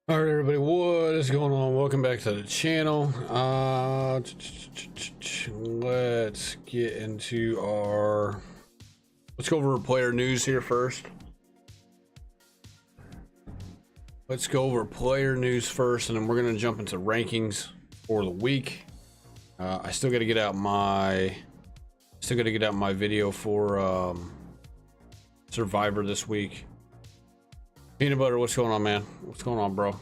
All right, everybody, what is going on? Welcome back to the channel. Let's get into let's go over player news here first. Let's go over player news first, and then we're gonna jump into rankings for the week. I still got to get out my video for Survivor this week. Peanut Butter, what's going on, man? What's going on, bro?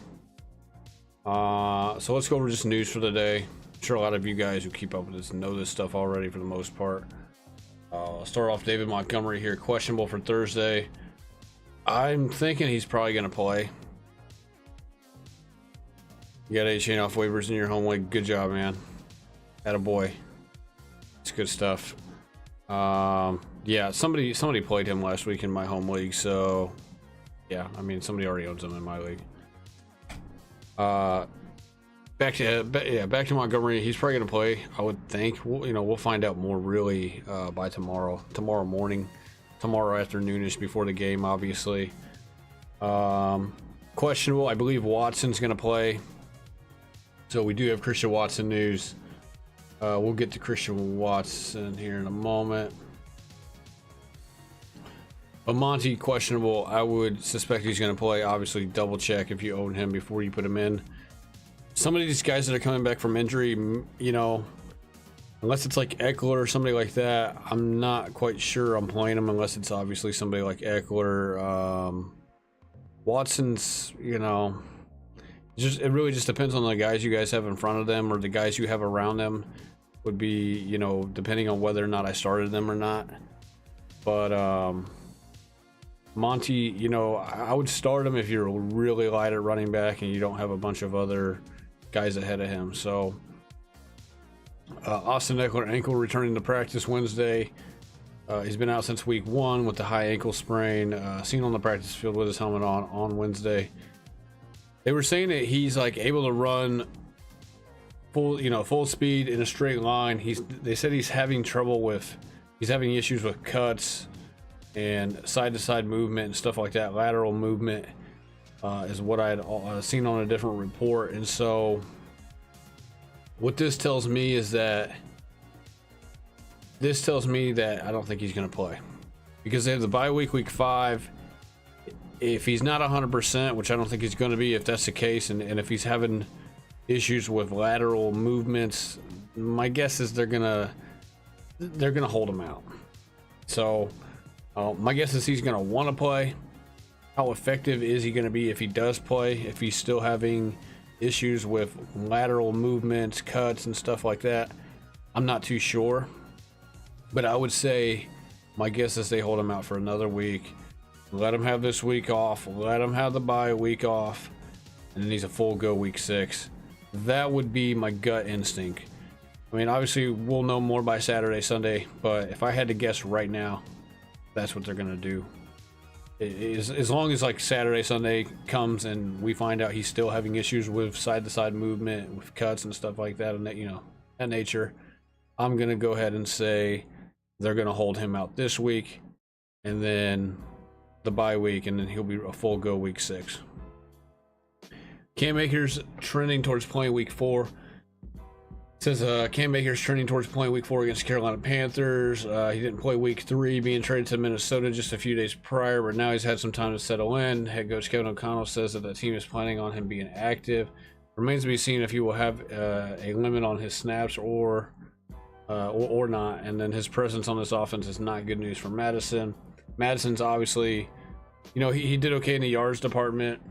So let's go over just news for the day. I'm sure a lot of you guys who keep up with this know this stuff already for the most part. I'll start off David Montgomery here, questionable for Thursday. I'm thinking he's probably going to play. You got A-Chain off waivers in your home league. Good job, man. Attaboy. It's good stuff. Yeah, somebody played him last week in my home league, so yeah, I mean, somebody already owns him in my league. Back to Montgomery. He's probably gonna play, I would think. We'll find out more really by tomorrow morning, tomorrow afternoonish before the game, obviously. Questionable. I believe Watson's gonna play. So we do have Christian Watson news. We'll get to Christian Watson here in a moment. But Monty, questionable. I would suspect he's going to play. Obviously, double check if you own him before you put him in. Some of these guys that are coming back from injury, unless it's like Eckler or somebody like that, I'm not quite sure I'm playing him unless it's obviously somebody like Eckler. Watson's, it really just depends on the guys you guys have in front of them or the guys you have around them. Would be, depending on whether or not I started them or not. But Monty, I would start him if you're really light at running back and you don't have a bunch of other guys ahead of him. So Austin Eckler, ankle returning to practice Wednesday. He's been out since week 1 with the high ankle sprain, seen on the practice field with his helmet on Wednesday. They were saying that he's like able to run full speed in a straight line. They said he's having issues with cuts and side-to-side movement and stuff like that. Lateral movement is what I had seen on a different report. And so what this tells me is that I don't think he's going to play because they have the bye week 5. If he's not 100%, which I don't think he's going to be, if that's the case, and if he's having issues with lateral movements, my guess is they're gonna hold him out. So my guess is he's gonna want to play. How effective is he going to be if he does play? If he's still having issues with lateral movements, cuts, and stuff like that, I'm not too sure. But I would say my guess is they hold him out for another week. Let him have this week off. Let him have the bye week off. And then he's a full go week 6. That would be my gut instinct. I mean, obviously, we'll know more by Saturday, Sunday. But if I had to guess right now, that's what they're going to do. As long as like Saturday, Sunday comes and we find out he's still having issues with side-to-side movement, with cuts and stuff like that, and that, you know, that nature, I'm going to go ahead and say they're going to hold him out this week. And then the bye week, and then he'll be a full go week 6. Cam Akers trending towards playing week 4. It says Cam Akers trending towards playing week 4 against Carolina Panthers. He didn't play week 3, being traded to Minnesota just a few days prior, but now he's had some time to settle in. Head coach Kevin O'Connell says that the team is planning on him being active. Remains to be seen if he will have a limit on his snaps or not. And then his presence on this offense is not good news for Madison. Madison's obviously, you know, he did okay in the yards department.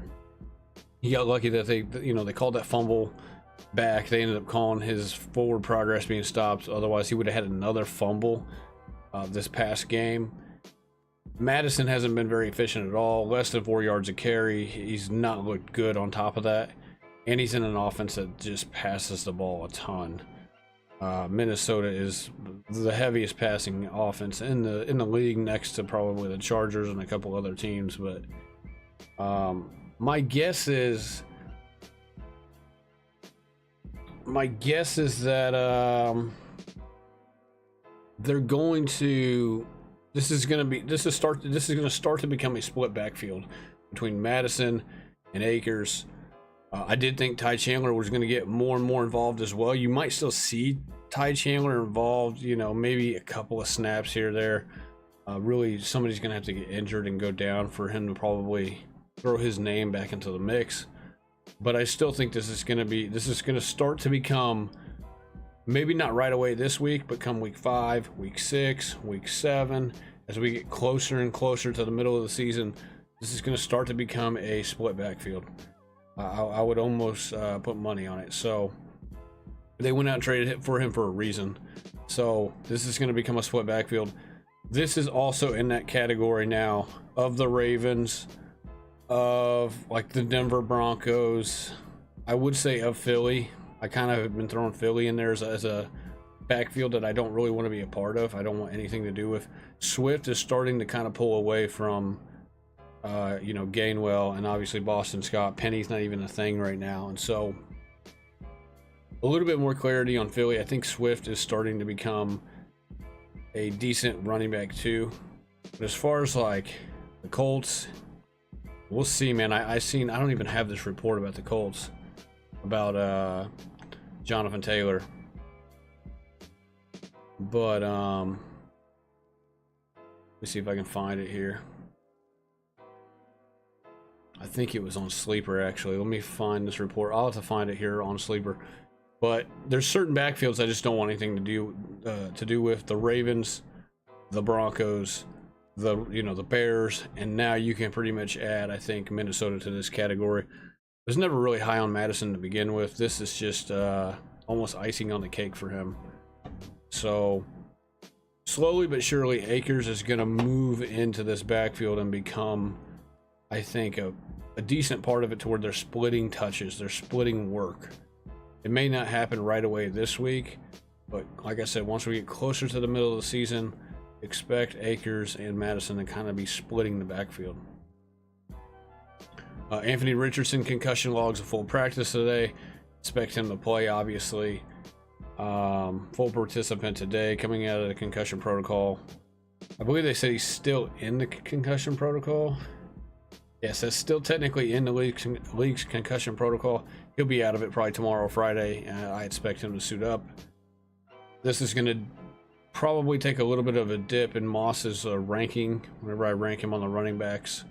He got lucky that they called that fumble back. They ended up calling his forward progress being stopped. Otherwise, he would have had another fumble this past game. Madison hasn't been very efficient at all. Less than 4 yards a carry. He's not looked good on top of that. And he's in an offense that just passes the ball a ton. Minnesota is the heaviest passing offense in the league, next to probably the Chargers and a couple other teams. But my guess is that they're going to. This is going to start to become a split backfield between Madison and Akers. I did think Ty Chandler was going to get more and more involved as well. You might still see Ty Chandler involved, you know, maybe a couple of snaps here or there. Really, somebody's going to have to get injured and go down for him to probably throw his name back into the mix. But I still think this is going to start to become, maybe not right away this week, but come week 5, week 6, week 7, as we get closer and closer to the middle of the season, this is going to start to become a split backfield. I would almost put money on it. So they went out and traded for him for a reason. So this is going to become a split backfield. This is also in that category now of the Ravens, of like the Denver Broncos. I would say of Philly. I kind of have been throwing Philly in there as a backfield that I don't really want to be a part of. I don't want anything to do with. Swift is starting to kind of pull away from Gainwell, and obviously Boston Scott. Penny's not even a thing right now. And so a little bit more clarity on Philly. I think Swift is starting to become a decent running back too. But as far as like the Colts, we'll see, man. I don't even have this report about the Colts, about Jonathan Taylor. But let me see if I can find it here. I think it was on Sleeper, actually. Let me find this report. I'll have to find it here on Sleeper. But there's certain backfields I just don't want anything to do with. The Ravens, the Broncos, the Bears, and now you can pretty much add, I think, Minnesota to this category. I was never really high on Madison to begin with. This is just almost icing on the cake for him. So slowly but surely, Akers is going to move into this backfield and become, I think, a decent part of it, toward their splitting touches, their splitting work. It may not happen right away this week, but like I said, once we get closer to the middle of the season, expect Akers and Madison to kind of be splitting the backfield. Anthony Richardson, concussion logs of full practice today. Expect him to play, obviously. Full participant today, coming out of the concussion protocol. I believe they said he's still in the concussion protocol. Yes, that's still technically in the league's concussion protocol. He'll be out of it probably tomorrow or Friday. I expect him to suit up. This is going to probably take a little bit of a dip in Moss's ranking whenever I rank him on the running backs.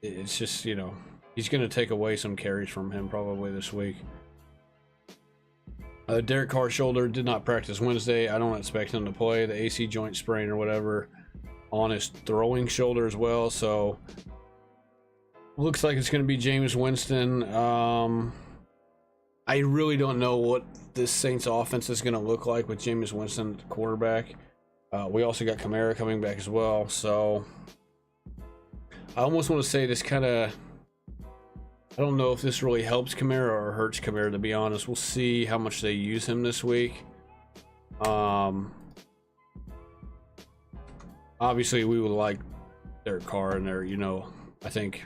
It's just, he's going to take away some carries from him probably this week. Derek Carr's shoulder did not practice Wednesday. I don't expect him to play. The AC joint sprain or whatever on his throwing shoulder as well. So looks like it's going to be Jameis Winston. I really don't know what this Saints offense is going to look like with Jameis Winston at the quarterback. We also got Kamara coming back as well, so I almost want to say this kind of, I don't know if this really helps Kamara or hurts Kamara, to be honest. We'll see how much they use him this week. Obviously we would like Derek Carr in there, you know. I think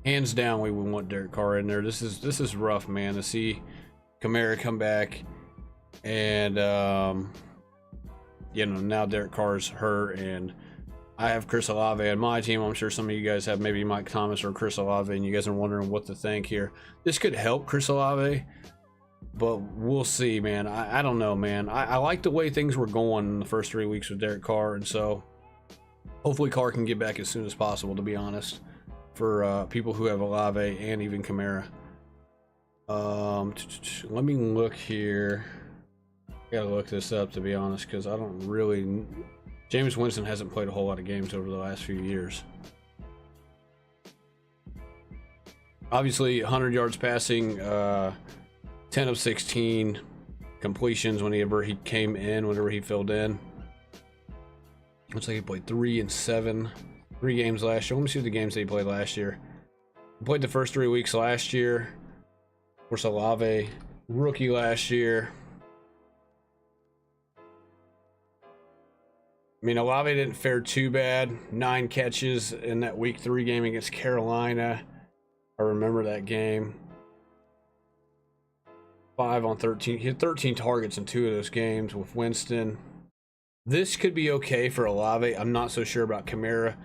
hands down we would want Derek Carr in there. This is rough, man, to see Kamara come back and you know, now Derek Carr's hurt and I have Chris Olave on my team. I'm sure some of you guys have maybe Mike Thomas or Chris Olave and you guys are wondering what to think here. This could help Chris Olave, but we'll see, man. I don't know, man. I like the way things were going in the first 3 weeks with Derek Carr, and so hopefully Carr can get back as soon as possible, to be honest, for people who have Olave and even Kamara. Let me look here. I gotta look this up, to be honest, because I don't really... Jameis Winston hasn't played a whole lot of games over the last few years. Obviously, 100 yards passing, 10 of 16 completions whenever he came in, whenever he filled in. Looks like he played 3 and 7, 3 games last year. Let me see the games that he played last year. He played the first 3 weeks last year. Of course, Olave, rookie last year. I mean, Olave didn't fare too bad. 9 catches in that week 3 game against Carolina. I remember that game. 5 on 13. He had 13 targets in 2 of those games with Winston. This could be okay for Olave. I'm not so sure about Kamara.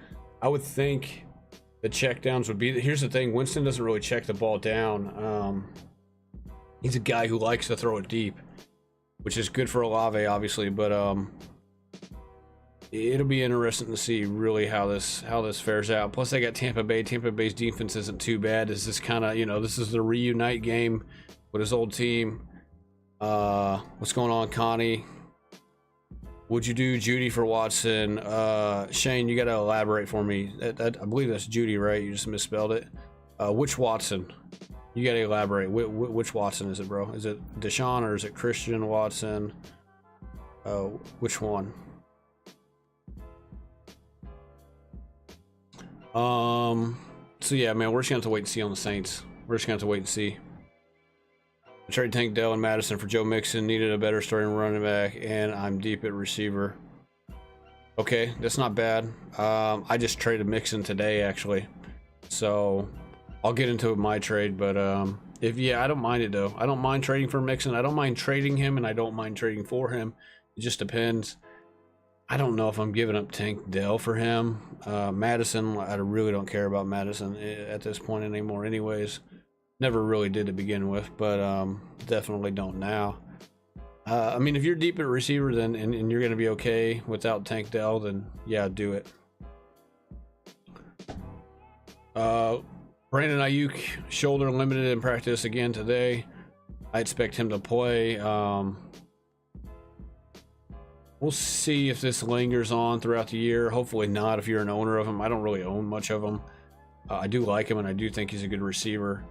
I would think the checkdowns would be... Here's the thing. Winston doesn't really check the ball down. He's a guy who likes to throw it deep, which is good for Olave, obviously, but it'll be interesting to see really how this fares out. Plus, they got Tampa Bay. Tampa Bay's defense isn't too bad. Is this kind of, you know, this is the reunite game with his old team. What's going on, Connie? Would you do Judy for Watson? Shane, you got to elaborate for me. I believe that's Judy, right? You just misspelled it. Which Watson? You got to elaborate. Which Watson is it, bro? Is it Deshaun or is it Christian Watson? Which one? So yeah, man, we're just gonna have to wait and see on the Saints. We're just gonna have to wait and see. I traded Tank Dell and Madison for Joe Mixon, needed a better starting running back, and I'm deep at receiver. Okay, that's not bad. I just traded Mixon today, actually, so I'll get into my trade, but I don't mind it though. I don't mind trading for Mixon. I don't mind trading him, and I don't mind trading for him. It just depends. I don't know if I'm giving up Tank Dell for him. Madison, I really don't care about Madison at this point anymore anyways. Never really did to begin with, but definitely don't now. I mean, if you're deep at receiver then and you're going to be okay without Tank Dell, then yeah, do it. Brandon Ayuk, shoulder limited in practice again today. I expect him to play. We'll see if this lingers on throughout the year. Hopefully not if you're an owner of him. I don't really own much of him. I do like him, and I do think he's a good receiver.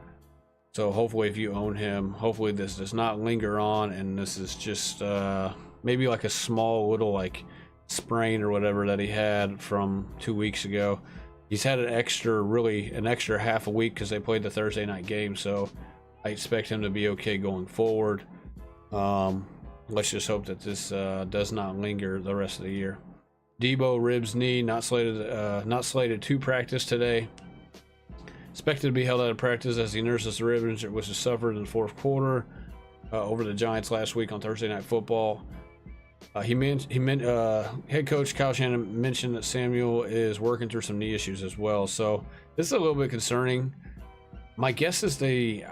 So hopefully if you own him, hopefully this does not linger on, and this is just maybe like a small little like sprain or whatever that he had from 2 weeks ago. He's had an extra half a week because they played the Thursday night game, so I expect him to be okay going forward. Let's just hope that this does not linger the rest of the year. Debo, ribs, knee, not slated to practice today. Expected to be held out of practice as he nurses the rib injury which was suffered in the 4th quarter over the Giants last week on Thursday Night Football. Head coach Kyle Shanahan mentioned that Samuel is working through some knee issues as well. So this is a little bit concerning. My guess is it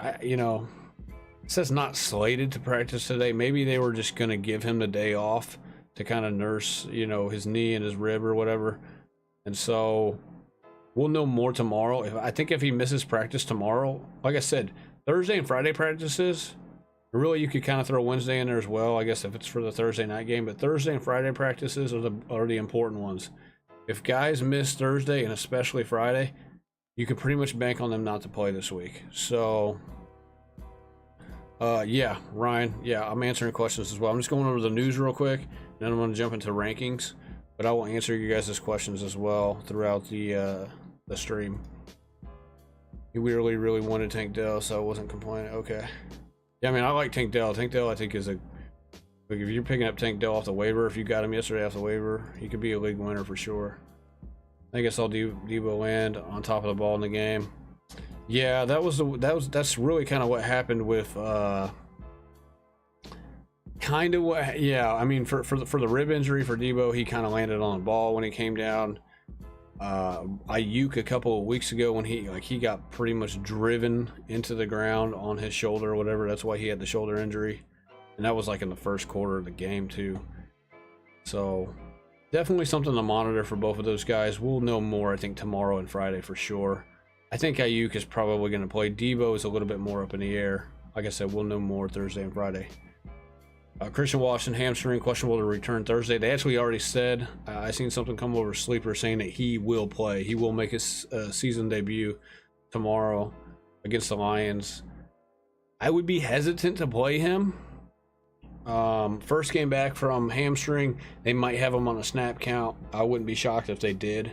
says not slated to practice today. Maybe they were just going to give him the day off to kind of nurse, his knee and his rib or whatever. And so we'll know more tomorrow. I think if he misses practice tomorrow, like I said, Thursday and Friday practices, really you could kind of throw Wednesday in there as well, I guess, if it's for the Thursday night game. But Thursday and Friday practices are the important ones. If guys miss Thursday and especially Friday, you can pretty much bank on them not to play this week. So Yeah, Ryan. Yeah, I'm answering questions as well. I'm just going over the news real quick, and then I'm going to jump into rankings. But I will answer you guys' questions as well throughout the stream. He really wanted Tank Dell, so I wasn't complaining. Okay. Yeah, I mean, I like Tank Dell. Tank Dell, I think, is a... Like, if you're picking up Tank Dell off the waiver, if you got him yesterday off the waiver, he could be a league winner for sure. I think I saw Debo land on top of the ball in the game. Yeah, that's really kind of what happened with kind of what, yeah, I mean, for the rib injury for Debo, he kind of landed on the ball when he came down. Ayuk a couple of weeks ago when he got pretty much driven into the ground on his shoulder or whatever. That's why he had the shoulder injury, and that was like in the first quarter of the game too. So definitely something to monitor for both of those guys. We'll know more, I think, tomorrow and Friday for sure. I think Ayuk is probably going to play. Debo is a little bit more up in the air. Like I said, we'll know more Thursday and Friday. Christian Washington, hamstring, questionable to return Thursday. They actually already said, I seen something come over Sleeper saying that he will play. He will make his season debut tomorrow against the Lions. I would be hesitant to play him. First game back from hamstring, they might have him on a snap count. I wouldn't be shocked if they did.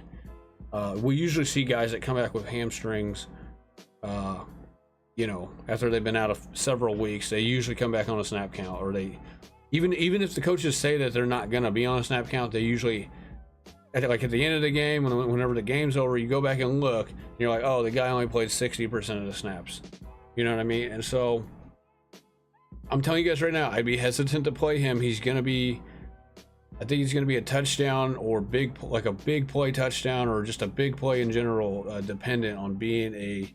We usually see guys that come back with hamstrings, you know, after they've been out of several weeks, they usually come back on a snap count, or they even if the coaches say that they're not gonna be on a snap count, they usually at the end of the game, whenever the game's over, you go back and look, and you're like, oh, the guy only played 60% of the snaps. You know what I mean? And so I'm telling you guys right now, I'd be hesitant to play him. He's gonna be, I think he's gonna be a touchdown or like a big play touchdown, or just a big play in general, dependent on being a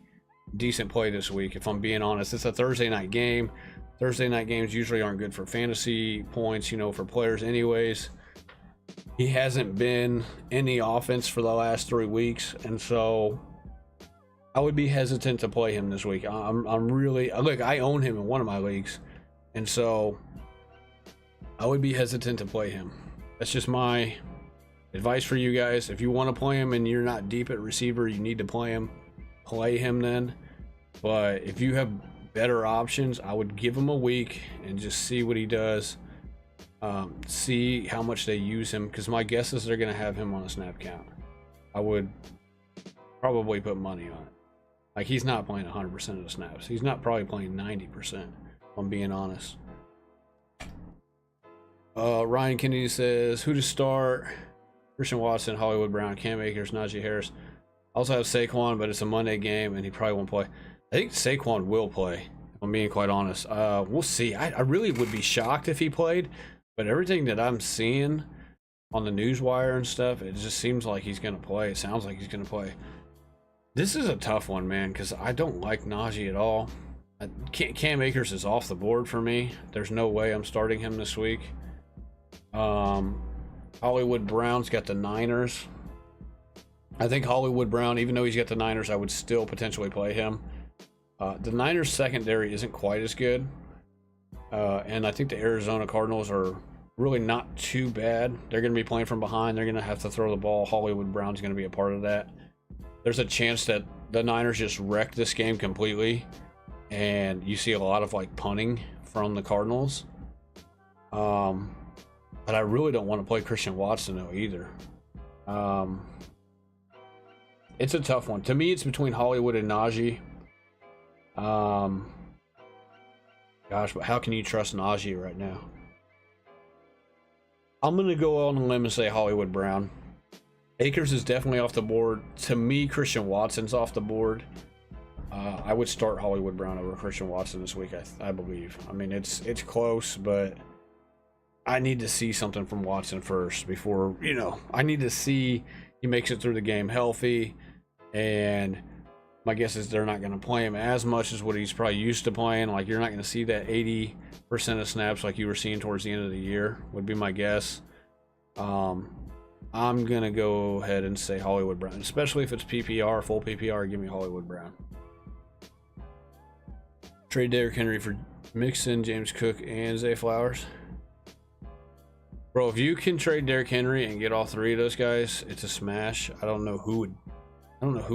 decent play this week. If I'm being honest, it's a Thursday night game. Thursday night games usually aren't good for fantasy points, you know, for players anyways. He hasn't been in the offense for the last 3 weeks, and so I would be hesitant to play him this week. I'm really, look, I own him in one of my leagues, and so I would be hesitant to play him. That's just my advice for you guys. If you want to play him and you're not deep at receiver, you need to play him then. But if you have better options, I would give him a week and just see what he does. See how much they use him, because my guess is they're going to have him on a snap count. I would probably put money on it. Like, he's not playing 100% of the snaps. He's not probably playing 90%, if I'm being honest. Ryan Kennedy says, who to start? Christian Watson, Hollywood Brown, Cam Akers, Najee Harris. I also have Saquon, but it's a Monday game and he probably won't play. I think Saquon will play, if I'm being quite honest. We'll see. I really would be shocked if he played, but everything that I'm seeing on the news wire and stuff, it just seems like he's going to play. It sounds like he's going to play. This is a tough one, man, because I don't like Najee at all. Cam Akers is off the board for me. There's no way I'm starting him this week. Hollywood Brown's got the Niners. I think Hollywood Brown, even though he's got the Niners, I would still potentially play him. The Niners secondary isn't quite as good. And I think the Arizona Cardinals are really not too bad. They're going to be playing from behind. They're going to have to throw the ball. Hollywood Brown's going to be a part of that. There's a chance that the Niners just wreck this game completely, and you see a lot of like punting from the Cardinals. But I really don't want to play Christian Watson though either. It's a tough one. To me, it's between Hollywood and Najee. Gosh, but how can you trust Najee right now? I'm going to go on a limb and say Hollywood Brown. Akers is definitely off the board. To me, Christian Watson's off the board. I would start Hollywood Brown over Christian Watson this week, I believe. I mean, it's close, but I need to see something from Watson first before, you know, I need to see he makes it through the game healthy, and my guess is they're not going to play him as much as what he's probably used to playing. Like, you're not going to see that 80% of snaps like you were seeing towards the end of the year, would be my guess. I'm going to go ahead and say Hollywood Brown, especially if it's PPR, full PPR, give me Hollywood Brown. Trade Derrick Henry for Mixon, James Cook, and Zay Flowers. Bro, if you can trade Derrick Henry and get all three of those guys, it's a smash. I don't know who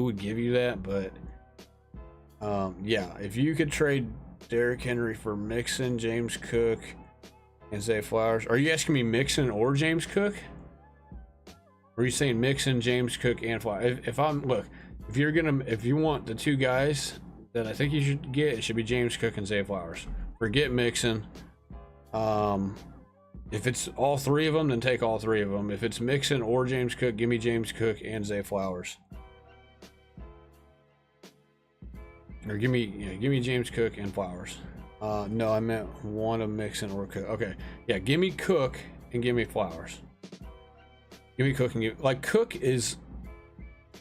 would give you that, but yeah, if you could trade Derrick Henry for Mixon, James Cook, and Zay Flowers. Are you asking me Mixon or James Cook? Or are you saying Mixon, James Cook, and Flowers? If you want the two guys that I think you should get, it should be James Cook and Zay Flowers. Forget Mixon. If it's all three of them, then take all three of them. If it's Mixon or James Cook, give me James Cook and Zay Flowers. Or give me James Cook and Flowers. No, I meant one of Mixon or Cook. Okay, yeah, give me Cook and give me Flowers. Give me Cook and Cook is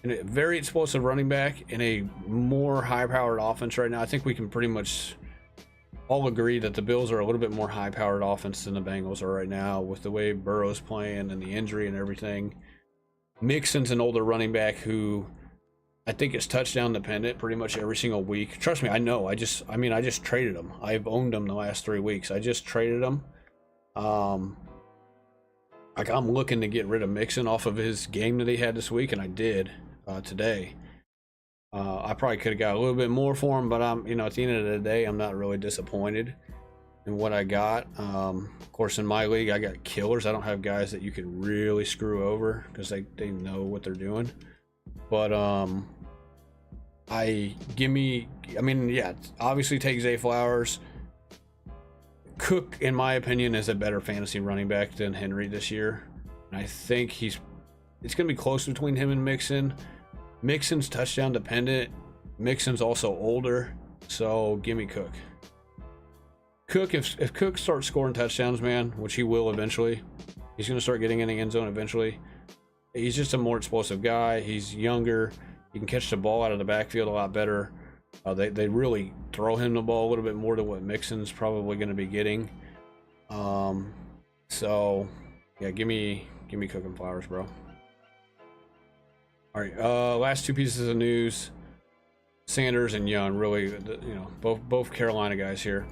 a very explosive running back in a more high-powered offense right now. I think we can pretty much all agree that the Bills are a little bit more high-powered offense than the Bengals are right now, with the way Burrow's playing and the injury and everything. Mixon's an older running back who I think is touchdown dependent pretty much every single week. Trust me, I know. I just traded him. I've owned him the last 3 weeks. I just traded him. I'm looking to get rid of Mixon off of his game that he had this week, and I did today. I probably could have got a little bit more for him, but at the end of the day, I'm not really disappointed in what I got. Of course, in my league, I got killers. I don't have guys that you can really screw over because they know what they're doing. But obviously take Zay Flowers. Cook, in my opinion, is a better fantasy running back than Henry this year. And I think it's going to be close between him and Mixon. Mixon's touchdown dependent. Mixon's also older, so give me Cook. Cook, if Cook starts scoring touchdowns, man, which he will eventually, he's going to start getting in the end zone eventually. He's just a more explosive guy. He's younger. He can catch the ball out of the backfield a lot better. They really throw him the ball a little bit more than what Mixon's probably going to be getting. So yeah, give me Cook and Flowers, bro. All right, last two pieces of news. Sanders and Young, really, both Carolina guys here.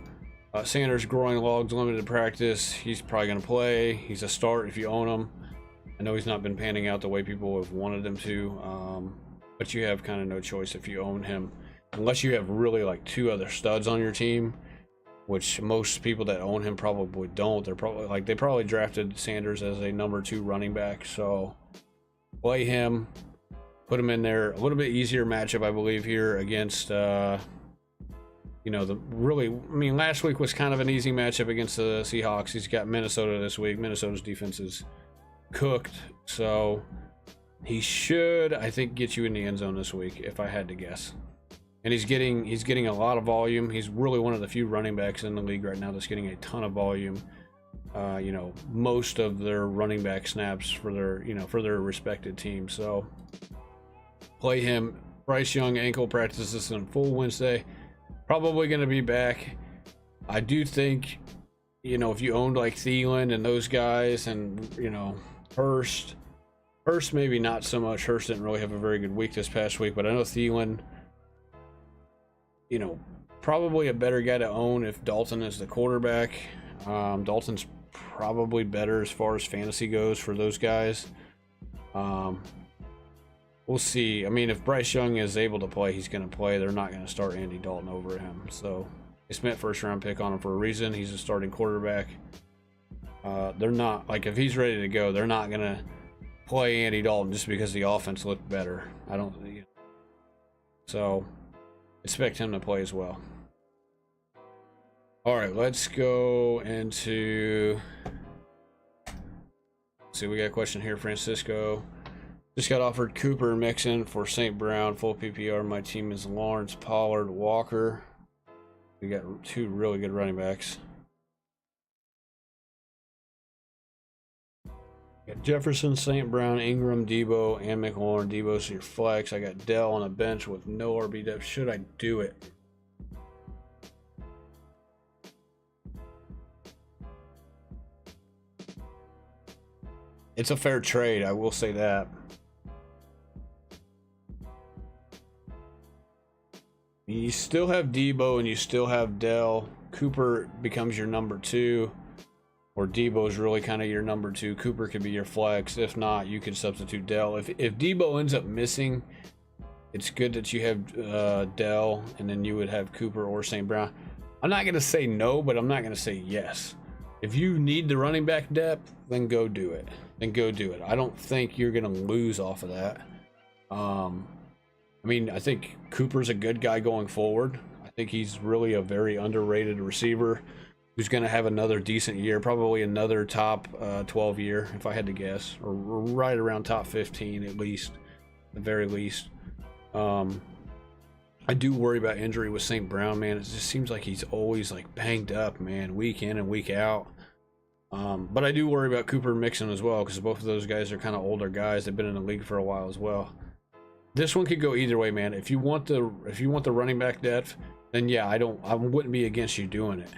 Sanders groin logs, limited practice. He's probably going to play. He's a start if you own him. I know he's not been panning out the way people have wanted him to, but you have kind of no choice if you own him, unless you have really like two other studs on your team, which most people that own him probably don't. They probably drafted Sanders as a number 2 running back, so play him. Put him in there. A little bit easier matchup, I believe, here against, last week was kind of an easy matchup against the Seahawks. He's got Minnesota this week. Minnesota's defense is cooked, so he should, I think, get you in the end zone this week, if I had to guess. And he's getting a lot of volume. He's really one of the few running backs in the league right now that's getting a ton of volume. Most of their running back snaps for their respected team. So play him. Bryce Young ankle practices in full Wednesday. Probably going to be back. I do think, if you owned like Thielen and those guys, and Hurst maybe not so much. Hurst didn't really have a very good week this past week, but I know Thielen, probably a better guy to own if Dalton is the quarterback. Dalton's probably better as far as fantasy goes for those guys. We'll see. I mean, if Bryce Young is able to play, he's going to play. They're not going to start Andy Dalton over him. So they spent first round pick on him for a reason. He's a starting quarterback. They're not, if he's ready to go, they're not going to play Andy Dalton just because the offense looked better. So expect him to play as well. All right, let's go into, see, we got a question here. Francisco just got offered Cooper Mixon for St. Brown, full PPR. My team is Lawrence, Pollard, Walker. We got 2 really good running backs. Got Jefferson, St. Brown, Ingram, Debo, and McLaurin. Debo's your flex. I got Dell on a bench with no RB depth. Should I do it? It's a fair trade, I will say that. You still have Debo and you still have Dell. Cooper becomes your number 2. Or Debo's really kind of your number 2. Cooper could be your flex. If not, you could substitute Dell. If Debo ends up missing, it's good that you have Dell, and then you would have Cooper or St. Brown. I'm not going to say no, but I'm not going to say yes. If you need the running back depth, then go do it. Then go do it. I don't think you're going to lose off of that. I mean, I think Cooper's a good guy going forward. I think he's really a very underrated receiver who's going to have another decent year, probably another top 12 year, if I had to guess, or right around top 15 at least, at the very least. I do worry about injury with St. Brown, man. It just seems like he's always like banged up, man, week in and week out. But I do worry about Cooper and Mixon as well, because both of those guys are kind of older guys. They've been in the league for a while as well. This one could go either way, man. If you want the running back depth, then yeah, I wouldn't be against you doing it.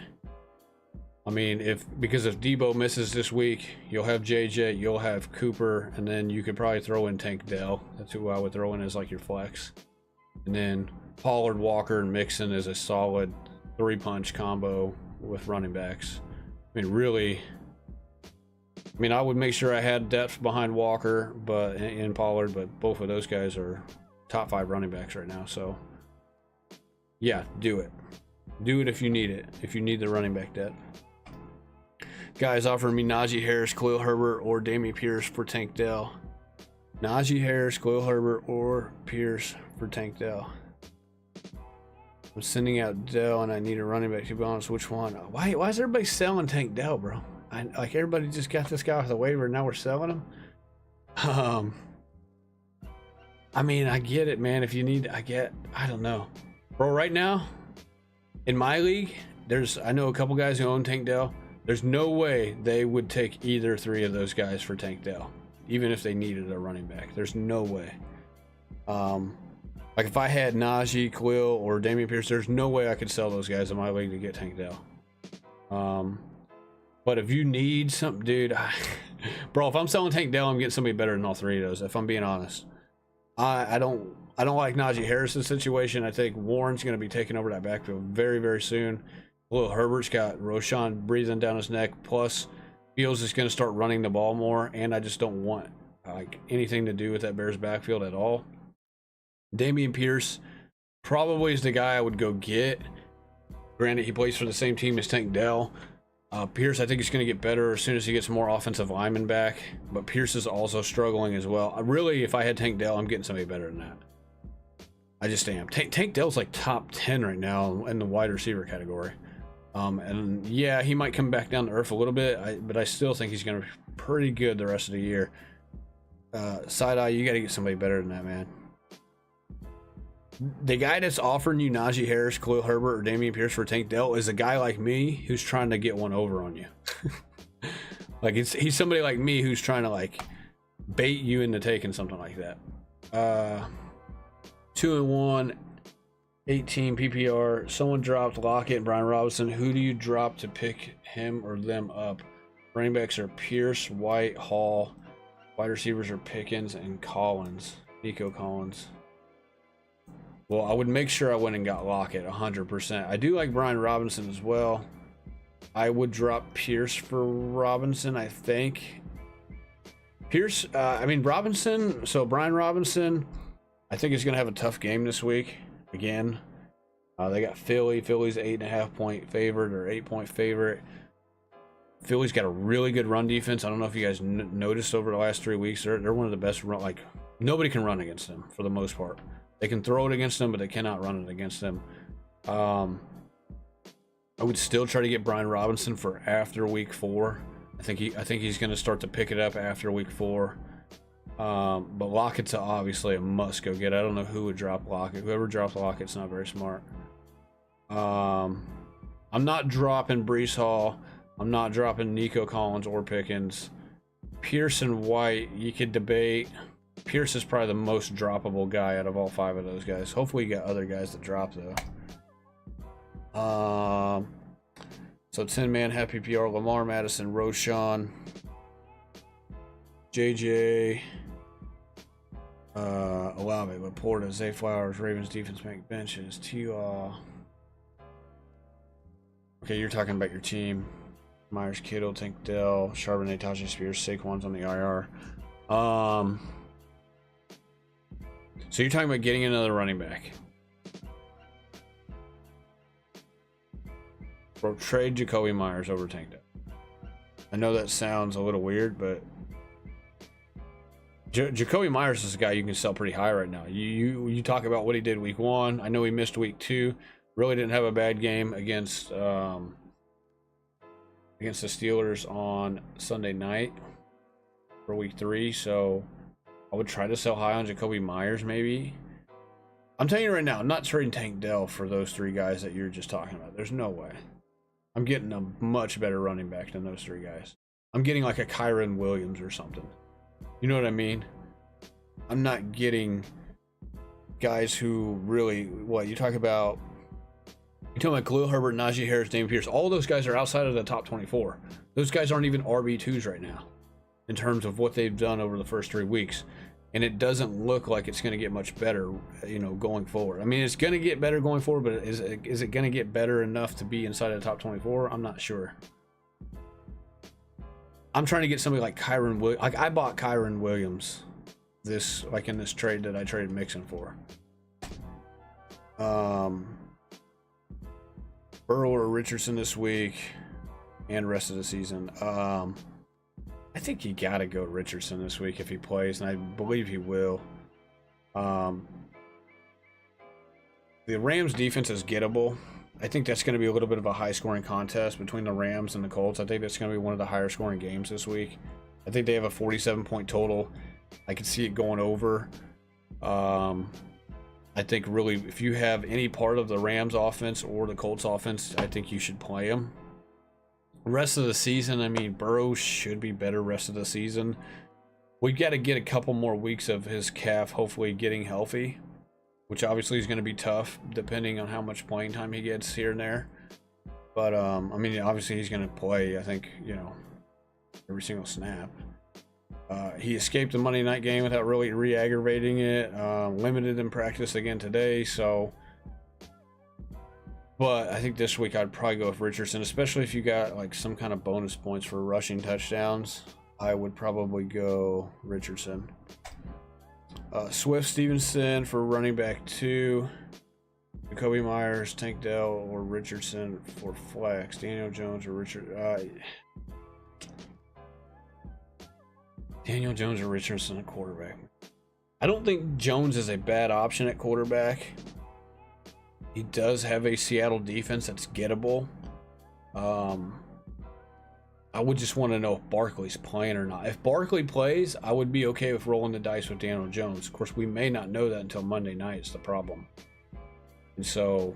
I mean, because if Debo misses this week, you'll have JJ, you'll have Cooper, and then you could probably throw in Tank Dell. That's who I would throw in as like your flex. And then Pollard, Walker, and Mixon is a solid 3-punch combo with running backs. I mean, really, I would make sure I had depth behind Walker, but in Pollard, but both of those guys are top 5 running backs right now. So yeah, do it. Do it if you need it. If you need the running back depth. Guys offering me Najee Harris, Khalil Herbert, or Dameon Pierce for Tank Dell. Najee Harris, Khalil Herbert, or Pierce for Tank Dell. I'm sending out Dell, and I need a running back. To be honest, which one? Why is everybody selling Tank Dell, bro? Like everybody just got this guy off the waiver, and now we're selling him. I mean, I get it, man. If you need, I don't know, bro. Right now, in my league, I know a couple guys who own Tank Dell. There's no way they would take either 3 of those guys for Tank Dell, even if they needed a running back. There's no way. Like if I had Najee, Khalil, or Dameon Pierce, there's no way I could sell those guys in my league to get Tank Dell. But if you need something, dude, bro, if I'm selling Tank Dell, I'm getting somebody better than all 3 of those. If I'm being honest, I don't like Najee Harris's situation. I think Warren's going to be taking over that backfield very, very soon. Khalil Herbert's got Roshan breathing down his neck. Plus, Fields is going to start running the ball more, and I just don't want like anything to do with that Bears backfield at all. Dameon Pierce probably is the guy I would go get. Granted, he plays for the same team as Tank Dell. Pierce, I think he's going to get better as soon as he gets more offensive linemen back. But Pierce is also struggling as well. Really, if I had Tank Dell, I'm getting somebody better than that. I just am. Tank Dell's like top 10 right now in the wide receiver category. And yeah, he might come back down to earth a little bit, but I still think he's going to be pretty good the rest of the year. Side-eye, you got to get somebody better than that, man. The guy that's offering you Najee Harris, Khalil Herbert, or Dameon Pierce for Tank Dell is a guy like me who's trying to get one over on you. Like he's somebody like me who's trying to like bait you into taking something like that. 2-1, 18 PPR. Someone dropped Lockett and Brian Robinson. Who do you drop to pick him or them up? Running backs are Pierce, White, Hall. Wide receivers are Pickens and Collins. Nico Collins. Well, I would make sure I went and got Lockett 100%. I do like Brian Robinson as well. I would drop Pierce for Robinson, I think. Robinson. So Brian Robinson, I think he's going to have a tough game this week again. They got Philly. Philly's 8.5-point favorite or 8-point favorite. Philly's got a really good run defense. I don't know if you guys noticed over the last 3 weeks. They're one of the best run. Like nobody can run against them for the most part. They can throw it against them, but they cannot run it against them. I would still try to get Brian Robinson for after week 4. I think he's going to start to pick it up after week 4. But Lockett's obviously a must go get. I don't know who would drop Lockett. Whoever drops Lockett's not very smart. I'm not dropping Breece Hall. I'm not dropping Nico Collins or Pickens. Pierce and White, you could debate. Pierce is probably the most droppable guy out of all 5 of those guys. Hopefully you got other guys that drop though. So 10-man happy PR, Lamar, Madison, Roshan, JJ, Olave, Laporta, Zay Flowers, Ravens defense make benches, T.U. Okay, you're talking about your team. Myers, Kittle, Tank Dell, Charbonnet, Tajay Spears, Saquon's on the IR. So you're talking about getting another running back. Bro, trade Jacoby Myers over Tank Dell. I know that sounds a little weird, but Jacoby Myers is a guy you can sell pretty high right now. You talk about what he did week 1. I know he missed week 2. Really didn't have a bad game against the Steelers on Sunday night for week 3. So I would try to sell high on Jacoby Myers maybe. I'm telling you right now, I'm not trading Tank Dell for those 3 guys that you're just talking about. There's no way. I'm getting a much better running back than those 3 guys. I'm getting like a Kyren Williams or something. You know what I mean? I'm not getting guys who really, what you talk about, you're talking about Khalil Herbert, Najee Harris, Dameon Pierce. All those guys are outside of the top 24. Those guys aren't even RB2s right now in terms of what they've done over the first 3 weeks. And it doesn't look like it's going to get much better, you know, going forward. I mean, it's going to get better going forward, but is it going to get better enough to be inside of the top 24? I'm not sure. I'm trying to get somebody like Kyren Williams. Like, I bought Kyren Williams in this trade that I traded Mixon for. Burrow or Richardson this week and rest of the season. I think you got to go Richardson this week if he plays, and I believe he will. The Rams defense is gettable. I think that's going to be a little bit of a high-scoring contest between the Rams and the Colts. I think that's going to be one of the higher-scoring games this week. I think they have a 47-point total. I can see it going over. I think really if you have any part of the Rams offense or the Colts offense, I think you should play them. Rest of the season, I mean, Burrow should be better rest of the season. We've got to get a couple more weeks of his calf hopefully getting healthy, which obviously is going to be tough depending on how much playing time he gets here and there. But, I mean, obviously he's going to play, I think, you know, every single snap. He escaped the Monday night game without really re-aggravating it. Limited in practice again today, so... But I think this week I'd probably go with Richardson, especially if you got like some kind of bonus points for rushing touchdowns. I would probably go Richardson. Swift Stevenson for running back 2. Jacoby Myers, Tank Dell, or Richardson for flex. Daniel Jones or Daniel Jones or Richardson at quarterback. I don't think Jones is a bad option at quarterback. He does have a Seattle defense that's gettable. I would just want to know if Barkley's playing or not. If Barkley plays, I would be okay with rolling the dice with Daniel Jones. Of course, we may not know that until Monday night is the problem. And so,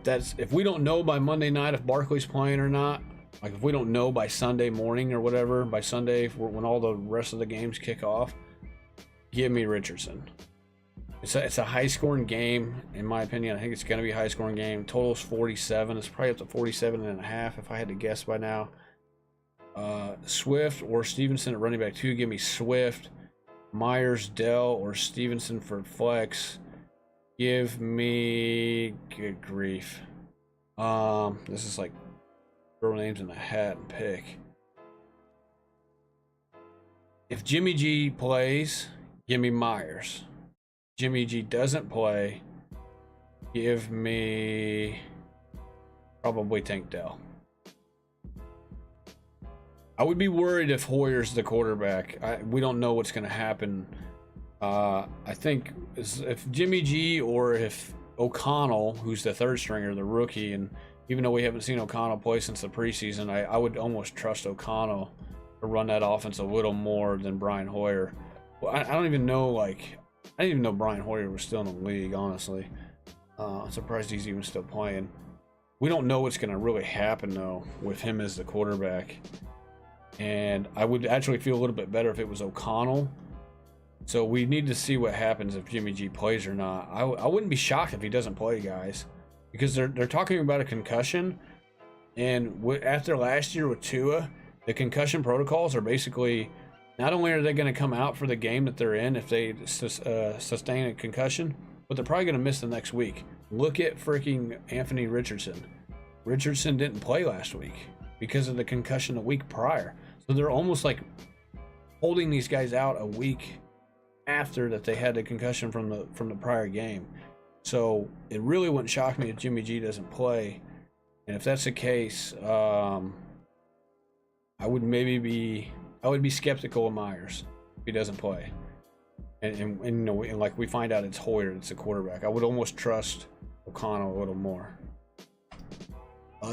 if we don't know by Monday night if Barkley's playing or not, like if we don't know by Sunday morning or whatever, by Sunday when all the rest of the games kick off, give me Richardson. It's a high-scoring game, in my opinion. I think it's going to be a high-scoring game. Total's 47. It's probably up to 47.5 if I had to guess by now. Swift or Stevenson at running back 2. Give me Swift. Myers, Dell, or Stevenson for flex. Give me... Good grief. This is like throw names in the hat and pick. If Jimmy G plays, give me Myers. Jimmy G doesn't play, give me probably Tank Dell. I would be worried if Hoyer's the quarterback. We don't know what's going to happen. I think if Jimmy G or if O'Connell, who's the third stringer, the rookie, and even though we haven't seen O'Connell play since the preseason, I would almost trust O'Connell to run that offense a little more than Brian Hoyer. Well, I don't even know, I didn't even know Brian Hoyer was still in the league, honestly. I'm surprised he's even still playing. We don't know what's going to really happen, though, with him as the quarterback. And I would actually feel a little bit better if it was O'Connell. So we need to see what happens if Jimmy G plays or not. I wouldn't be shocked if he doesn't play, guys. Because they're talking about a concussion. And after last year with Tua, the concussion protocols are basically... Not only are they going to come out for the game that they're in if they sustain a concussion, but they're probably going to miss the next week. Look at freaking Anthony Richardson. Richardson didn't play last week because of the concussion the week prior. So they're almost like holding these guys out a week after that they had the concussion from the prior game. So it really wouldn't shock me if Jimmy G doesn't play. And if that's the case, I would be skeptical of Myers if he doesn't play. And you know, and like we find out it's Hoyer, it's the quarterback. I would almost trust O'Connell a little more.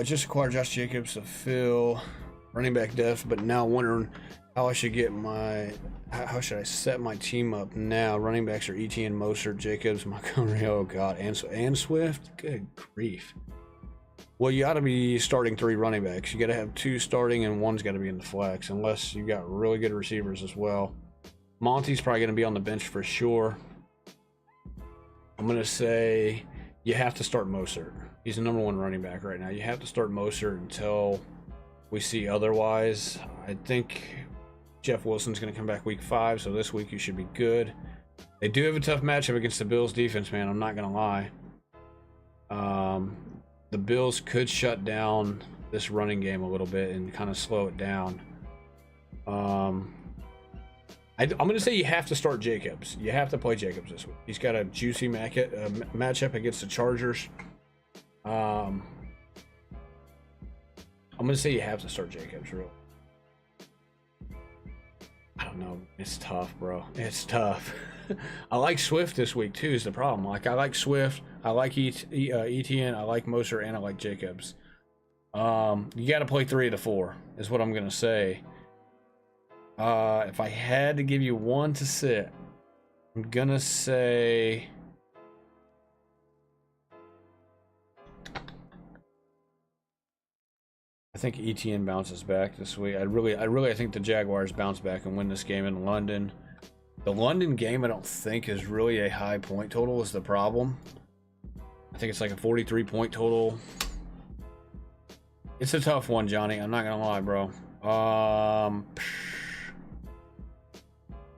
Just acquired Josh Jacobs to fill running back depth, but now wondering how I should get how should I set my team up now? Running backs are Etienne, Mostert, Jacobs, Montgomery. Oh God, and Swift. Good grief. Well, you got to be starting 3 running backs. You got to have 2 starting and 1's got to be in the flex, unless you got really good receivers as well. Monty's probably going to be on the bench for sure. I'm going to say you have to start Mostert. He's the number 1 running back right now. You have to start Mostert until we see otherwise. I think Jeff Wilson's going to come back week 5, so this week you should be good. They do have a tough matchup against the Bills defense, man. I'm not going to lie. The Bills could shut down this running game a little bit and kind of slow it down. I'm going to say you have to start Jacobs. You have to play Jacobs this week. He's got a juicy matchup against the Chargers. I'm going to say you have to start Jacobs, really. I don't know. It's tough, bro. It's tough. I like Swift this week, too, is the problem. Like, I like Swift. I like Etienne. I like Mostert, and I like Jacobs. You got to play 3 of the 4, is what I'm going to say. If I had to give you 1 to sit, I'm going to say... I think Etienne bounces back this week. I think the Jaguars bounce back and win this game in London. The London game, I don't think is really a high point total is the problem. I think it's like a 43 point total. It's a tough one, Johnny. I'm not gonna lie, bro.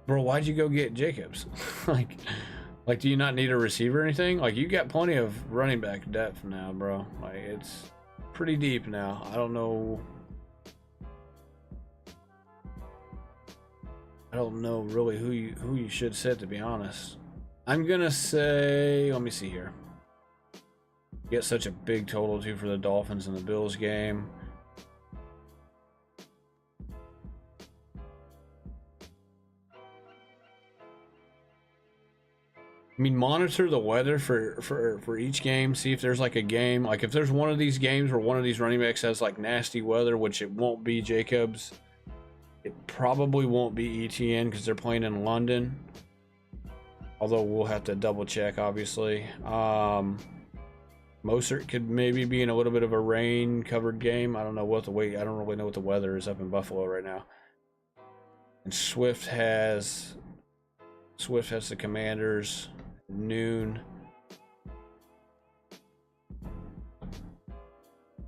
Bro, why'd you go get Jacobs? like, do you not need a receiver or anything? Like, you got plenty of running back depth now, bro. Like, it's pretty deep now. I don't know really who you should sit, to be honest. I'm gonna say, let me see here. Get such a big total too for the Dolphins and the Bills game. I mean, monitor the weather for each game. See if there's like a game, like if there's one of these games where one of these running backs has like nasty weather, which it won't be Jacobs. It probably won't be Etienne because they're playing in London. Although we'll have to double check, obviously. Mostert could maybe be in a little bit of a rain-covered game. I don't know what I don't really know what the weather is up in Buffalo right now. And Swift has the Commanders noon.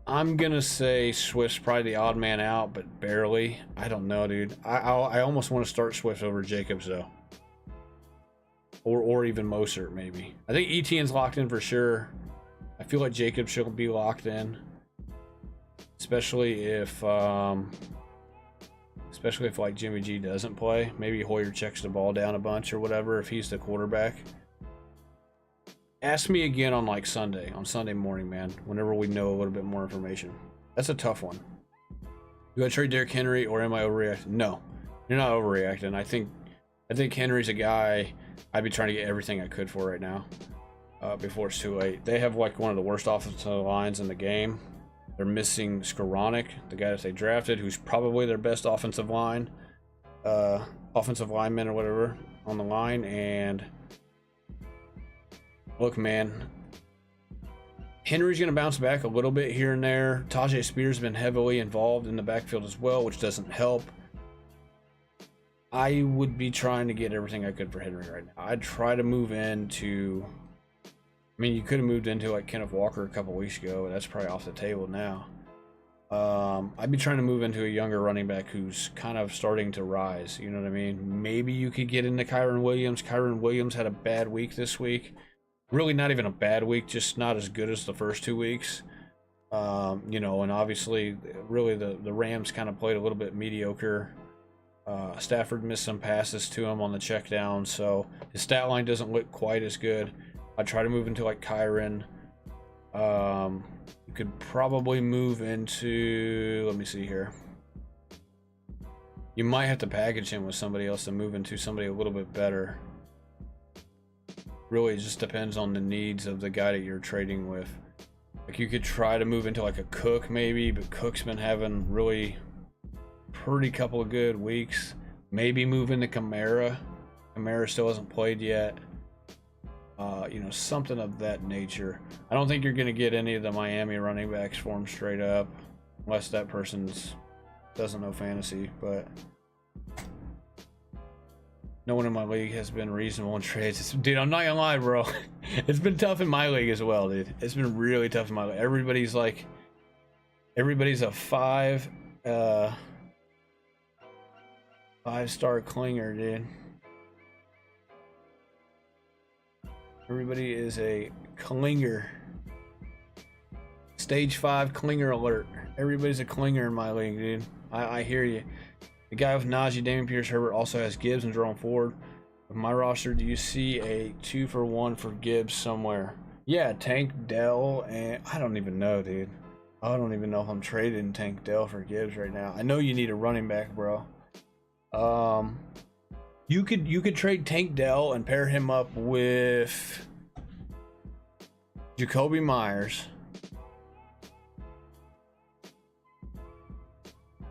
I'm gonna say Swift's probably the odd man out, but barely. I don't know, dude. I almost want to start Swift over Jacobs though, or even Mostert maybe. I think Etienne's locked in for sure. I feel like Jacobs should be locked in, especially if like Jimmy G doesn't play. Maybe Hoyer checks the ball down a bunch or whatever if he's the quarterback. Ask me again on like on Sunday morning, man, whenever we know a little bit more information. That's a tough one. Do I trade Derrick Henry or am I overreacting? No, you're not overreacting. I think Henry's a guy I'd be trying to get everything I could for right now before it's too late. They have like one of the worst offensive lines in the game. They're missing Skoranek, the guy that they drafted, who's probably their best offensive lineman or whatever on the line. And look, man, Henry's going to bounce back a little bit here and there. Tajay Spears has been heavily involved in the backfield as well, which doesn't help. I would be trying to get everything I could for Henry right now. I'd try to move into... I mean, you could have moved into like Kenneth Walker a couple weeks ago, but that's probably off the table now. I'd be trying to move into a younger running back who's kind of starting to rise. You know what I mean? Maybe you could get into Kyren Williams. Kyren Williams had a bad week this week. Really not even a bad week, just not as good as the first 2 weeks. You know, and obviously, really the Rams kind of played a little bit mediocre. Stafford missed some passes to him on the check down, so his stat line doesn't look quite as good. I try to move into like Kyren. could probably move into, let me see here. You might have to package him with somebody else to move into somebody a little bit better. Really, it just depends on the needs of the guy that you're trading with. Like, you could try to move into like a Cook maybe, but Cook's been having really pretty couple of good weeks. Maybe move into Kamara. Kamara still hasn't played yet. You know, something of that nature. I don't think you're going to get any of the Miami running backs for him straight up, unless that person's doesn't know fantasy, but no one in my league has been reasonable in trades. Dude, I'm not gonna lie, bro. It's been tough in my league as well, dude. It's been really tough in my league. Everybody's a 5-star clinger, dude. Everybody is a clinger. Stage 5 clinger alert. Everybody's a clinger in my league, dude. I hear you. The guy with Najee, Dameon Pierce, Herbert also has Gibbs and Jerome Ford. With my roster, do you see a 2-for-1 for Gibbs somewhere? Yeah, Tank Dell, and I don't even know, dude. I don't even know if I'm trading Tank Dell for Gibbs right now. I know you need a running back, bro. You could trade Tank Dell and pair him up with Jacoby Myers.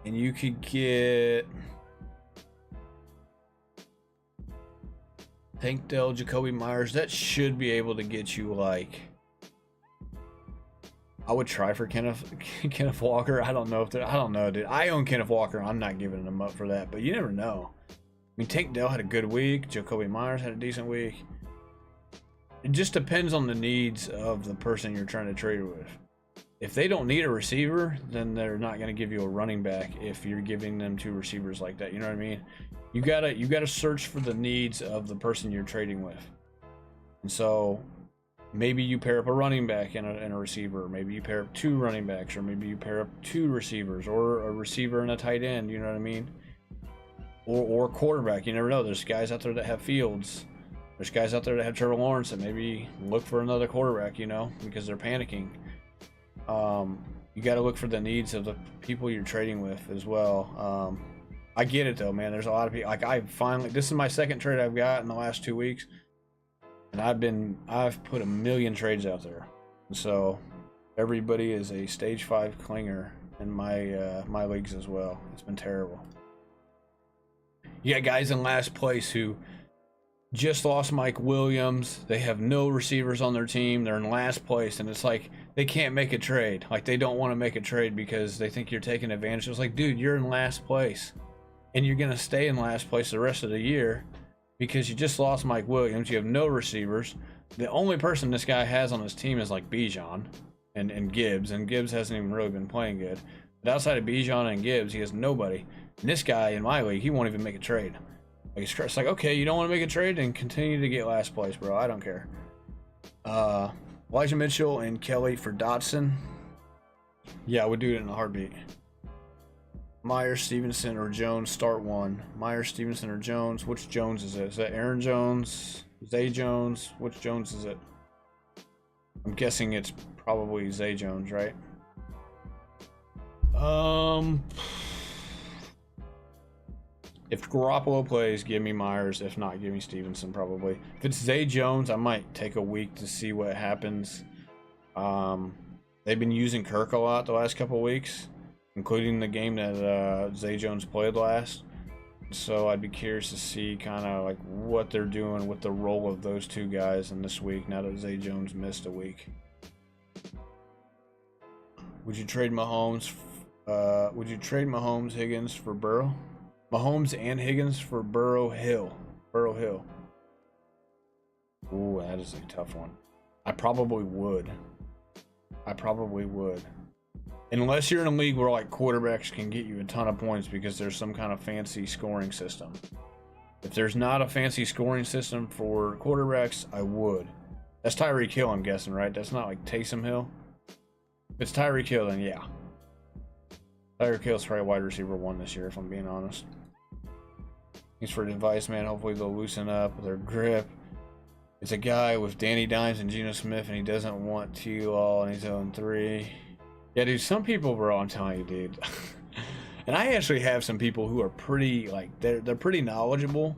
And you could get Tank Dell, Jacoby Myers. That should be able to get you, like, I would try for Kenneth Walker. I don't know if I don't know, dude. I own Kenneth Walker. I'm not giving him up for that, but you never know. I mean, Tank Dell had a good week. Jacoby Myers had a decent week. It just depends on the needs of the person you're trying to trade with. If they don't need a receiver, then they're not going to give you a running back if you're giving them 2 receivers like that. You know what I mean? You gotta search for the needs of the person you're trading with. And so maybe you pair up a running back and a receiver. Maybe you pair up 2 running backs, or maybe you pair up 2 receivers, or a receiver and a tight end. You know what I mean? Or quarterback. You never know. There's guys out there that have Fields. There's guys out there that have Trevor Lawrence that maybe look for another quarterback, you know, because they're panicking. You got to look for the needs of the people you're trading with as well. I get it though, man. There's a lot of people. Like, this is my second trade I've got in the last 2 weeks, and I've put a million trades out there. And so everybody is a stage 5 clinger in my leagues as well. It's been terrible. You got guys in last place who just lost Mike Williams. They have no receivers on their team. They're in last place, and it's like they can't make a trade. Like, they don't want to make a trade because they think you're taking advantage. It's like, dude, you're in last place, and you're gonna stay in last place the rest of the year because you just lost Mike Williams. You have no receivers. The only person this guy has on his team is like Bijan and Gibbs, and Gibbs hasn't even really been playing good. But outside of Bijan and Gibbs, he has nobody. And this guy in my league, he won't even make a trade. Like, it's like, okay, you don't want to make a trade, and continue to get last place, bro. I don't care. Elijah Mitchell and Kelly for Dotson. Yeah, I would do it in a heartbeat. Myers, Stevenson, or Jones, start 1. Myers, Stevenson, or Jones. Which Jones is it? Is that Aaron Jones? Zay Jones? Which Jones is it? I'm guessing it's probably Zay Jones, right? If Garoppolo plays, give me Myers. If not, give me Stevenson, probably. If it's Zay Jones, I might take a week to see what happens. They've been using Kirk a lot the last couple weeks, including the game that Zay Jones played last. So I'd be curious to see kind of like what they're doing with the role of those 2 guys in this week, now that Zay Jones missed a week. Would you trade Mahomes? Would you trade Mahomes, Higgins for Burrow? Mahomes and Higgins for Burrow Hill. Ooh, that is a tough one. I probably would. Unless you're in a league where like quarterbacks can get you a ton of points because there's some kind of fancy scoring system. If there's not a fancy scoring system for quarterbacks, I would. That's Tyreek Hill, I'm guessing, right? That's not like Taysom Hill. If it's Tyreek Hill, then yeah. Tyreek Hill's probably wide receiver 1 this year, if I'm being honest. Thanks for the advice, man. Hopefully they'll loosen up their grip. It's a guy with Danny Dimes and Geno Smith, and he doesn't want to all, and he's 0-3. Yeah, dude, some people, bro, I'm telling you, dude. And I actually have some people who are pretty, like, they're pretty knowledgeable.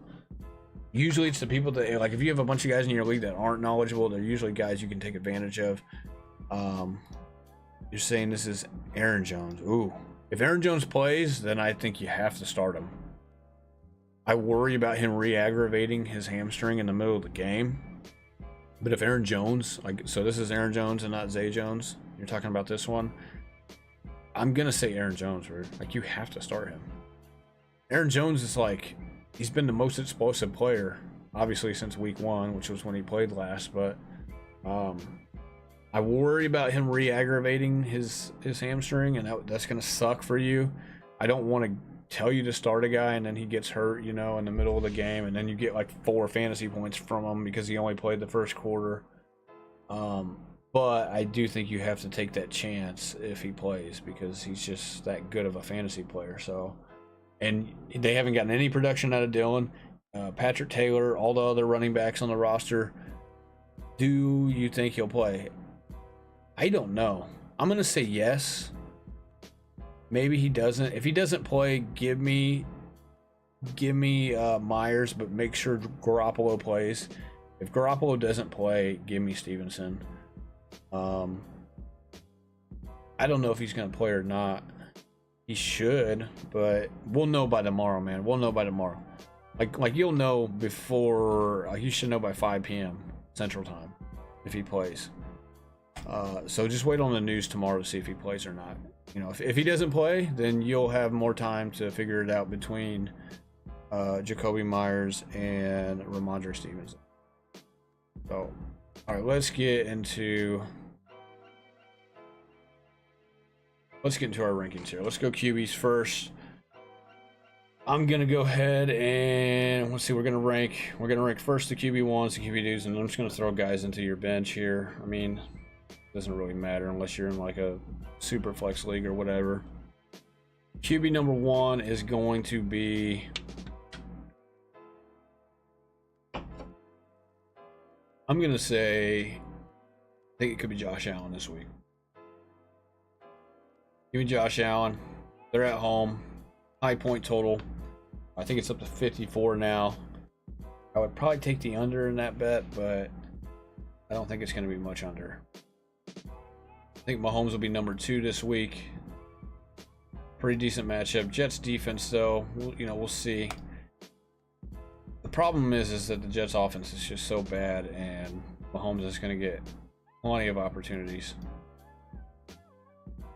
Usually it's the people that, like, if you have a bunch of guys in your league that aren't knowledgeable, they're usually guys you can take advantage of. You're saying this is Aaron Jones. Ooh. If Aaron Jones plays, then I think you have to start him. I worry about him re-aggravating his hamstring in the middle of the game. But if Aaron Jones, like, so this is Aaron Jones and not Zay Jones. You're talking about this one. I'm going to say Aaron Jones, bro. Like, you have to start him. Aaron Jones is like, he's been the most explosive player, obviously, since week 1, which was when he played last. But I worry about him re-aggravating his hamstring, and that's going to suck for you. I don't want to tell you to start a guy and then he gets hurt, you know, in the middle of the game, and then you get like 4 fantasy points from him because he only played the first quarter. But I do think you have to take that chance if he plays because he's just that good of a fantasy player. So, and they haven't gotten any production out of Dylan, Patrick Taylor, all the other running backs on the roster. Do you think he'll play? I don't know. I'm gonna say yes. Maybe he doesn't. If he doesn't play, give me Myers, but make sure Garoppolo plays. If Garoppolo doesn't play, give me Stevenson. I don't know if he's gonna play or not. He should, but we'll know by tomorrow, man. We'll know by tomorrow. Like you'll know before. You should know by 5 p.m. Central Time if he plays. So just wait on the news tomorrow to see if he plays or not. You know, if he doesn't play, then you'll have more time to figure it out between Jacoby Myers and Ramondre Stevenson. So, all right, let's get into our rankings here. Let's go QBs first. I'm gonna go ahead and let's see. We're gonna rank first the QB1s, the QB2s, and I'm just gonna throw guys into your bench here. I mean, doesn't really matter unless you're in like a super flex league or whatever. QB number 1 is going to be I'm gonna say I think it could be Josh Allen this week. Give me Josh Allen. They're at home. High point total. I think it's up to 54 now. I would probably take the under in that bet, but I don't think it's going to be much under. I think Mahomes will be number 2 this week. Pretty decent matchup. Jets defense, though, we'll see. The problem is that the Jets offense is just so bad, and Mahomes is going to get plenty of opportunities.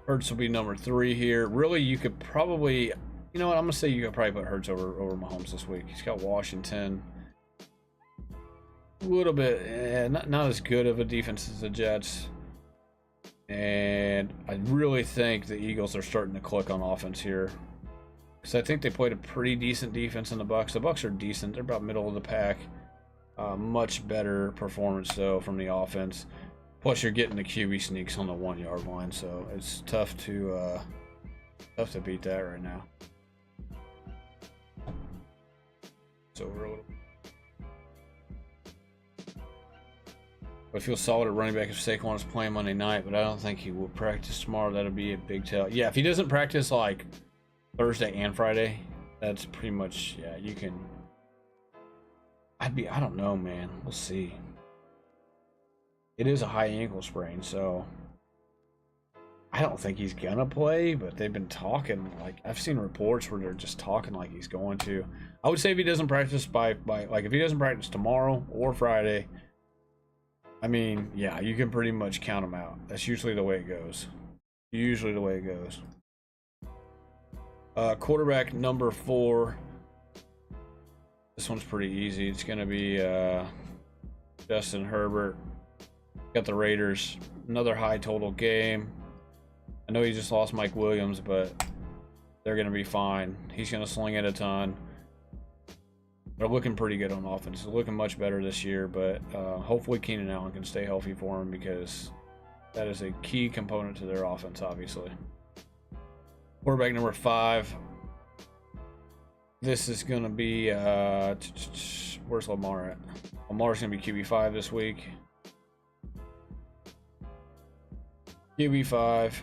Hurts will be number 3 here. Really, you could probably, you know what? I'm gonna say you could probably put Hurts over Mahomes this week. He's got Washington. A little bit, not as good of a defense as the Jets. And I really think the Eagles are starting to click on offense here, because I think they played a pretty decent defense in the Bucs. The Bucs are decent. They're about middle of the pack. Much better performance though from the offense. Plus, you're getting the QB sneaks on the 1-yard line, so it's tough to beat that right now. So we're a little. I feel solid at running back if Saquon is playing Monday night, but I don't think he will practice tomorrow. That'll be a big tell. Yeah, if he doesn't practice like Thursday and Friday, that's pretty much, yeah, you can. I don't know, man. We'll see. It is a high ankle sprain, so I don't think he's gonna play, but they've been talking, like, I've seen reports where they're just talking like he's going to. I would say if he doesn't practice by like if he doesn't practice tomorrow or Friday, I mean, yeah, you can pretty much count him out. That's usually the way it goes. Quarterback number 4. This one's pretty easy. It's gonna be Justin Herbert. Got the Raiders. Another high total game. I know he just lost Mike Williams, but they're gonna be fine. He's gonna sling it a ton. They're looking pretty good on offense. They're looking much better this year, but hopefully Keenan Allen can stay healthy for him, because that is a key component to their offense, obviously. Quarterback number 5. This is going to be, where's Lamar at? Lamar's going to be QB5 this week. QB5.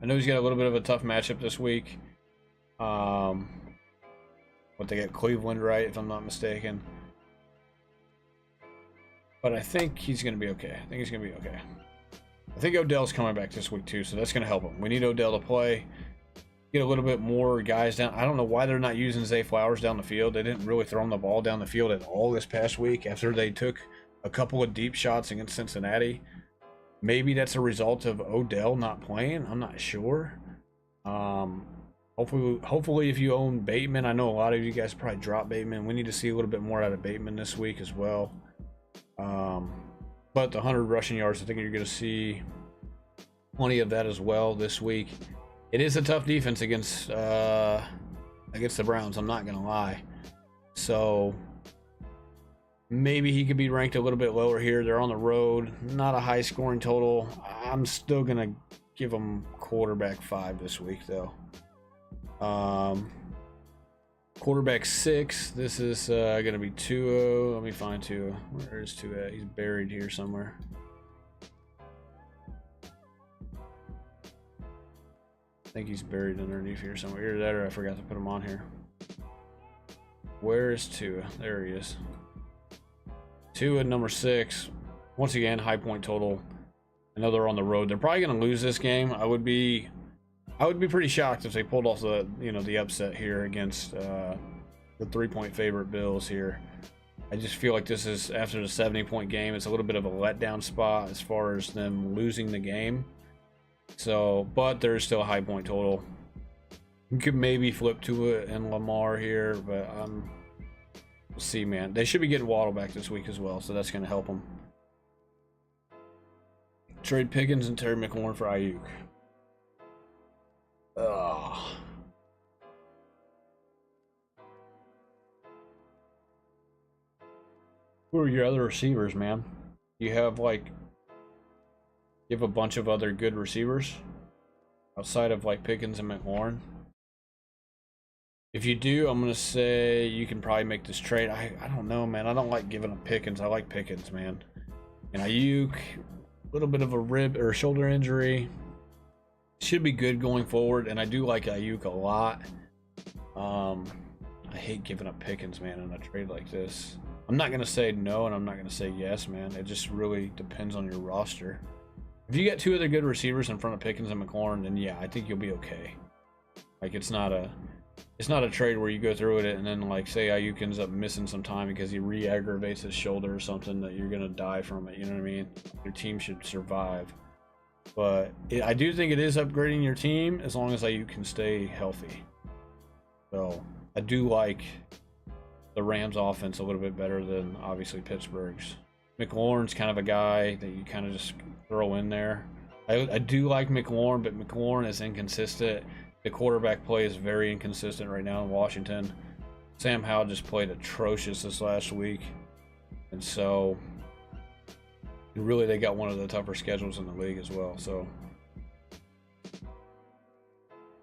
I know he's got a little bit of a tough matchup this week. What they got Cleveland, right, if I'm not mistaken. But I think he's going to be okay. I think he's going to be okay. I think Odell's coming back this week too, so that's going to help him. We need Odell to play. Get a little bit more guys down. I don't know why they're not using Zay Flowers down the field. They didn't really throw him the ball down the field at all this past week after they took a couple of deep shots against Cincinnati. Maybe that's a result of Odell not playing. I'm not sure. Hopefully if you own Bateman, I know a lot of you guys probably dropped Bateman. We need to see a little bit more out of Bateman this week as well. But the 100 rushing yards, I think you're going to see plenty of that as well this week. It is a tough defense against the Browns, I'm not going to lie. So maybe he could be ranked a little bit lower here. They're on the road, not a high scoring total. I'm still going to give them quarterback 5 this week though. Quarterback 6, this is going to be Tua. Let me find Tua. Where is Tua? He's buried here somewhere. I think he's buried underneath here somewhere. Either that or I forgot to put him on here. Where is Tua? There he is. Tua, number 6. Once again, high point total. I know they're on the road. They're probably going to lose this game. I would be pretty shocked if they pulled off the the upset here against the 3-point favorite Bills here. I just feel like this is, after the 70-point game, it's a little bit of a letdown spot as far as them losing the game. So, but there's still a high point total. You could maybe flip to it and Lamar here, but we'll see, man. They should be getting Waddle back this week as well, so that's going to help them. Trade Pickens and Terry McLaurin for Ayuk. Ugh. Who are your other receivers, man? You have a bunch of other good receivers outside of Pickens and McLaurin. If you do, I'm gonna say you can probably make this trade. I don't know, man. I don't like giving up Pickens. I like Pickens, man. And Ayuk, a little bit of a rib or shoulder injury. Should be good going forward, and I do like Ayuk a lot. I hate giving up Pickens, man, in a trade like this. I'm not gonna say no, and I'm not gonna say yes, man. It just really depends on your roster. If you get 2 other good receivers in front of Pickens and McLaurin, then yeah, I think you'll be okay. It's not a trade where you go through it and then say Ayuk ends up missing some time because he re-aggravates his shoulder or something, that you're gonna die from it. You know what I mean? Your team should survive. But I do think it is upgrading your team as long as you can stay healthy. So I do like the Rams offense a little bit better than obviously Pittsburgh's. McLaurin's kind of a guy that you kind of just throw in there. I do like McLaurin, but McLaurin is inconsistent. The quarterback play is very inconsistent right now in Washington. Sam Howell just played atrocious this last week. And so really they got one of the tougher schedules in the league as well. So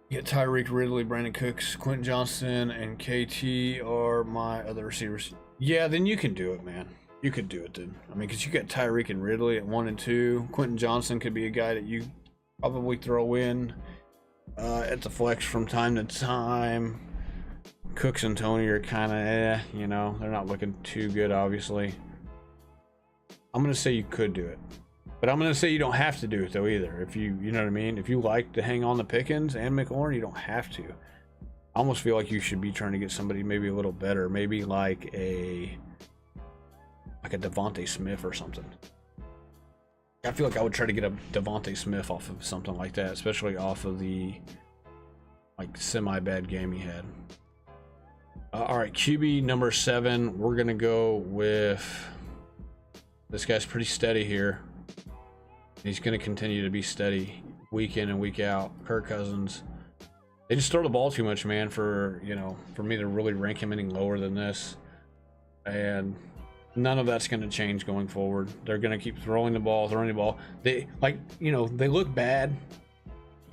you get Tyreek, Ridley, Brandon Cooks, Quentin Johnston, and KT are my other receivers. Yeah, then you can do it, man. You could do it, dude. I mean, because you got Tyreek and Ridley at 1 and 2. Quentin Johnston could be a guy that you probably throw in at the flex from time to time. Cooks and Tony are kind of they're not looking too good, obviously. I'm going to say you could do it. But I'm going to say you don't have to do it, though, either. If you know what I mean? If you like to hang on the Pickens and McLaurin, you don't have to. I almost feel like you should be trying to get somebody maybe a little better. Maybe like a Devontae Smith or something. I feel like I would try to get a Devontae Smith off of something like that, especially off of the semi-bad game he had. All right, QB number 7. We're going to go with... This guy's pretty steady here. He's going to continue to be steady week in and week out. Kirk Cousins. They just throw the ball too much, man, for me to really rank him any lower than this. And none of that's going to change going forward. They're going to keep throwing the ball. They they look bad.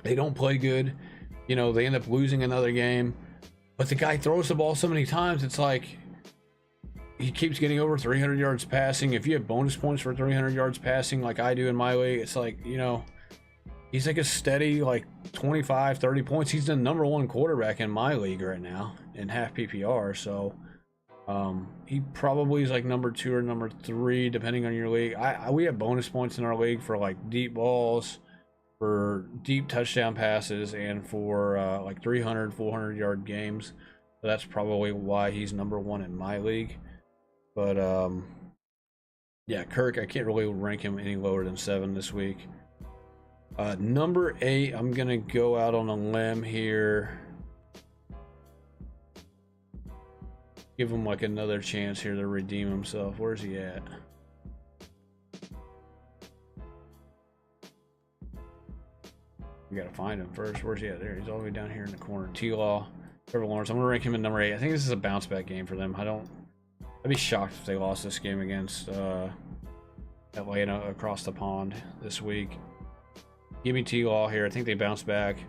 They don't play good. They end up losing another game. But the guy throws the ball so many times, it's like he keeps getting over 300 yards passing. If you have bonus points for 300 yards passing like I do in my league, it's like, he he's like a steady like 25, 30 points. He's the number one quarterback in my league right now in half PPR. So he probably is like number 2 or number 3 depending on your league. We have bonus points in our league for like deep balls, for deep touchdown passes, and for like 300, 400 yard games. So that's probably why he's number 1 in my league. But yeah, Kirk, I can't really rank him any lower than 7 this week. Number 8, I'm gonna go out on a limb here. Give him like another chance here to redeem himself. Where's he at? We gotta find him first. Where's he at? There, he's all the way down here in the corner. T-Law, Trevor Lawrence. I'm gonna rank him in number 8. I think this is a bounce back game for them. I'd be shocked if they lost this game against Atlanta across the pond this week. Give me T-Law here. I think they bounce back.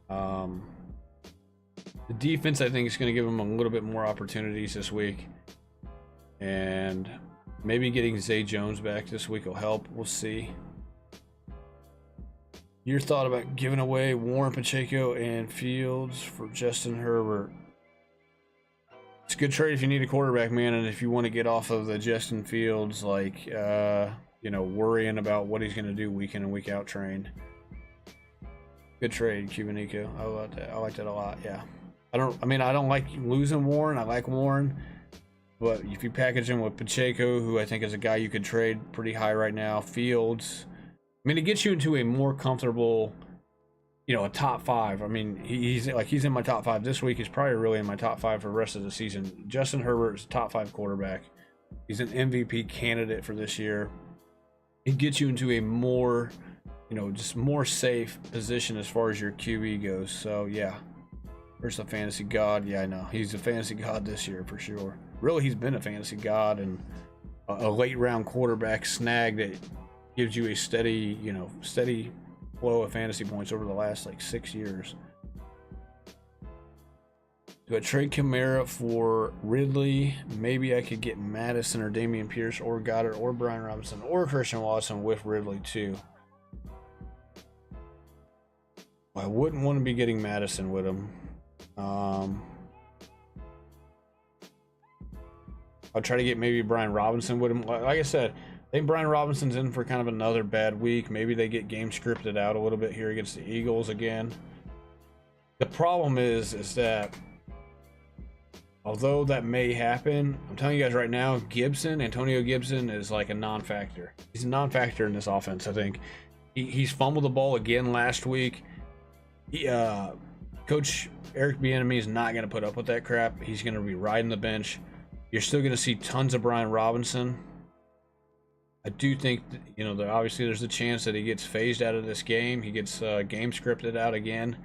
The defense, I think, is going to give them a little bit more opportunities this week. And maybe getting Zay Jones back this week will help. We'll see. Your thought about giving away Warren Pacheco and Fields for Justin Herbert? It's a good trade if you need a quarterback, man, and if you want to get off of the Justin Fields, like, worrying about what he's going to do week in and week out train. Good trade, Cubanico. I like that. I like that a lot. Yeah. I don't like losing Warren. I like Warren, but if you package him with Pacheco, who I think is a guy you could trade pretty high right now, Fields, it gets you into a more comfortable, a top 5. He's in my top 5 this week. He's probably really in my top 5 for the rest of the season. Justin Herbert is a top 5 quarterback. He's an MVP candidate for this year. It gets you into a more, just more safe position as far as your QB goes. So yeah, there's the fantasy god. Yeah, I know he's a fantasy god this year for sure. Really, he's been a fantasy god and a late round quarterback snag that gives you a steady flow of fantasy points over the last like 6 years. Do I trade Kamara for Ridley? Maybe I could get Madison or Dameon Pierce or Goddard or Brian Robinson or Christian Watson with Ridley too. I wouldn't want to be getting Madison with him. I'll try to get maybe Brian Robinson with him. Like I said, I think Brian Robinson's in for kind of another bad week. Maybe they get game scripted out a little bit here against the Eagles again. The problem is that although that may happen, I'm telling you guys right now, Antonio Gibson is like a non-factor. He's a non-factor in this offense, I think. He's fumbled the ball again last week. Coach Eric Bieniemy is not going to put up with that crap. He's going to be riding the bench. You're still going to see tons of Brian Robinson. I do think that, obviously there's a chance that he gets phased out of this game. He gets game scripted out again.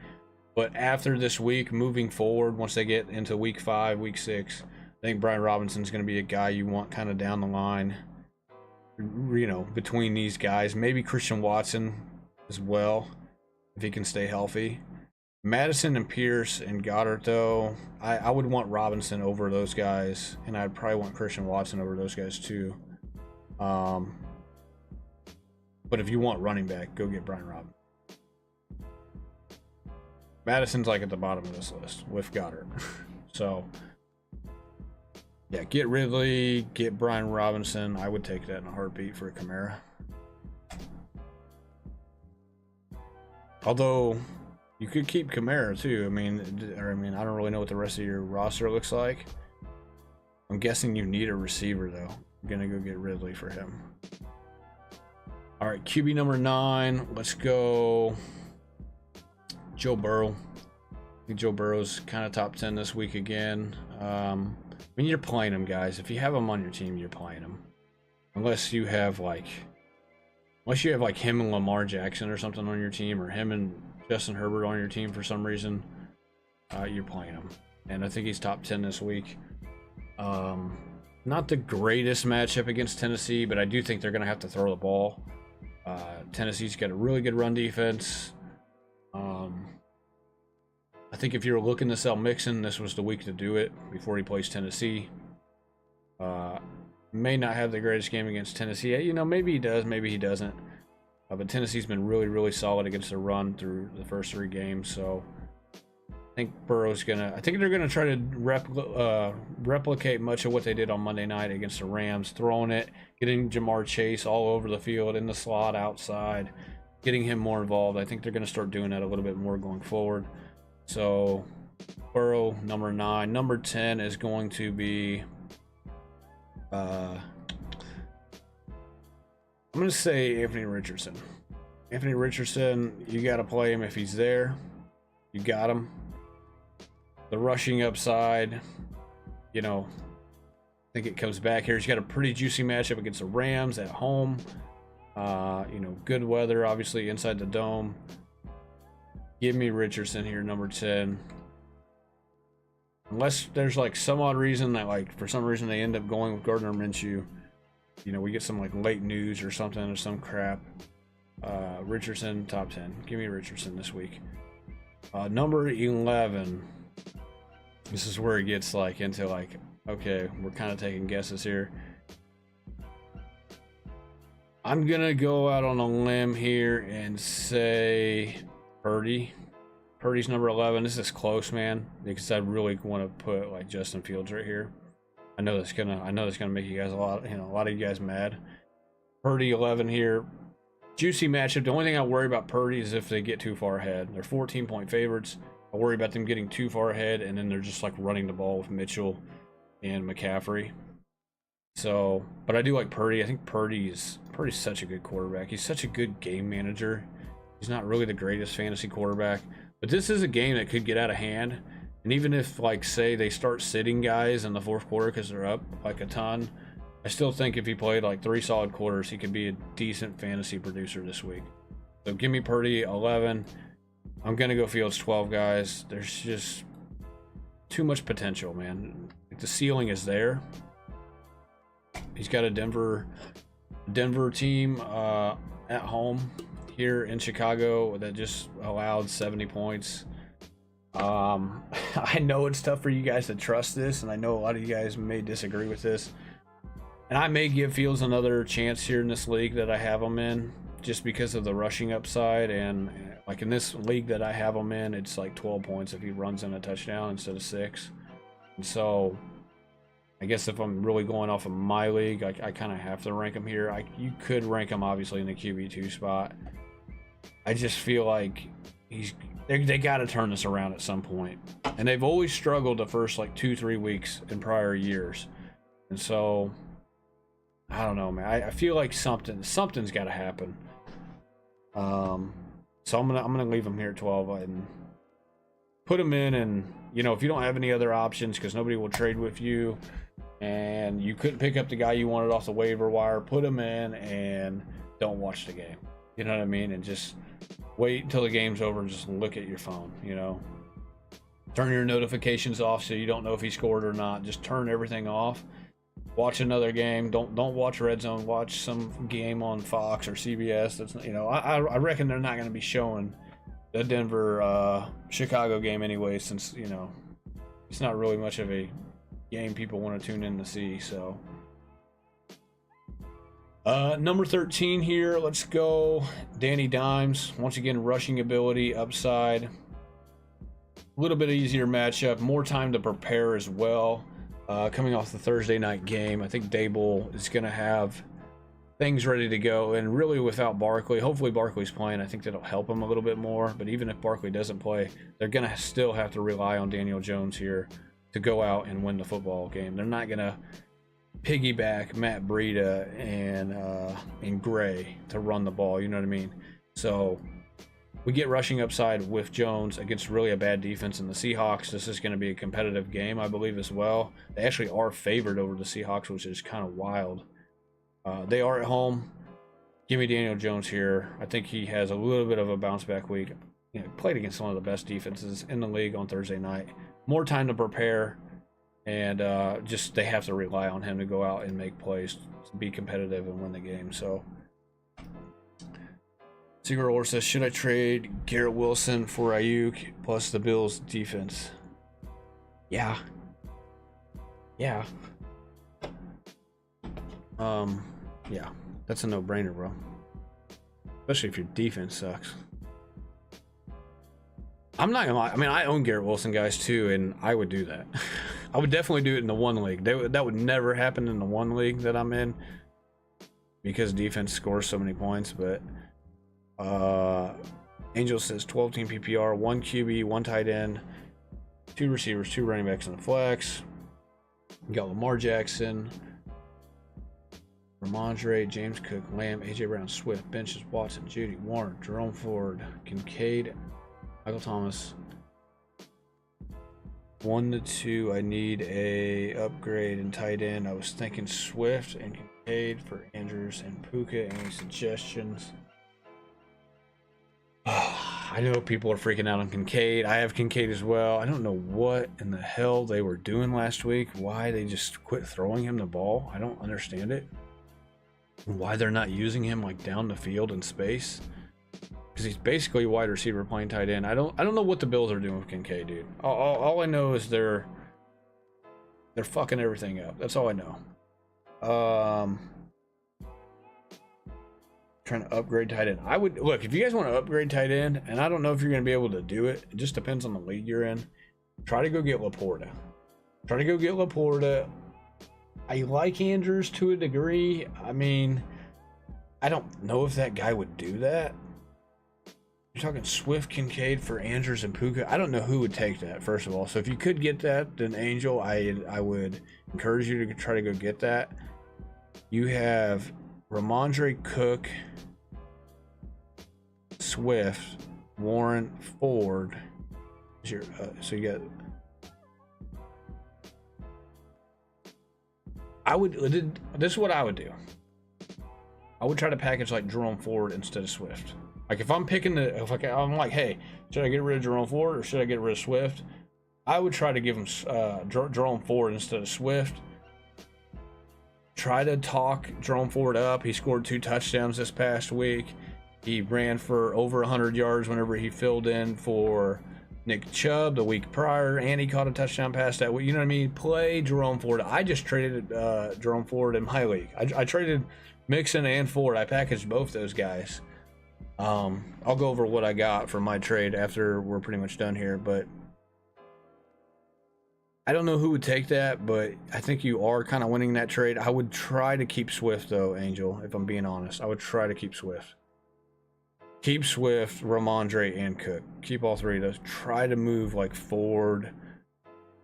But after this week, moving forward, once they get into week 5, week 6, I think Brian Robinson's going to be a guy you want kind of down the line, between these guys. Maybe Christian Watson as well, if he can stay healthy. Madison and Pierce and Goddard, though, I would want Robinson over those guys, and I'd probably want Christian Watson over those guys too. But if you want running back, go get Brian Robinson. Madison's like at the bottom of this list with Goddard. So, yeah, get Ridley, get Brian Robinson. I would take that in a heartbeat for a Kamara. Although, you could keep Kamara too. I don't really know what the rest of your roster looks like. I'm guessing you need a receiver, though. I'm going to go get Ridley for him. All right, QB number 9. Let's go Joe Burrow. I think Joe Burrow's kind of top 10 this week again. You're playing him, guys. If you have him on your team, you're playing him. Unless you have him and Lamar Jackson or something on your team, or him and Justin Herbert on your team for some reason, you're playing him. And I think he's top 10 this week. Not the greatest matchup against Tennessee, but I do think they're going to have to throw the ball. Tennessee's got a really good run defense. I think if you're looking to sell Mixon, this was the week to do it before he plays Tennessee. May not have the greatest game against Tennessee. Maybe he does, maybe he doesn't. But Tennessee's been really, really solid against the run through the first 3 games. So I think Burrow's gonna. I think they're gonna try to replicate much of what they did on Monday night against the Rams, throwing it, getting Jamar Chase all over the field, in the slot, outside, getting him more involved. I think they're gonna start doing that a little bit more going forward. So Burrow, number 9. Number 10 is going to be. I'm going to say Anthony Richardson. Anthony Richardson, you got to play him if he's there. You got him. The rushing upside, you know, I think it comes back here. He's got a pretty juicy matchup against the Rams at home. You know, good weather, obviously, inside the dome. Give me Richardson here, number 10. Unless there's like some odd reason that, like, for some reason they end up going with Gardner Minshew. You know, we get some like late news or something or some crap. Richardson, top 10. Give me Richardson this week. Number 11. This is where it gets like into like, okay, we're kind of taking guesses here. I'm gonna go out on a limb here and say Purdy. Purdy's number 11. This is close, man, because I really want to put like Justin Fields right here. I know that's gonna make you guys a lot of you guys mad. Purdy 11 here. Juicy matchup. The only thing I worry about Purdy is if they get too far ahead. They're 14-point favorites. I worry about them getting too far ahead, and then they're just like running the ball with Mitchell and McCaffrey. So, but I do like Purdy. I think Purdy's such a good quarterback. He's such a good game manager. He's not really the greatest fantasy quarterback, but this is a game that could get out of hand. And even if, like, say they start sitting guys in the fourth quarter because they're up like a ton, I still think if he played like 3 solid quarters, he could be a decent fantasy producer this week. So give me Purdy 11. I'm gonna go Fields 12, guys. There's just too much potential, man. The ceiling is there. He's got a Denver team at home here in Chicago that just allowed 70 points. I know it's tough for you guys to trust this, and I know a lot of you guys may disagree with this. And I may give Fields another chance here in this league that I have him in, just because of the rushing upside. And like in this league that I have him in, it's like 12 points if he runs in a touchdown instead of 6. And so I guess if I'm really going off of my league, I kind of have to rank him here. You could rank him obviously in the QB2 spot. I just feel like they got to turn this around at some point. And they've always struggled the first like 2-3 weeks in prior years. And so I don't know, man. I feel like something's got to happen. So I'm gonna leave him here at 12 and put him in. And you know, if you don't have any other options because nobody will trade with you, and you couldn't pick up the guy you wanted off the waiver wire, put him in and don't watch the game. You know what I mean? And just wait until the game's over and just look at your phone. You know, turn your notifications off so you don't know if he scored or not. Just turn everything off. Watch another game. Don't watch Red Zone. Watch some game on Fox or CBS. That's, you know, I reckon they're not going to be showing the Denver Chicago game anyway, since, you know, it's not really much of a game people want to tune in to see. So number 13 here, let's go Danny Dimes. Once again, rushing ability, upside, a little bit easier matchup, more time to prepare as well. Coming off the Thursday night game, I think Dable is going to have things ready to go, and really without Barkley, hopefully Barkley's playing, I think that'll help him a little bit more. But even if Barkley doesn't play, they're going to still have to rely on Daniel Jones here to go out and win the football game. They're not going to piggyback Matt Breida and Gray to run the ball, you know what I mean? So we get rushing upside with Jones against really a bad defense in the Seahawks. This is going to be a competitive game, I believe, as well. They actually are favored over the Seahawks, which is kind of wild. They are at home. Give me Daniel Jones here. I think he has a little bit of a bounce back week. You know, played against one of the best defenses in the league on Thursday night. More time to prepare, and just they have to rely on him to go out and make plays, to be competitive and win the game. So Secret Order says, should I trade Garrett Wilson for Ayuk plus the Bills defense? Yeah. Yeah, that's a no-brainer, bro. especially if your defense sucks. I'm not gonna lie. I mean, I own Garrett Wilson guys too, and I would do that. I would definitely do it in the one league. That would never happen in the one league that I'm in because defense scores so many points. But Angel says 12 team PPR, 1 QB, 1 tight end, 2 receivers, 2 running backs in the flex. You got Lamar Jackson, Ramondre, James Cook, Lamb, AJ Brown, Swift, benches, Watson, Judy, Warren, Jerome Ford, Kincaid, Michael Thomas. 1 to 2. I need a upgrade in tight end. I was thinking Swift and Kincaid for Andrews and Puka. Any suggestions? I know people are freaking out on Kincaid. I have Kincaid as well. I don't know what in the hell they were doing last week. Why they just quit throwing him the ball. I don't understand it. Why they're not using him like down the field in space. Because he's basically a wide receiver playing tight end. I don't know what the Bills are doing with Kincaid, dude. All I know is they're fucking everything up. That's all I know. Trying to upgrade tight end. I would look if you guys want to upgrade tight end, and I don't know if you're going to be able to do it. It just depends on the league you're in. Try to go get Laporta. I like Andrews to a degree. I mean, I don't know if that guy would do that. You're talking Swift, Kincaid for Andrews and Puka. I don't know who would take that, first of all. So if you could get that, then Angel, I would encourage you to try to go get that. You have Ramondre, Cook, Swift, Warren, Ford. So you got. This is what I would do. I would try to package like Jerome Ford instead of Swift. Like if I'm picking I'm like, hey, should I get rid of Jerome Ford or should I get rid of Swift? I would try to give him Jerome Ford instead of Swift. Try to talk Jerome Ford up. He scored 2 touchdowns this past week. He ran for over 100 yards whenever he filled in for Nick Chubb the week prior, and he caught a touchdown pass that week. You know what I mean? Play Jerome Ford. I just traded Jerome Ford in my league. I traded Mixon and Ford. I packaged both those guys. I'll go over what I got for my trade after we're pretty much done here, but I don't know who would take that, but I think you are kind of winning that trade. I would try to keep Swift though, Angel, if I'm being honest. I would try to keep Swift. Keep Swift, Ramondre, and Cook. Keep all 3 of those. Try to move like Ford.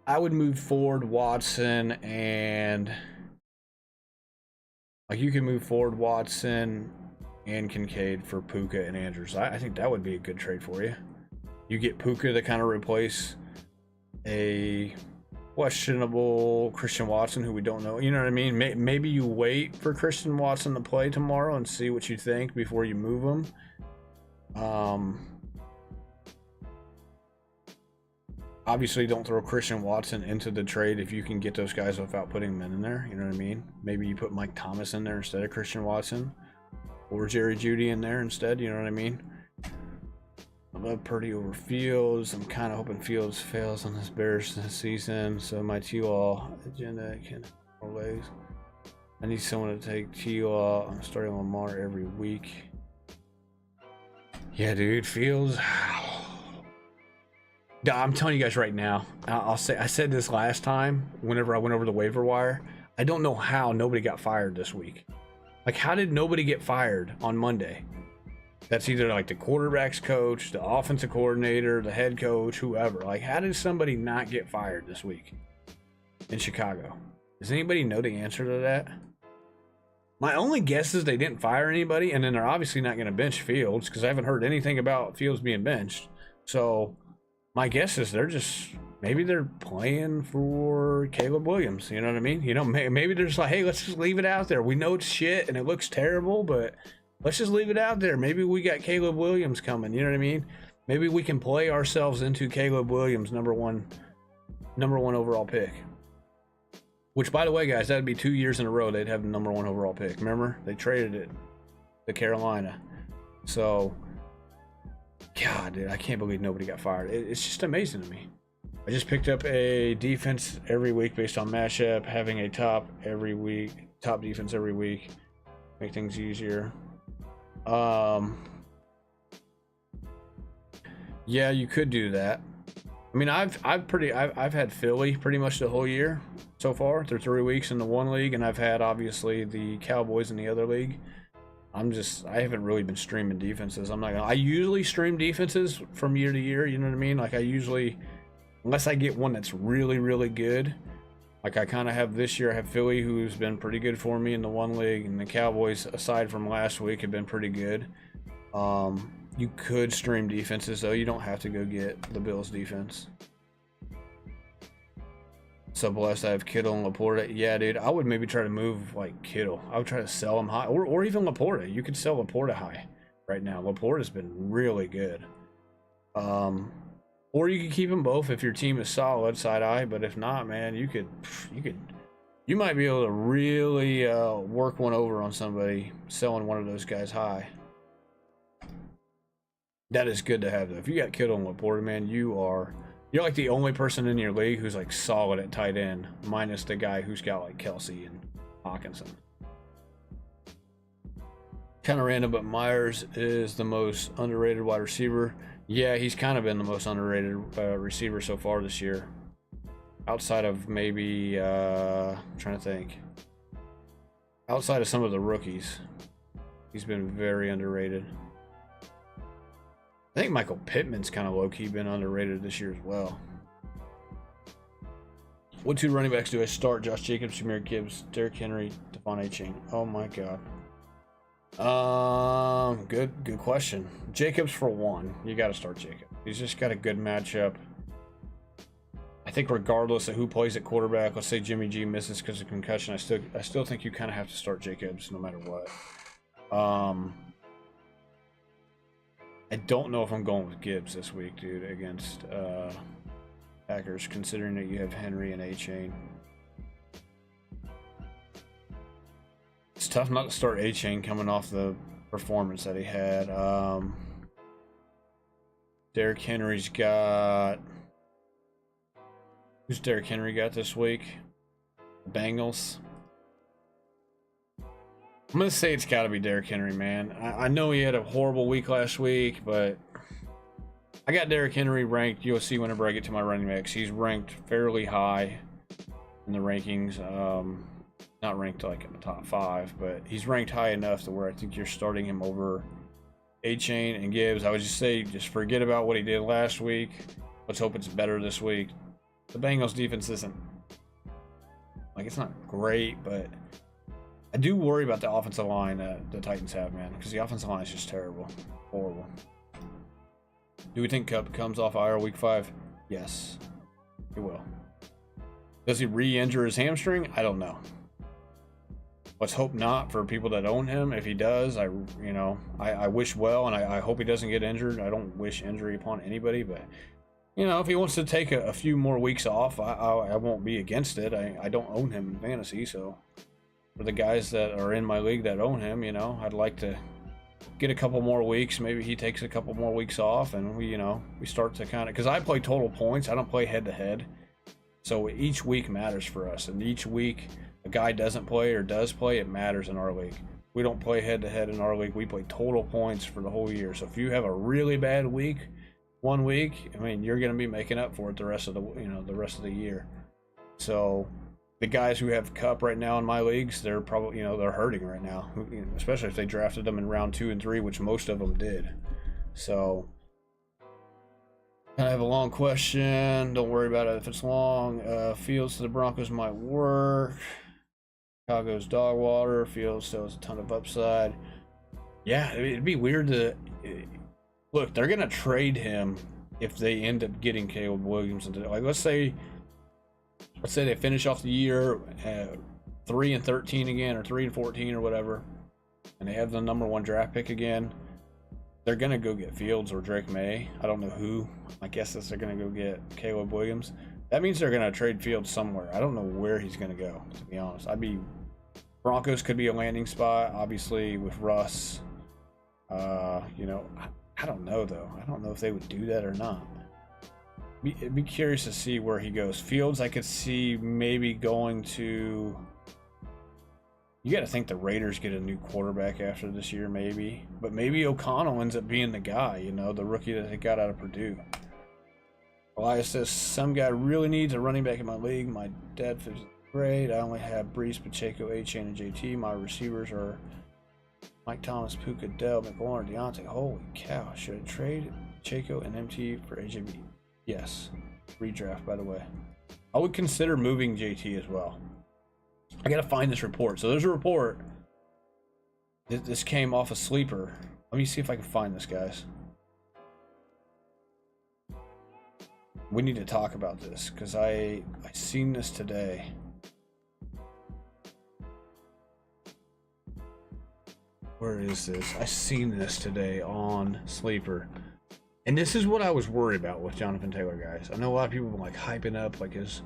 I would move Ford, Watson, and like you can move Ford, Watson, and Kincaid for Puka and Andrews. I think that would be a good trade for you. You get Puka to kind of replace a questionable Christian Watson who we don't know. You know what I mean? Maybe you wait for Christian Watson to play tomorrow and see what you think before you move him. Obviously don't throw Christian Watson into the trade if you can get those guys without putting them in there. You know what I mean? Maybe you put Mike Thomas in there instead of Christian Watson. Or Jerry Jeudy in there instead, you know what I mean? I love Purdy over Fields. I'm kind of hoping Fields fails on this Bears this season. So my T-Law agenda can always. I need someone to take T-Law. I'm starting Lamar every week. Yeah, dude, Fields. I'm telling you guys right now. I said this last time whenever I went over the waiver wire. I don't know how nobody got fired this week. Like, how did nobody get fired on Monday? That's either like the quarterback's coach, the offensive coordinator, the head coach, whoever. Like, how did somebody not get fired this week in Chicago? Does anybody know the answer to that? My only guess is they didn't fire anybody, and then they're obviously not going to bench Fields because I haven't heard anything about Fields being benched. So my guess is maybe they're playing for Caleb Williams. You know what I mean? You know, maybe they're just like, hey, let's just leave it out there. We know it's shit and it looks terrible, but let's just leave it out there. Maybe we got Caleb Williams coming. You know what I mean? Maybe we can play ourselves into Caleb Williams, number one overall pick. Which, by the way, guys, that'd be 2 years in a row they'd have the number 1 overall pick. Remember? They traded it to Carolina. So, God, dude, I can't believe nobody got fired. It's just amazing to me. I just picked up a defense every week based on matchup, having a top defense every week, make things easier. Yeah, you could do that. I mean, I've had Philly pretty much the whole year so far through 3 weeks in the one league, and I've had obviously the Cowboys in the other league. I haven't really been streaming defenses. I usually stream defenses from year to year, you know what I mean? Like I usually, unless I get one that's really, really good, like I kind of have this year, I have Philly, who's been pretty good for me in the one league, and the Cowboys, aside from last week, have been pretty good. You could stream defenses, though. You don't have to go get the Bills defense. So blessed I have Kittle and Laporta. Yeah, dude, I would maybe try to move like Kittle. I would try to sell him high, or even Laporta. You could sell Laporta high right now. Laporta's been really good. Or you could keep them both if your team is solid, side eye. But if not, man, you might be able to really work one over on somebody selling one of those guys high. That is good to have, though. If you got Kittle and Laporta, man, you're like the only person in your league who's like solid at tight end, minus the guy who's got like Kelsey and Hawkinson. Kind of random, but Myers is the most underrated wide receiver. Yeah, he's kind of been the most underrated receiver so far this year. Outside of maybe, I'm trying to think. Outside of some of the rookies, he's been very underrated. I think Michael Pittman's kind of low-key been underrated this year as well. What two running backs do I start? Josh Jacobs, Jahmyr Gibbs, Derrick Henry, Devon Achane. Oh my god. Good question. Jacobs for one. You got to start Jacobs. He's just got a good matchup. I think regardless of who plays at quarterback, let's say Jimmy G misses because of concussion, I still think you kind of have to start Jacobs no matter what. I don't know if I'm going with Gibbs this week, dude, against Packers, considering that you have Henry and Achane. It's tough not to start Achane coming off the performance that he had. Derrick Henry's got... Who's Derrick Henry got this week? Bengals. I'm going to say it's got to be Derrick Henry, man. I know he had a horrible week last week, but I got Derrick Henry ranked. You'll see whenever I get to my running backs. He's ranked fairly high in the rankings. Not ranked like in the top 5, but he's ranked high enough to where I think you're starting him over Achane and Gibbs. I would just say just forget about what he did last week. Let's hope it's better this week. The Bengals defense isn't, like, it's not great, but I do worry about the offensive line that the Titans have, man, because the offensive line is just terrible. Horrible. Do we think Kupp comes off IR week 5? Yes, he will. Does he re-injure his hamstring? I don't know. Let's hope not for people that own him. If he does, I wish well, and I hope he doesn't get injured. I don't wish injury upon anybody, but if he wants to take a few more weeks off, I won't be against it. I don't own him in fantasy, so for the guys that are in my league that own him, I'd like to get a couple more weeks. Maybe he takes a couple more weeks off, and we start to kind of, because I play total points. I don't play head to head, so each week matters for us, and each week a guy doesn't play or does play, it matters in our league. We don't play head to head in our league. We play total points for the whole year. So if you have a really bad week, 1 week, you're going to be making up for it the rest of the year. So the guys who have Kupp right now in my leagues, they're probably, they're hurting right now, especially if they drafted them in round 2 and 3, which most of them did. So I have a long question. Don't worry about it if it's long. Fields to the Broncos might work. Chicago's dog water. Fields still has a ton of upside. Yeah, it'd be weird to... Look, they're going to trade him if they end up getting Caleb Williams. Like, let's say they finish off the year 3-13 again, or 3-14 or whatever, and they have the #1 draft pick again. They're going to go get Fields or Drake May. I don't know who. My guess is they're going to go get Caleb Williams. That means they're going to trade Fields somewhere. I don't know where he's going to go, to be honest. Broncos could be a landing spot, obviously, with Russ. I don't know, though. I don't know if they would do that or not. I'd be curious to see where he goes. Fields, I could see maybe going to... You got to think the Raiders get a new quarterback after this year, maybe. But maybe O'Connell ends up being the guy, you know, the rookie that they got out of Purdue. Elias says, some guy really needs a running back in my league. My dad fits great. I only have Brees, Pacheco, A-Chain, and JT. My receivers are Mike Thomas, Puka, Dell, McLaurin, Deontay. Holy cow. Should I trade Pacheco and MT for AJB? Yes. Redraft, by the way. I would consider moving JT as well. I gotta find this report. So there's a report. This came off a Sleeper. Let me see if I can find this, guys. We need to talk about this because I seen this today. Where is this? I seen this today on Sleeper. And this is what I was worried about with Jonathan Taylor, guys. I know a lot of people have been like hyping up like his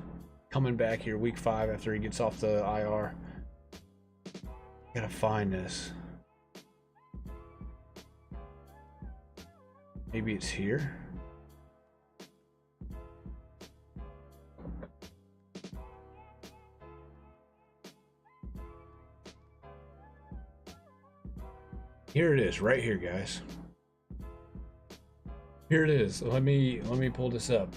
coming back here week 5 after he gets off the IR. Gotta find this. Maybe it's here. Here it is, right here, guys. Here it is. Let me pull this up.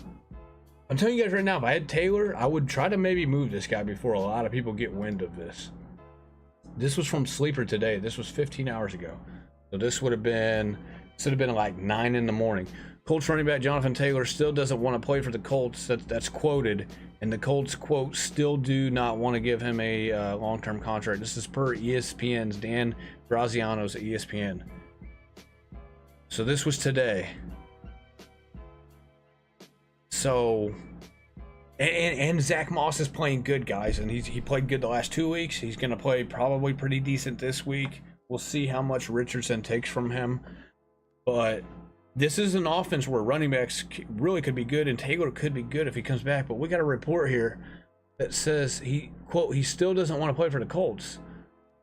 I'm telling you guys right now, if I had Taylor, I would try to maybe move this guy before a lot of people get wind of this. This was from Sleeper today. This was 15 hours ago. So this would have been like 9 in the morning. Colts running back Jonathan Taylor still doesn't want to play for the Colts. That's quoted. And the Colts, quote, still do not want to give him a long-term contract. This is per ESPN's Dan Graziano's at ESPN. So this was today. So, and Zach Moss is playing good, guys, and he played good the last 2 weeks. He's going to play probably pretty decent this week. We'll see how much Richardson takes from him. But this is an offense where running backs really could be good, and Taylor could be good if he comes back. But we got a report here that says he, quote, he still doesn't want to play for the Colts,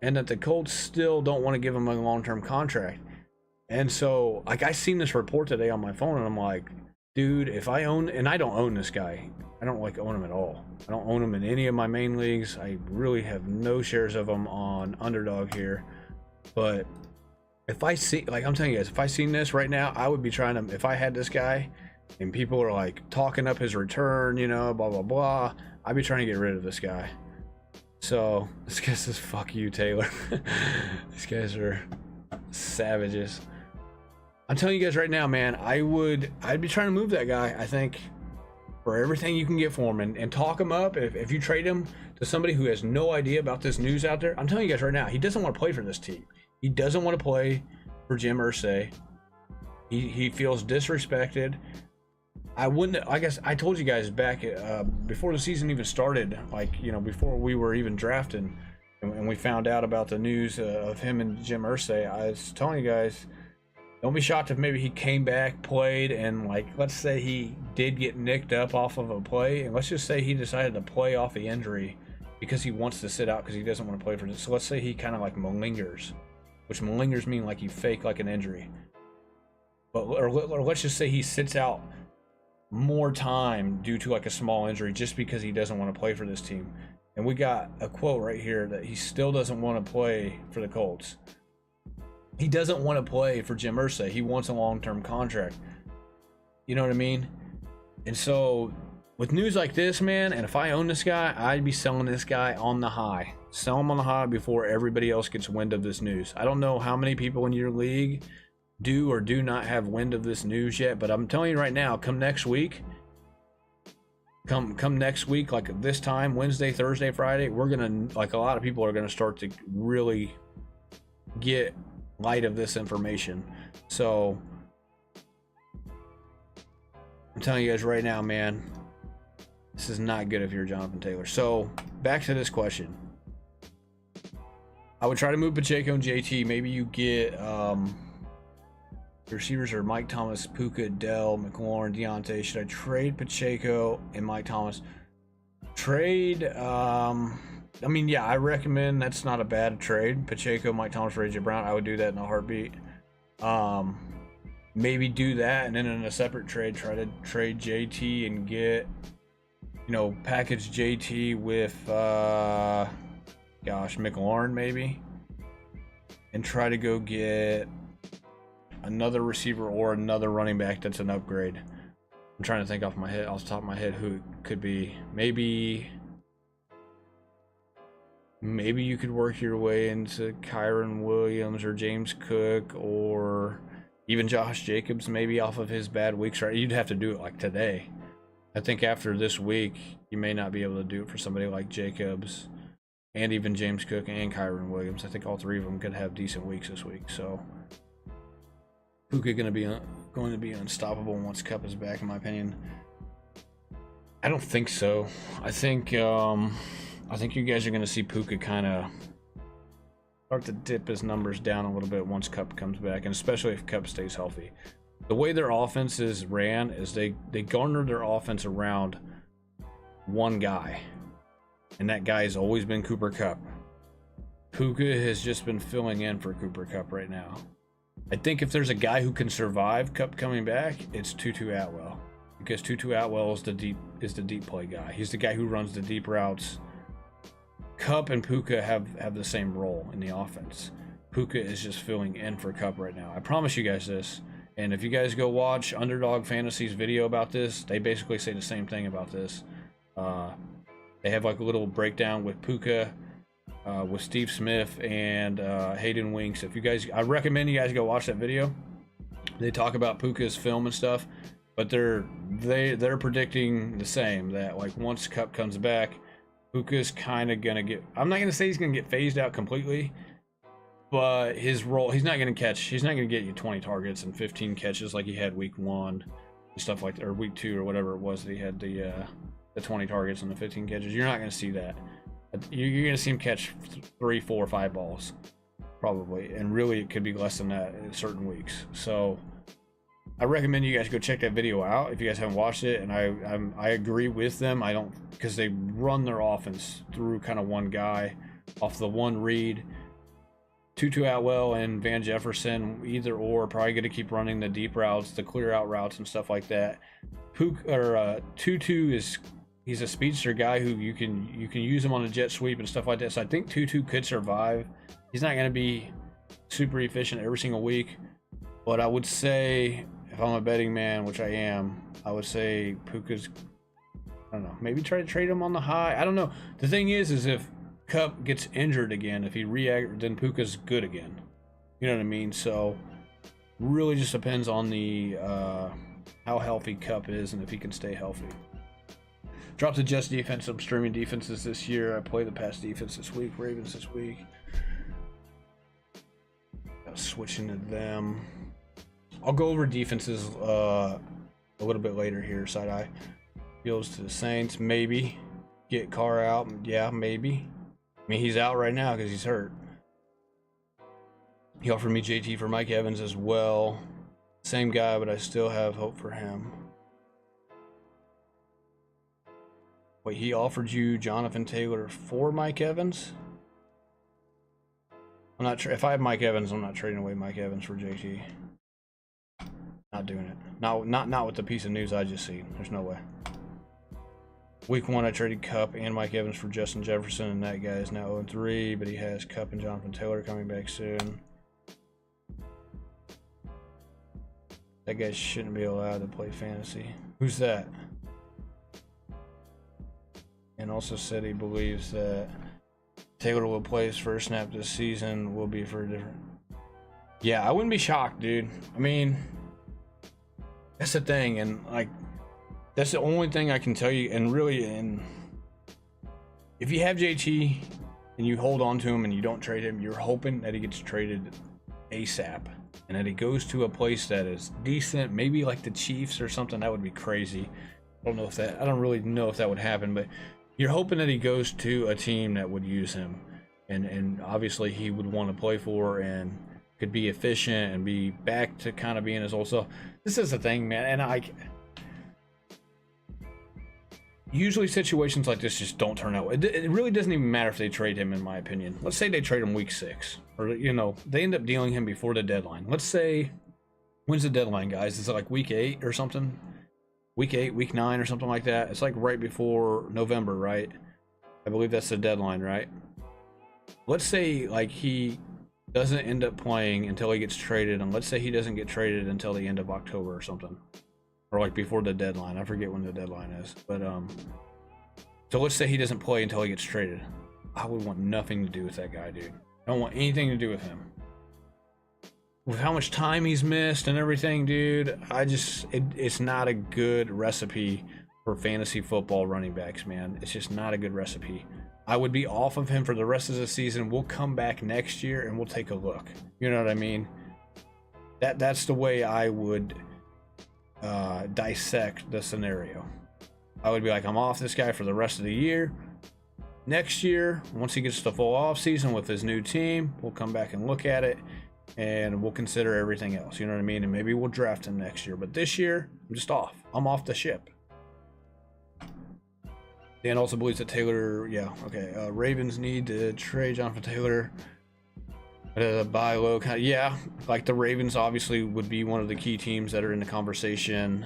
and that the Colts still don't want to give him a long-term contract. And so, like, I seen this report today on my phone, and I'm like, dude, if I own, and I don't own this guy. I don't like own him at all. I don't own him in any of my main leagues. I really have no shares of him on Underdog here. But if I see, like I'm telling you guys, if I seen this right now, I would be trying to, if I had this guy and people are like talking up his return, you know, blah, blah, blah, I'd be trying to get rid of this guy. So this guy says, fuck you, Taylor. These guys are savages. I'm telling you guys right now, man, I'd be trying to move that guy, I think, for everything you can get for him, and talk him up. If you trade him to somebody who has no idea about this news out there, I'm telling you guys right now, he doesn't want to play for this team. He doesn't want to play for Jim Irsay. He feels disrespected. I guess I told you guys back before the season even started, like, you know, before we were even drafting, and we found out about the news of him and Jim Irsay, I was telling you guys, don't be shocked if maybe he came back, played, and, like, let's say he did get nicked up off of a play, and let's just say he decided to play off the injury because he wants to sit out because he doesn't want to play for this. So let's say he kind of like malingers, which malingers mean like you fake like an injury. But or let's just say he sits out more time due to like a small injury just because he doesn't want to play for this team. And we got a quote right here that he still doesn't want to play for the Colts. He doesn't want to play for Jim Irsay. He wants a long-term contract. You know what I mean? And so with news like this, man, and if I own this guy, I'd be selling this guy on the high. Sell him on the high before everybody else gets wind of this news. I don't know how many people in your league do or do not have wind of this news yet, but I'm telling you right now, come next week, come next week, like this time, Wednesday, Thursday, Friday, we're gonna, like, a lot of people are gonna start to really get light of this information. So I'm telling you guys right now, man, this is not good if you're Jonathan Taylor. So back to this question. I would try to move Pacheco and JT. Maybe you get your receivers are Mike Thomas, Puka, Dell, McLaurin, Deontay. Should I trade Pacheco and Mike Thomas? Trade, I mean, yeah, I recommend that's not a bad trade. Pacheco, Mike Thomas for AJ Brown. I would do that in a heartbeat. Maybe do that, and then in a separate trade, try to trade JT and get, you know, package JT with gosh, McLaurin maybe, and try to go get another receiver or another running back that's an upgrade. I'm trying to think off the top of my head who it could be. Maybe you could work your way into Kyron Williams or James Cook or even Josh Jacobs, maybe off of his bad weeks. Right, you'd have to do it like today. I think after this week, you may not be able to do it for somebody like Jacobs and even James Cook and Kyron Williams. I think all three of them could have decent weeks this week. So Puka going to be unstoppable once Kupp is back, in my opinion. I don't think so. I think you guys are going to see Puka kind of start to dip his numbers down a little bit once Kupp comes back, and especially if Kupp stays healthy. The way their offense is ran is they garner their offense around one guy, and that guy has always been Cooper Kupp. Puka has just been filling in for Cooper Kupp right now. I think if there's a guy who can survive Kupp coming back, it's Tutu Atwell, because Tutu Atwell is the deep play guy. He's the guy who runs the deep routes. Kupp and Puka have the same role in the offense. Puka is just filling in for Kupp right now. I promise you guys this. And if you guys go watch Underdog Fantasy's video about this, they basically say the same thing about this. They have like a little breakdown with Puka, with Steve Smith and Hayden Winks. I recommend you guys go watch that video. They talk about Puka's film and stuff, but they're predicting the same, that like once Kupp comes back, Puka's kind of gonna get. I'm not gonna say he's gonna get phased out completely, but his role, he's not gonna get you 20 targets and 15 catches like he had week 1 and stuff like that, or week 2 or whatever it was that he had the 20 targets and the 15 catches. You're not gonna see that. You're gonna see him catch 3, 4, 5 balls probably, and really it could be less than that in certain weeks. So I recommend you guys go check that video out if you guys haven't watched it. And I agree with them. Because they run their offense through kind of one guy off the one read. Tutu Atwell and Van Jefferson, either or, probably going to keep running the deep routes, the clear out routes, and stuff like that. Tutu he's a speedster guy who you can use him on a jet sweep and stuff like that. So I think Tutu could survive. He's not going to be super efficient every single week, but I would say, if I'm a betting man, which I am, I would say Puka's, I don't know, maybe try to trade him on the high. I don't know. The thing is if Kupp gets injured again, if he then Puka's good again. You know what I mean? So really just depends on the how healthy Kupp is and if he can stay healthy. Dropped the Jets defense. I'm streaming defenses this year. I play the pass defense this week. Ravens this week. Switching to them. I'll go over defenses a little bit later here. Side eye. Fields to the Saints. Maybe. Get Carr out. Yeah, maybe. I mean, he's out right now because he's hurt. He offered me JT for Mike Evans as well. Same guy, but I still have hope for him. Wait, he offered you Jonathan Taylor for Mike Evans? I'm not. If I have Mike Evans, I'm not trading away Mike Evans for JT. Not doing it. Not with the piece of news I just seen. There's no way. Week 1, I traded Kupp and Mike Evans for Justin Jefferson, and that guy is now 0-3, but he has Kupp and Jonathan Taylor coming back soon. That guy shouldn't be allowed to play fantasy. Who's that? And also said he believes that Taylor will play his first snap this season, will be for a different. Yeah, I wouldn't be shocked, dude. I mean, that's the thing, and like, that's the only thing I can tell you. And really, if you have JT and you hold on to him and you don't trade him, you're hoping that he gets traded ASAP and that he goes to a place that is decent, maybe like the Chiefs or something. That would be crazy. I don't really know if that would happen, but you're hoping that he goes to a team that would use him, and obviously he would want to play for and could be efficient and be back to kind of being his old self. This is the thing, man, and usually situations like this just don't turn out. It really doesn't even matter if they trade him, in my opinion. Let's say they trade him week 6, or they end up dealing him before the deadline. Let's say, when's the deadline, guys? Is it like week 8 or something? Week 8, week 9 or something like that. It's like right before November, right? I believe that's the deadline, right? let's say like he doesn't end up playing until he gets traded, and let's say he doesn't get traded until the end of October or something, or like before the deadline. I forget when the deadline is, but so let's say he doesn't play until he gets traded. I would want nothing to do with that guy, dude. I don't want anything to do with him. With how much time he's missed and everything, dude, it's not a good recipe for fantasy football running backs, man. It's just not a good recipe. I would be off of him for the rest of the season. We'll come back next year and we'll take a look. You know what I mean? That's the way I would dissect the scenario. I would be like, I'm off this guy for the rest of the year. Next year, once he gets the full off season with his new team, we'll come back and look at it. And we'll consider everything else, you know what I mean? And maybe we'll draft him next year. But this year, I'm just off. I'm off the ship. Dan also believes that Taylor, yeah, okay. Ravens need to trade Jonathan Taylor. Buy low, yeah. Like the Ravens obviously would be one of the key teams that are in the conversation.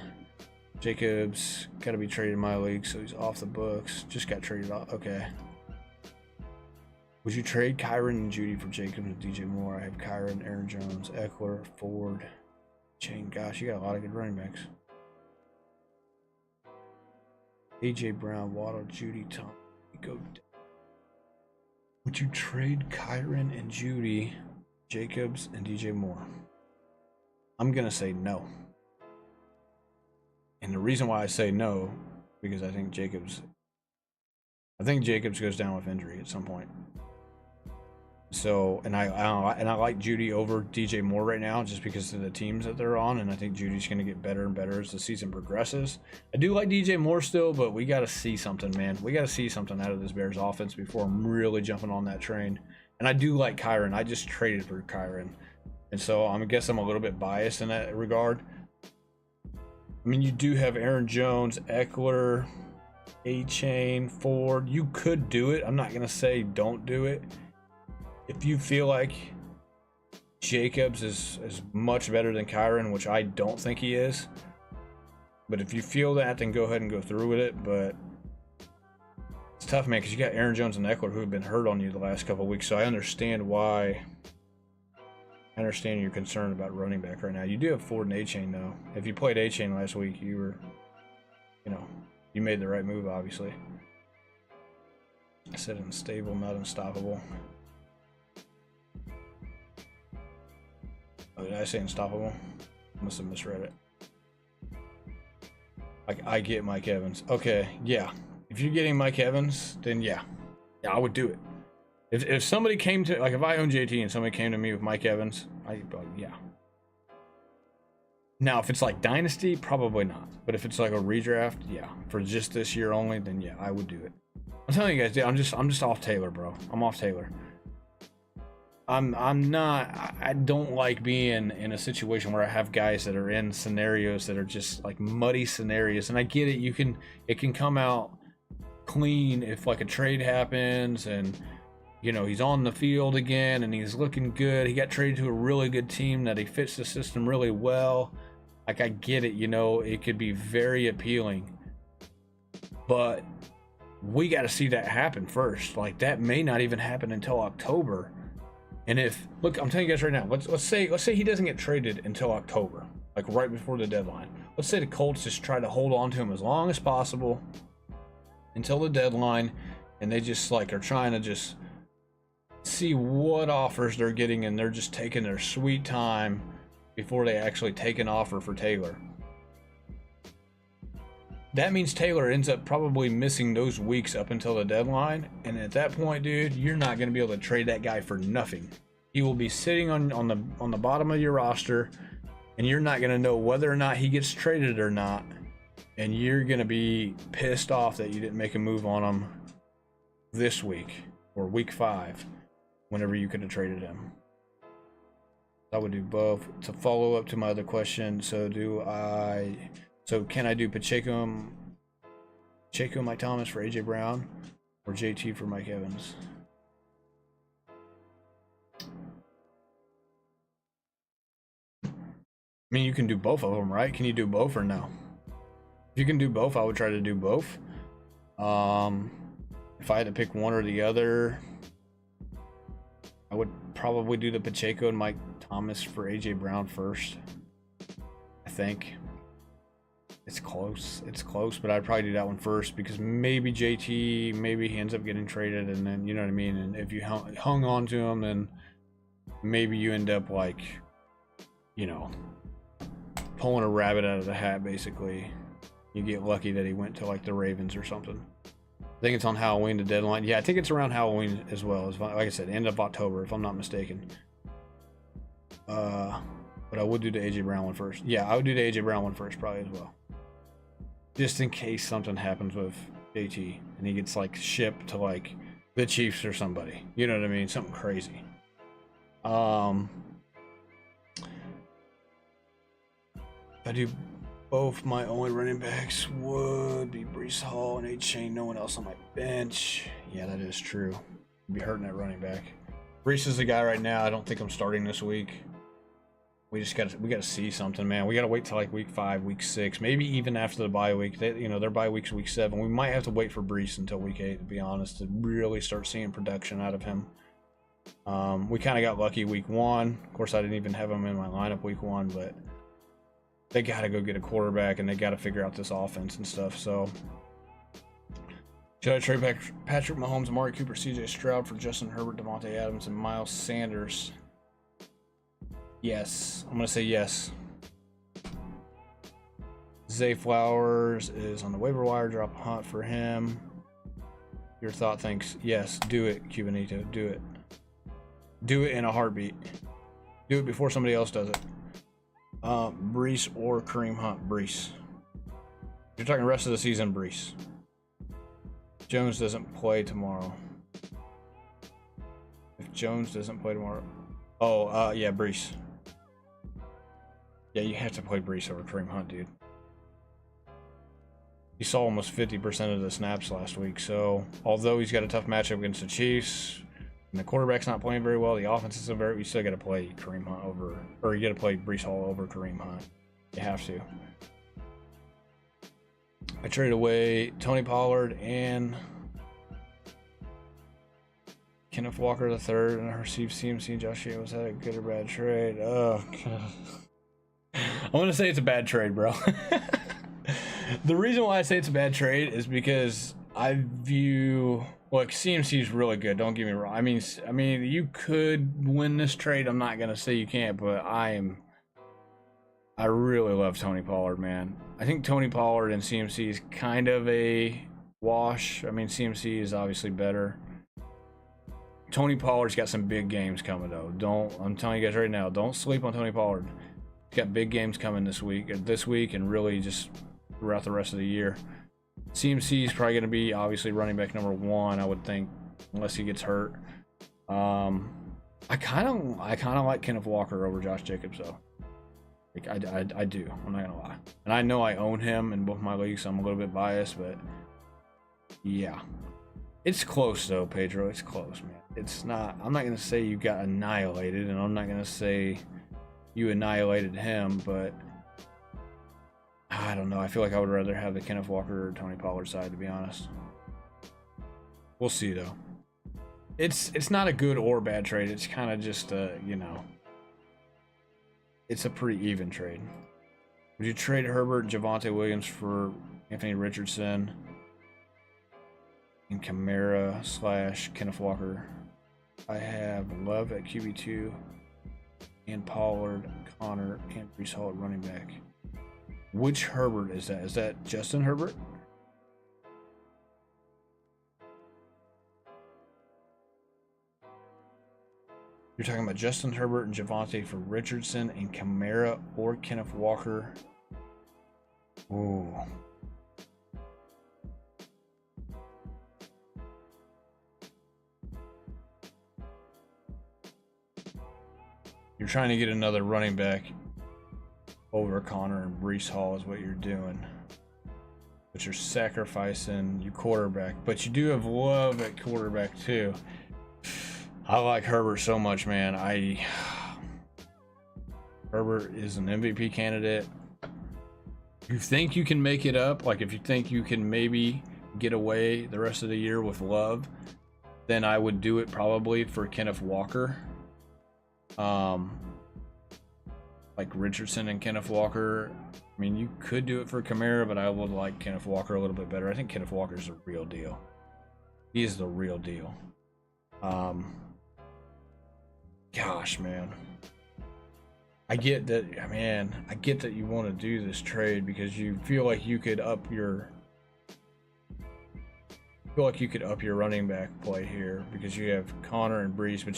Jacobs got to be traded in my league, so he's off the books. Just got traded off. Okay. Would you trade Kyren and Judy for Jacobs and DJ Moore? I have Kyren, Aaron Jones, Eckler, Ford, Chain. Gosh, you got a lot of good running backs. AJ Brown, Waddle, Judy, Tom. Go. Would you trade Kyren and Judy, Jacobs, and DJ Moore? I'm gonna say no. And the reason why I say no, because I think Jacobs goes down with injury at some point. So, and I like Judy over DJ Moore right now just because of the teams that they're on, and I think Judy's going to get better and better as the season progresses. I do like DJ Moore still, but we got to see something, man. We got to see something out of this Bears offense before I'm really jumping on that train. And I do like Kyren. I just traded for Kyren, and so I guess I'm a little bit biased in that regard. I mean, you do have Aaron Jones, Eckler, A-Chain, Ford. You could do it. I'm not going to say don't do it. If you feel like Jacobs is much better than Kyren, which I don't think he is, but if you feel that, then go ahead and go through with it. But it's tough, man, because you got Aaron Jones and Eckler who have been hurt on you the last couple of weeks, so I understand why. I understand your concern about running back right now. You do have Ford and A-Chain, though. If you played A-Chain last week, you were, you made the right move, obviously. I said unstable, not unstoppable. Oh, did I say unstoppable? I must have misread it. I get Mike Evans. Okay, yeah. If you're getting Mike Evans, then yeah, I would do it. If somebody came to, like, if I own JT and somebody came to me with Mike Evans, I'd be like, yeah. Now, if it's like Dynasty, probably not. But if it's like a redraft, yeah. For just this year only, then yeah, I would do it. I'm telling you guys, dude, I'm just off Taylor, bro. I'm off Taylor. I don't like being in a situation where I have guys that are in scenarios that are just like muddy scenarios. And I get it, it can come out clean if like a trade happens and he's on the field again and he's looking good. He got traded to a really good team that he fits the system really well. Like, I get it, it could be very appealing, but we got to see that happen first. Like, that may not even happen until October. And look, I'm telling you guys right now, let's say he doesn't get traded until October, like right before the deadline. Let's say the Colts just try to hold on to him as long as possible until the deadline, and they just like are trying to just see what offers they're getting, and they're just taking their sweet time before they actually take an offer for Taylor. That means Taylor ends up probably missing those weeks up until the deadline. And at that point, dude, you're not going to be able to trade that guy for nothing. He will be sitting on the bottom of your roster, and you're not going to know whether or not he gets traded or not. And you're going to be pissed off that you didn't make a move on him this week or week 5, whenever you could have traded him. I would do both. To follow up to my other question, so can I do Pacheco, Mike Thomas for AJ Brown, or JT for Mike Evans? I mean, you can do both of them, right? Can you do both or no? If you can do both, I would try to do both. If I had to pick one or the other, I would probably do the Pacheco and Mike Thomas for AJ Brown first. I think it's close. It's close, but I'd probably do that one first because maybe JT, maybe he ends up getting traded, and then you know what I mean. And if you hung on to him, then maybe you end up like, you know, pulling a rabbit out of the hat. Basically, you get lucky that he went to like the Ravens or something. I think it's on Halloween, the deadline. Yeah, I think it's around Halloween as well. As like I said, end of October, if I'm not mistaken. But I would do the AJ Brown one first. Yeah, I would do the AJ Brown one first, probably as well. Just in case something happens with JT and he gets like shipped to like the Chiefs or somebody. You know what I mean? Something crazy. If I do both, my only running backs would be Breece Hall and A-Chain. No one else on my bench. Yeah, that is true. I'd be hurting that running back. Breece is the guy right now. I don't think I'm starting this week. We gotta see something, man. We gotta wait till like week 5, week 6, maybe even after the bye week. Their bye week's week 7. We might have to wait for Breece until week 8, to be honest, to really start seeing production out of him. We kind of got lucky week 1. Of course, I didn't even have him in my lineup week 1, but they got to go get a quarterback, and they got to figure out this offense and stuff. So, should I trade back Patrick Mahomes, Amari Cooper, CJ Stroud for Justin Herbert, Devontae Adams, and Miles Sanders? Yes. I'm going to say yes. Zay Flowers is on the waiver wire. Drop a hunt for him. Your thought, thanks. Yes, do it, Cubanito. Do it. Do it in a heartbeat. Do it before somebody else does it. Breece or Kareem Hunt? Breece. You're talking rest of the season, Breece. Jones doesn't play tomorrow. If Jones doesn't play tomorrow... Oh, yeah, Breece. Yeah, you have to play Breece over Kareem Hunt, dude. He saw almost 50% of the snaps last week, so although he's got a tough matchup against the Chiefs, and the quarterback's not playing very well, the offense isn't very... You still got to play Kareem Hunt over... Or you got to play Breece Hall over Kareem Hunt. You have to. I traded away Tony Pollard and Kenneth Walker III, and I received CMC and Josh Jacobs. Was that a good or bad trade? Oh, God. I'm going to say it's a bad trade, bro. The reason why I say it's a bad trade is because I view... Look, CMC is really good. Don't get me wrong. I mean, you could win this trade. I'm not gonna say you can't, but I really love Tony Pollard, man. I think Tony Pollard and CMC is kind of a wash. I mean, CMC is obviously better. Tony Pollard's got some big games coming though. I'm telling you guys right now, don't sleep on Tony Pollard. He's got big games coming this week, and really just throughout the rest of the year. CMC is probably going to be obviously running back number 1, I would think, unless he gets hurt. I kind of like Kenneth Walker over Josh Jacobs though. Like I do. I'm not gonna lie, and I know I own him in both my leagues, so I'm a little bit biased, but yeah, it's close though, Pedro. It's close, man. It's not. I'm not gonna say you got annihilated, and I'm not gonna say you annihilated him, but I don't know. I feel like I would rather have the Kenneth Walker or Tony Pollard side, to be honest. We'll see, though. It's not a good or bad trade. It's kind of just, you know, it's a pretty even trade. Would you trade Herbert, Javonte Williams for Anthony Richardson and Kamara / Kenneth Walker? I have Love at QB2 and Pollard, Connor, and Breece Hall at running back. Which Herbert is that? Is that Justin Herbert? You're talking about Justin Herbert and Javonte for Richardson and Kamara or Kenneth Walker. Ooh. You're trying to get another running back over Connor and Breece Hall is what you're doing. But you're sacrificing your quarterback. But you do have Love at quarterback too. I like Herbert so much, man. Herbert is an MVP candidate. You think you can make it up? Like if you think you can maybe get away the rest of the year with Love, then I would do it probably for Kenneth Walker. Like Richardson and Kenneth Walker. I mean, you could do it for Kamara, but I would like Kenneth Walker a little bit better. I think Kenneth Walker's the real deal. He is the real deal. Gosh, man. I get that, man. I get that you want to do this trade because you feel like you could up your running back play here because you have Connor and Breece. But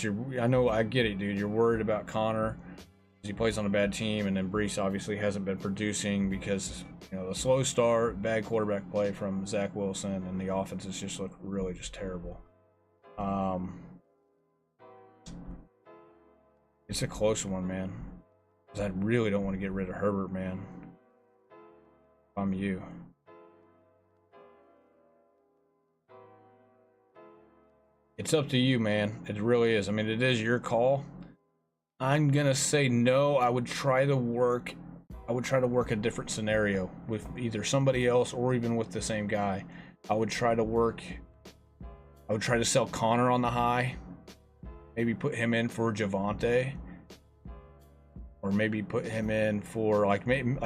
I get it, dude. You're worried about Connor because he plays on a bad team, and then Breece obviously hasn't been producing because the slow start, bad quarterback play from Zach Wilson, and the offense has just looked really just terrible. It's a close one, man. Because I really don't want to get rid of Herbert, man. If I'm you. It's up to you, man. It really is. I mean, it is your call. I'm gonna say no. I would try to work a different scenario with either somebody else or even with the same guy. I would try to sell Connor on the high. Maybe put him in for Javonte. Or maybe put him in for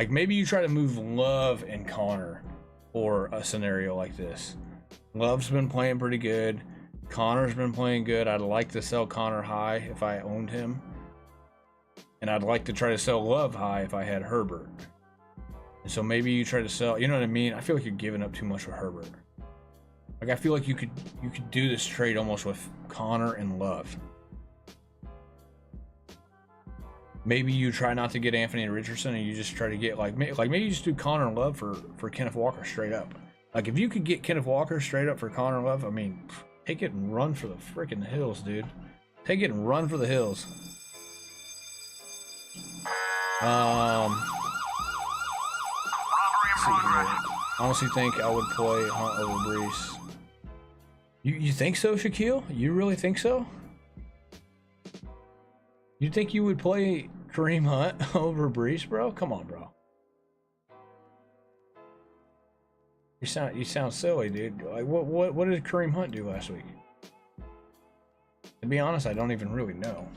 maybe you try to move Love and Connor for a scenario like this. Love's been playing pretty good. Connor's been playing good. I'd like to sell Connor high if I owned him. And I'd like to try to sell Love high if I had Herbert. And so maybe you try to sell, you know what I mean? I feel like you're giving up too much with Herbert. Like I feel like you could do this trade almost with Connor and Love. Maybe you try not to get Anthony Richardson and you just try to get maybe you just do Connor and Love for Kenneth Walker straight up. Like if you could get Kenneth Walker straight up for Connor and Love, I mean, take it and run for the freaking hills, dude. Take it and run for the hills. I honestly think I would play Hunt over Breece. You think so, Shaquille? You really think so? You think you would play Kareem Hunt over Breece, bro? Come on, bro. You sound silly, dude. Like what did Kareem Hunt do last week? To be honest, I don't even really know.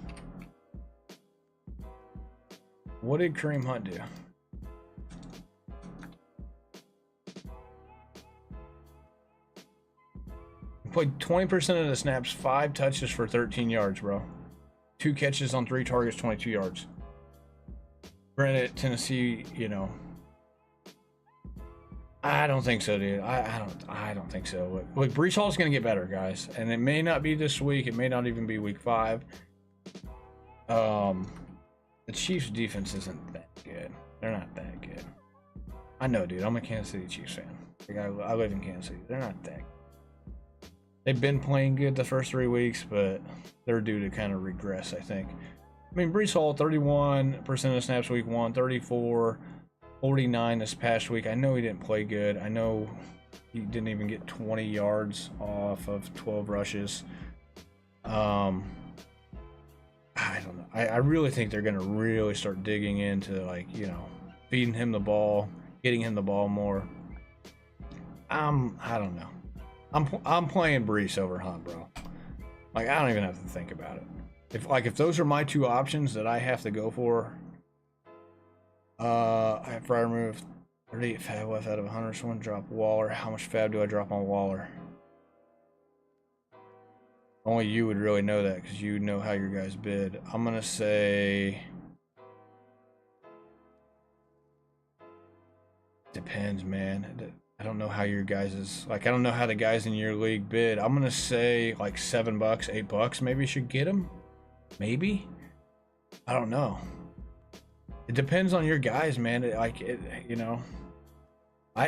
What did Kareem Hunt do? He played 20% of the snaps, 5 touches for 13 yards, bro. 2 catches on 3 targets, 22 yards. Granted, Tennessee, I don't think so, dude. I don't think so. Look, Breece Hall's gonna get better, guys, and it may not be this week. It may not even be week 5. The Chiefs' defense isn't that good. They're not that good. I know, dude. I'm a Kansas City Chiefs fan. Like, I live in Kansas City. They're not that good. They've been playing good the first 3 weeks, but they're due to kind of regress, I think. I mean, Breece Hall, 31% of snaps week 1, 34, 49 this past week. I know he didn't play good. I know he didn't even get 20 yards off of 12 rushes. I don't know. I really think they're going to really start digging into, feeding him the ball, getting him the ball more. I don't know. I'm playing Breece over Hunt, bro. Like, I don't even have to think about it. If those are my 2 options that I have to go for, I have to remove 38 fab left out of 100. Someone drop Waller. How much fab do I drop on Waller? Only you would really know that because you know how your guys bid. I'm gonna say depends, man. I don't know how your guys is I don't know how the guys in your league bid. I'm gonna say like $7, $8 maybe should get him. Maybe. I don't know. It depends on your guys, man.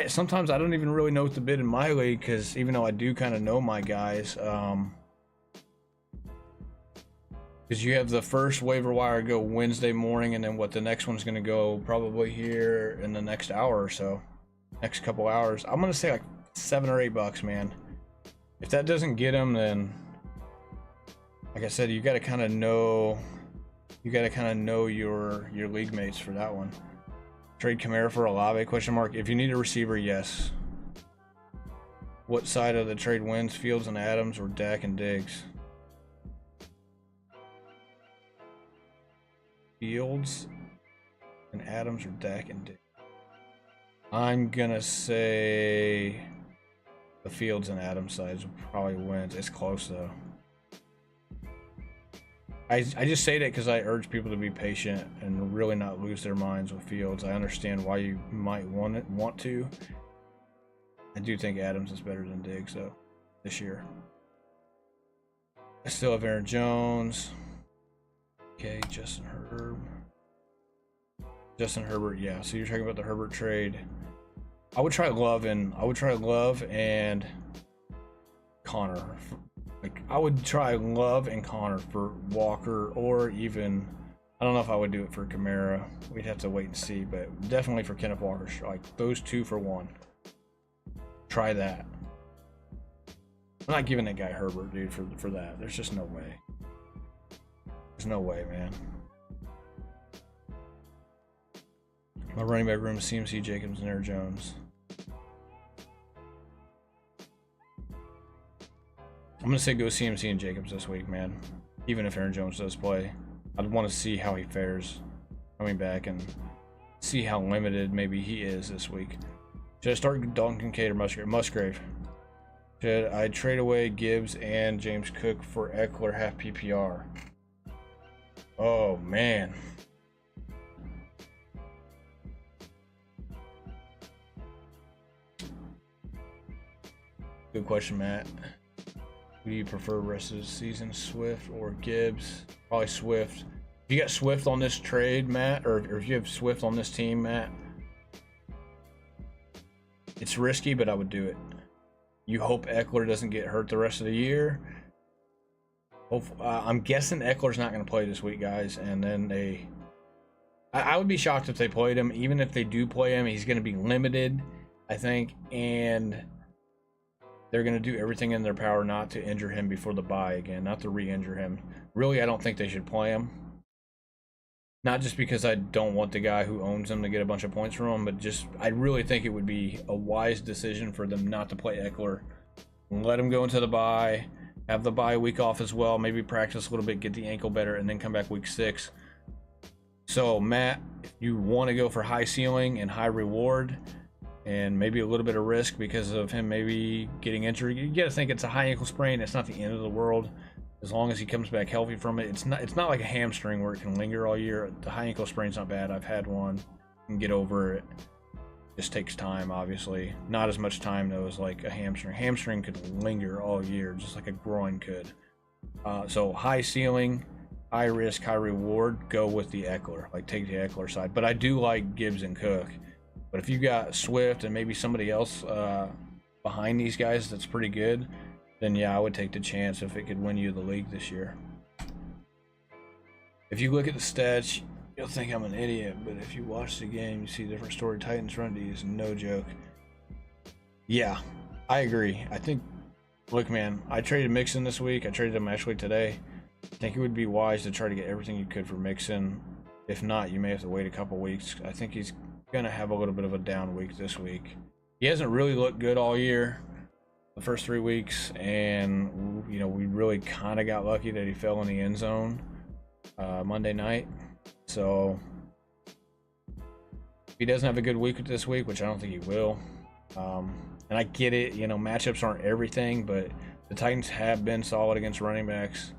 Sometimes I don't even really know what to bid in my league because even though I do kind of know my guys, because you have the first waiver wire go Wednesday morning, and then the next one's going to go probably here in the next hour or so, next couple hours. I'm going to say like $7 or $8, man. If that doesn't get him, then like I said, you got to kind of know your league mates for that one. Trade Kamara for Olave? Question mark. If you need a receiver, yes. What side of the trade wins, Fields and Adams or Dak and Diggs? Fields and Adams or Dak and Diggs? I'm gonna say the Fields and Adams sides probably wins. It's close though. I just say that because I urge people to be patient and really not lose their minds with Fields. I understand why you might want to. I do think Adams is better than Diggs though this year. I still have Aaron Jones. Okay, Justin Herbert, yeah. So you're talking about the Herbert trade. I would try Love and Connor. Like I would try Love and Connor for Walker, or even I don't know if I would do it for Kamara. We'd have to wait and see, but definitely for Kenneth Walker, like those two for one. Try that. I'm not giving that guy Herbert, dude, for that. There's just no way. There's no way, man. My running back room is CMC, Jacobs, and Aaron Jones. I'm going to say go CMC and Jacobs this week, man. Even if Aaron Jones does play. I'd want to see how he fares coming back and see how limited maybe he is this week. Should I start Dalton Kincaid or Musgrave? Should I trade away Gibbs and James Cook for Eckler half PPR? Oh, man. Good question, Matt. Who do you prefer rest of the season, Swift or Gibbs? Probably Swift. If you got Swift on this trade, Matt, or if you have Swift on this team, Matt, it's risky, but I would do it. You hope Eckler doesn't get hurt the rest of the year. I'm guessing Eckler's not going to play this week, guys, and then I would be shocked if they played him. Even if they do play him, he's going to be limited, I think, and they're going to do everything in their power not to injure him before the bye again, not to re-injure him. Really, I don't think they should play him. Not just because I don't want the guy who owns him to get a bunch of points from him, but just I really think it would be a wise decision for them not to play Eckler. Let him go into the bye, have the bye week off as well, maybe practice a little bit, get the ankle better, and then come back week 6. So, Matt, if you want to go for high ceiling and high reward, and maybe a little bit of risk because of him maybe getting injured, you got to think it's a high ankle sprain. It's not the end of the world. As long as he comes back healthy from it, it's not like a hamstring where it can linger all year. The high ankle sprain's not bad. I've had one. You can get over it. Just takes time, obviously. Not as much time though as like a hamstring. Hamstring could linger all year, just like a groin could. So high ceiling, high risk, high reward. Go with the Eckler. Like take the Eckler side. But I do like Gibbs and Cook. But if you got Swift and maybe somebody else behind these guys that's pretty good, then yeah, I would take the chance if it could win you the league this year. If you look at the stats, you'll think I'm an idiot, but if you watch the game, you see different story. Titans run D is no joke. Yeah, I agree. I think, look, man, I traded Mixon this week. I traded him actually today. I think it would be wise to try to get everything you could for Mixon. If not, you may have to wait a couple weeks. I think he's going to have a little bit of a down week this week. He hasn't really looked good all year, the first 3 weeks, and you know, we really kind of got lucky that he fell in the end zone Monday night. So if he doesn't have a good week this week, which I don't think he will, and I get it, you know, matchups aren't everything, but the Titans have been solid against running backs.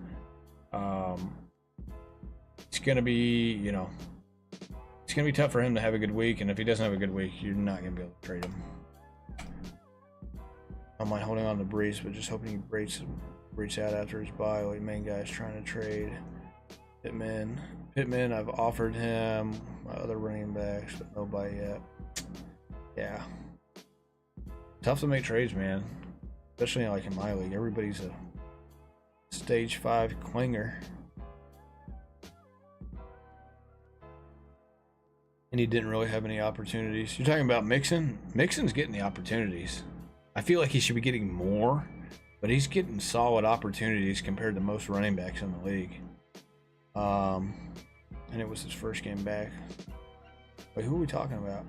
It's gonna be, you know, it's gonna be tough for him to have a good week, and if he doesn't have a good week, you're not gonna be able to trade him. I might holding on to Brees, but just hoping he breaks out after his bye. Like main guy's trying to trade Pittman. I've offered him my other running backs, but nobody yet. Yeah, tough to make trades, man. Especially like in my league, everybody's a stage 5 clinger. And he didn't really have any opportunities. You're talking about Mixon? Mixon's getting the opportunities. I feel like he should be getting more, but he's getting solid opportunities compared to most running backs in the league. And it was his first game back. Wait, who are we talking about?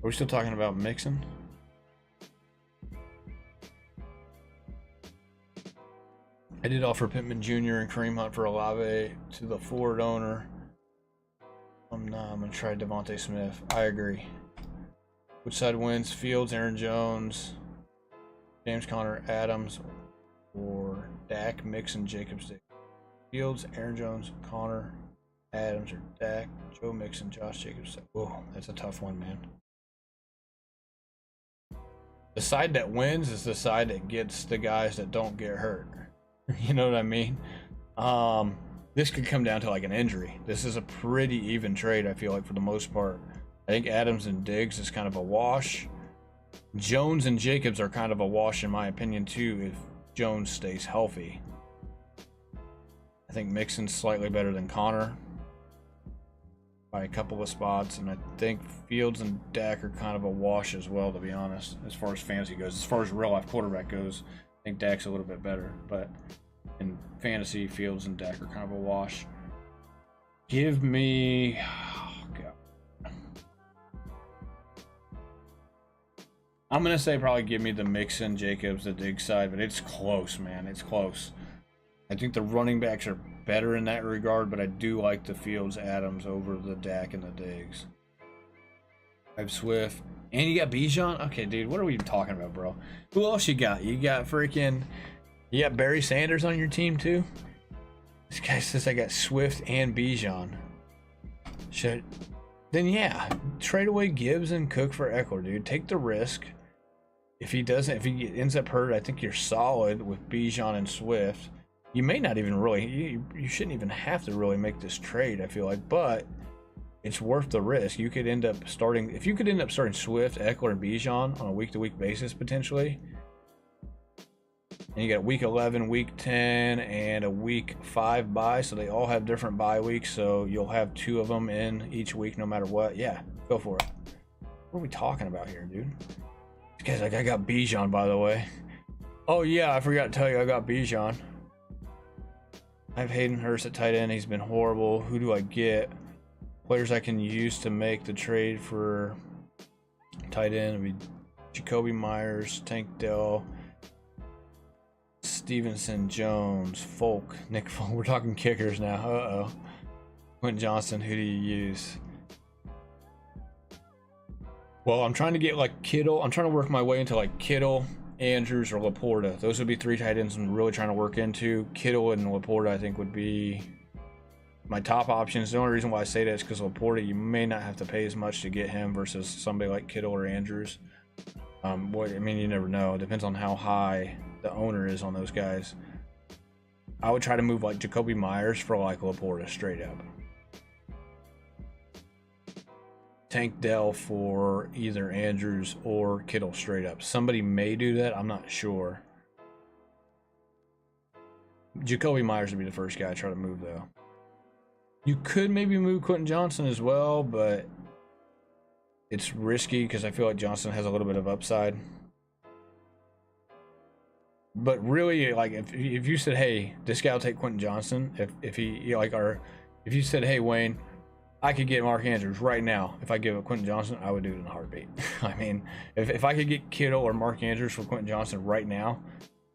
Are we still talking about Mixon? I did offer Pittman Jr. and Kareem Hunt for Olave to the Ford owner. I'm going to try Devontae Smith. I agree. Which side wins? Fields, Aaron Jones, James Conner, Adams, or Dak, Mixon, Jacobs? Fields, Aaron Jones, Conner, Adams, or Dak, Joe Mixon, Josh Jacobs? Oh, that's a tough one, man. The side that wins is the side that gets the guys that don't get hurt. You know what I mean? This could come down to like an injury. This is a pretty even trade, I feel like, for the most part. I think Adams and Diggs is kind of a wash. Jones and Jacobs are kind of a wash, in my opinion, too, if Jones stays healthy. I think Mixon's slightly better than Conner by a couple of spots, and I think Fields and Dak are kind of a wash as well, to be honest, as far as fantasy goes. As far as real-life quarterback goes, I think Dak's a little bit better, but in fantasy, Fields and Dak are kind of a wash. Give me... Oh, God. I'm going to say probably give me the Mixon, Jacobs, the Diggs side, but it's close, man. It's close. I think the running backs are better in that regard, but I do like the Fields, Adams over the Dak and the Diggs. I have Swift. And you got Bijan? Okay, dude, what are we even talking about, bro? Who else you got? You got freaking... You got Barry Sanders on your team, too? This guy says I got Swift and Bijan. Then, yeah, trade away Gibbs and Cook for Eckler, dude. Take the risk. If he ends up hurt, I think you're solid with Bijan and Swift. You may not even really... You shouldn't even have to really make this trade, I feel like. But it's worth the risk. You could end up starting... If you could end up starting Swift, Eckler, and Bijan on a week-to-week basis, potentially... And you got week 11, week 10, and a week 5 bye. So they all have different bye weeks. So you'll have 2 of them in each week no matter what. Yeah, go for it. What are we talking about here, dude? This guy's like, I got Bijan, by the way. Oh, yeah, I forgot to tell you I got Bijan. I have Hayden Hurst at tight end. He's been horrible. Who do I get? Players I can use to make the trade for tight end would be Jacoby Myers, Tank Dell, Stevenson, Jones, Folk, Nick Folk. We're talking kickers now. Uh-oh. Quentin Johnson, who do you use? Well, I'm trying to get like Kittle. I'm trying to work my way into like Kittle, Andrews, or Laporta. Those would be 3 tight ends I'm really trying to work into. Kittle and Laporta, I think, would be my top options. The only reason why I say that is because Laporta, you may not have to pay as much to get him versus somebody like Kittle or Andrews. I mean, you never know. It depends on how high the owner is on those guys. I would try to move like Jacoby Myers for like Laporta straight up. Tank Dell for either Andrews or Kittle straight up. Somebody may do that. I'm not sure. Jacoby Myers would be the first guy I try to move, though. You could maybe move Quentin Johnson as well, but it's risky because I feel like Johnson has a little bit of upside. But really, like if you said, hey, this guy will take Quentin Johnson, if you said, hey, Wayne, I could get Mark Andrews right now. If I give it Quentin Johnson, I would do it in a heartbeat. I mean, if I could get Kittle or Mark Andrews for Quentin Johnson right now,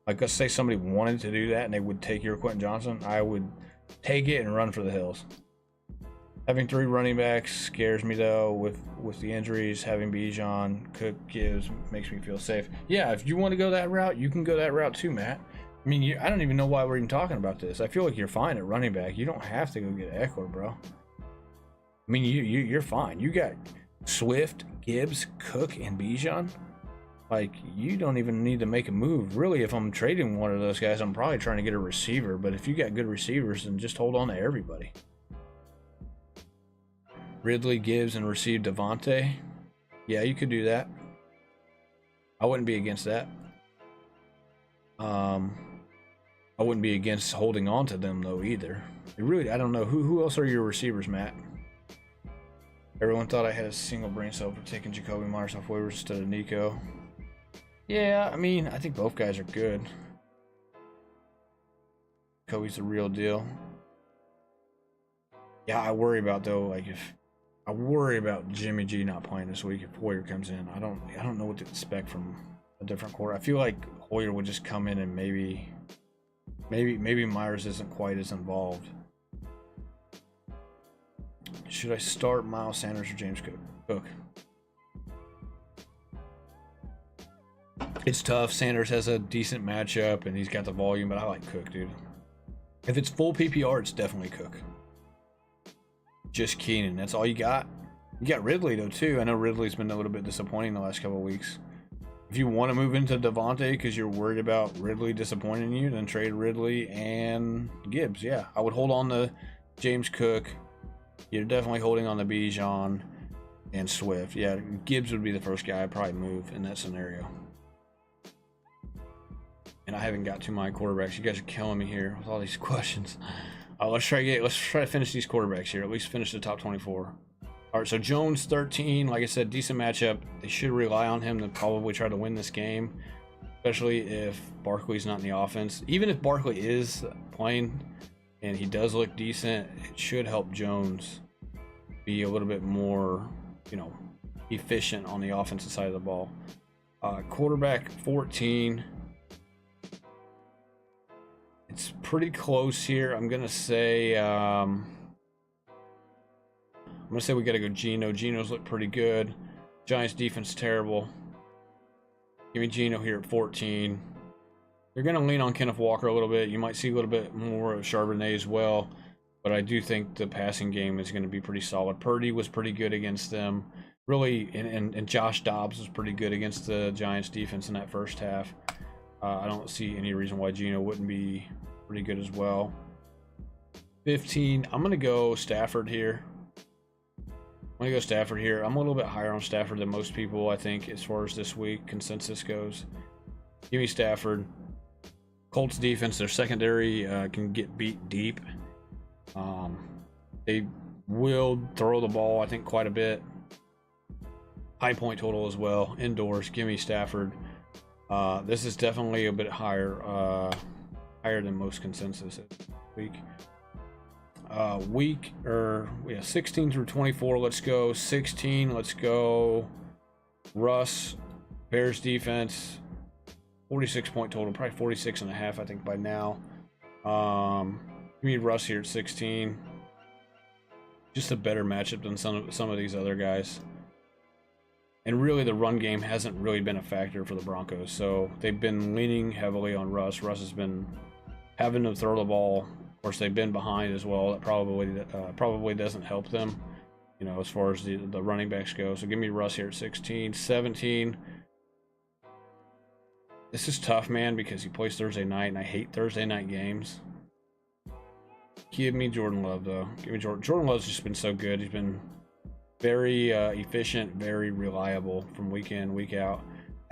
like let's say somebody wanted to do that and they would take your Quentin Johnson, I would take it and run for the hills. Having 3 running backs scares me though. With the injuries, having Bijan, Cook, Gibbs makes me feel safe. Yeah, if you want to go that route, you can go that route too, Matt. I mean, I don't even know why we're even talking about this. I feel like you're fine at running back. You don't have to go get Eckler, bro. I mean, you're fine. You got Swift, Gibbs, Cook, and Bijan. Like, you don't even need to make a move. Really, if I'm trading one of those guys, I'm probably trying to get a receiver. But if you got good receivers, then just hold on to everybody. Ridley, Gibbs, and receive Devontae. Yeah, you could do that. I wouldn't be against that. I wouldn't be against holding on to them, though, either. I don't know. Who else are your receivers, Matt? Everyone thought I had a single brain cell for taking Jacoby Myers off waivers instead of Nico. Yeah, I mean, I think both guys are good. Jacoby's the real deal. Yeah, I worry about, though, like, if I worry about Jimmy G not playing this week if Hoyer comes in. I don't know what to expect from a different quarter. I feel like Hoyer would just come in and maybe Myers isn't quite as involved. Should I start Miles Sanders or James Cook? It's tough. Sanders has a decent matchup and he's got the volume, but I like Cook, dude. If it's full PPR, it's definitely Cook. Just Keenan. That's all you got. You got Ridley though too. I know Ridley's been a little bit disappointing the last couple of weeks. If you want to move into Devontae because you're worried about Ridley disappointing you, then trade Ridley and Gibbs. Yeah, I would hold on to James Cook. You're definitely holding on to Bijan and Swift. Yeah, Gibbs would be the first guy I'd probably move in that scenario. And I haven't got to my quarterbacks. You guys are killing me here with all these questions. Let's try to finish these quarterbacks here. At least finish the top 24. All right, so Jones 13. Like I said, decent matchup. They should rely on him to probably try to win this game, especially if Barkley's not in the offense. Even if Barkley is playing and he does look decent, it should help Jones be a little bit more, efficient on the offensive side of the ball. Quarterback 14. It's pretty close here. I'm gonna say we gotta go Geno. Geno's look pretty good. Giants defense terrible. Give me Geno here at 14. You're gonna lean on Kenneth Walker a little bit. You might see a little bit more of Charbonnet as well, but I do think the passing game is gonna be pretty solid. Purdy was pretty good against them. Really, and Josh Dobbs was pretty good against the Giants defense in that first half. I don't see any reason why Geno wouldn't be pretty good as well. 15, I'm going to go Stafford here. I'm a little bit higher on Stafford than most people, I think, as far as this week consensus goes. Give me Stafford. Colts defense, their secondary can get beat deep. They will throw the ball, I think, quite a bit. High point total as well. Indoors, give me Stafford. This is definitely a bit higher than most consensus this week. 16 through 24. Let's go 16. Let's go Russ. Bears defense. 46 point total, probably 46 and a half, I think, by now. Give me Russ here at 16. Just a better matchup than some of these other guys. And really, the run game hasn't really been a factor for the Broncos. So they've been leaning heavily on Russ. Russ has been having to throw the ball. Of course, they've been behind as well. That probably doesn't help them, as far as the running backs go. So give me Russ here at 16. 17. This is tough, man, because he plays Thursday night, and I hate Thursday night games. Give me Jordan Love, though. Give me Jordan. Jordan Love's just been so good. He's been very efficient, very reliable from week in, week out.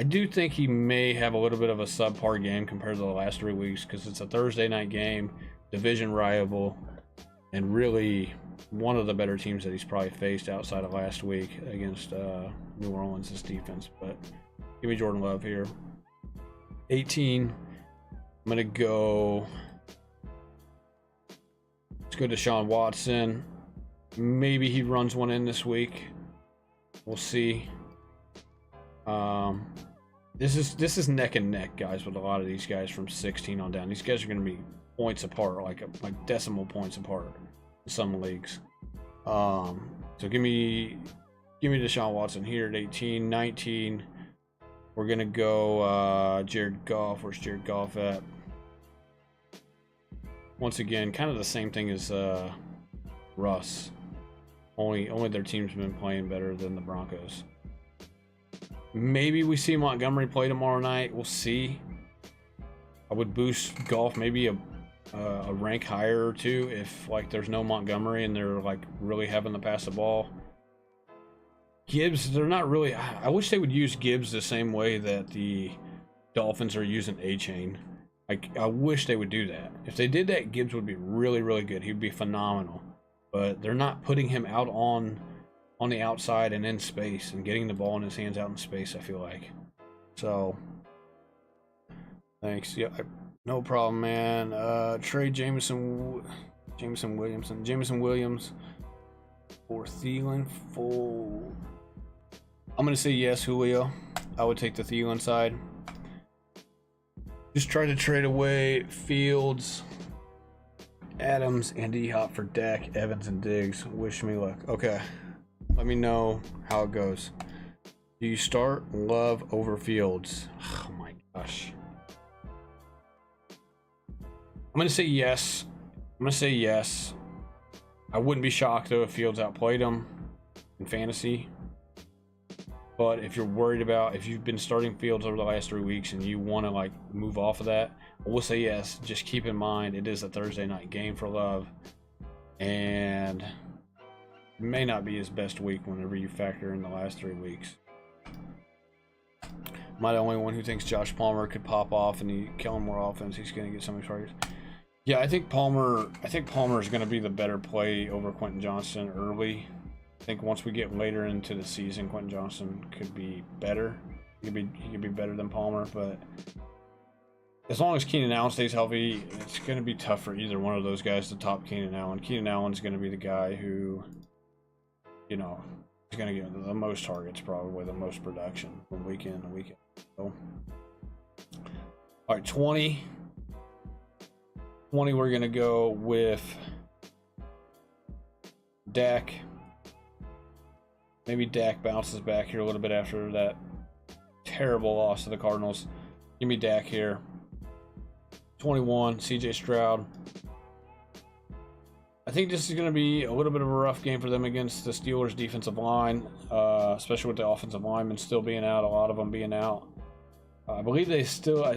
I do think he may have a little bit of a subpar game compared to the last 3 weeks because it's a Thursday night game, division rival, and really one of the better teams that he's probably faced outside of last week against New Orleans' defense. But give me Jordan Love here. 18. I'm going to go... Let's go to Deshaun Watson. Maybe he runs one in this week. We'll see. This is neck and neck, guys, with a lot of these guys from 16 on down. These guys are going to be points apart, like decimal points apart in some leagues. So give me Deshaun Watson here at 18. 19. We're going to go Jared Goff. Where's Jared Goff at? Once again, kind of the same thing as Russ. Only their team's been playing better than the Broncos. Maybe we see Montgomery play tomorrow night. We'll see. I would boost Goff maybe a rank higher or two if there's no Montgomery and they're really having to pass the ball. Gibbs, they're not really. I wish they would use Gibbs the same way that the Dolphins are using A-Chain. I wish they would do that. If they did that, Gibbs would be really, really good. He'd be phenomenal. But they're not putting him out on the outside and in space and getting the ball in his hands out in space, I feel like. So, thanks. Yeah, no problem, man. Trade Jameson Williams. For Thielen, full. I'm going to say yes, Julio. I would take the Thielen side. Just try to trade away Fields, Adams, and D-Hop for Dak, Evans, and Diggs. Wish me luck. Okay. Let me know how it goes. Do you start Love over Fields? Oh my gosh. I'm going to say yes. I wouldn't be shocked though if Fields outplayed him in fantasy. But if you're worried about, if you've been starting Fields over the last 3 weeks and you want to like move off of that, we'll say yes. Just keep in mind it is a Thursday night game for Love, and it may not be his best week whenever you factor in the last 3 weeks. Am I the only one who thinks Josh Palmer could pop off and he kill him more offense? He's going to get so many targets. Yeah, I think Palmer is going to be the better play over Quentin Johnston early. I think once we get later into the season, Quentin Johnston could be better. He could be better than Palmer, but as long as Keenan Allen stays healthy, it's going to be tough for either one of those guys to top Keenan Allen. Keenan Allen's going to be the guy who, you know, is going to get the most targets, probably the most production from week in and week out. So, all right, 20, we're going to go with Dak. Maybe Dak bounces back here a little bit after that terrible loss to the Cardinals. Give me Dak here. 21, CJ Stroud. I think this is going to be a little bit of a rough game for them against the Steelers' defensive line, especially with the offensive linemen still being out, a lot of them being out. I believe they got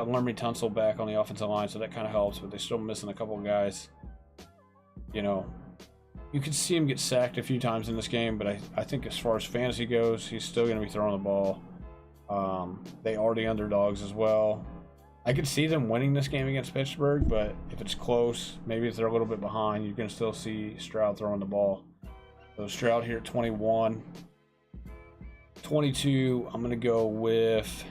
Laremy Tunsil back on the offensive line, so that kind of helps, but they're still missing a couple of guys. You know, you could see him get sacked a few times in this game, but I think as far as fantasy goes, he's still going to be throwing the ball. They are the underdogs as well. I could see them winning this game against Pittsburgh, but if it's close, maybe if they're a little bit behind, you can still see Stroud throwing the ball. So Stroud here at 21. 22, I'm going to go with...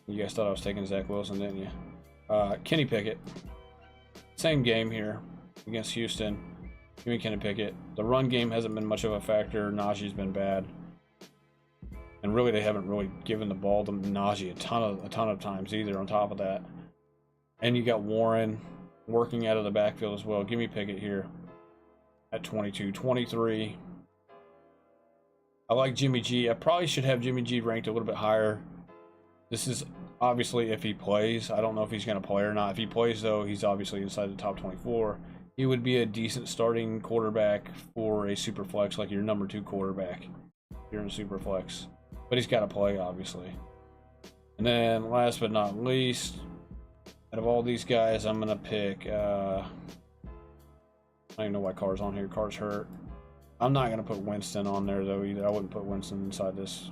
You guys thought I was taking Zach Wilson, didn't you? Kenny Pickett. Same game here against Houston. Give me Kenny Pickett. The run game hasn't been much of a factor. Najee's been bad. And really, they haven't really given the ball to Najee a ton of times either on top of that. And you got Warren working out of the backfield as well. Give me Pickett here at 22. 23. I like Jimmy G. I probably should have Jimmy G ranked a little bit higher. This is obviously if he plays. I don't know if he's going to play or not. If he plays, though, he's obviously inside the top 24. He would be a decent starting quarterback for a super flex, like your number 2 quarterback. You're in a super flex. But he's got to play, obviously. And then, last but not least, out of all these guys, I'm going to pick... I don't even know why Carr's on here. Carr's hurt. I'm not going to put Winston on there, though, either. I wouldn't put Winston inside this.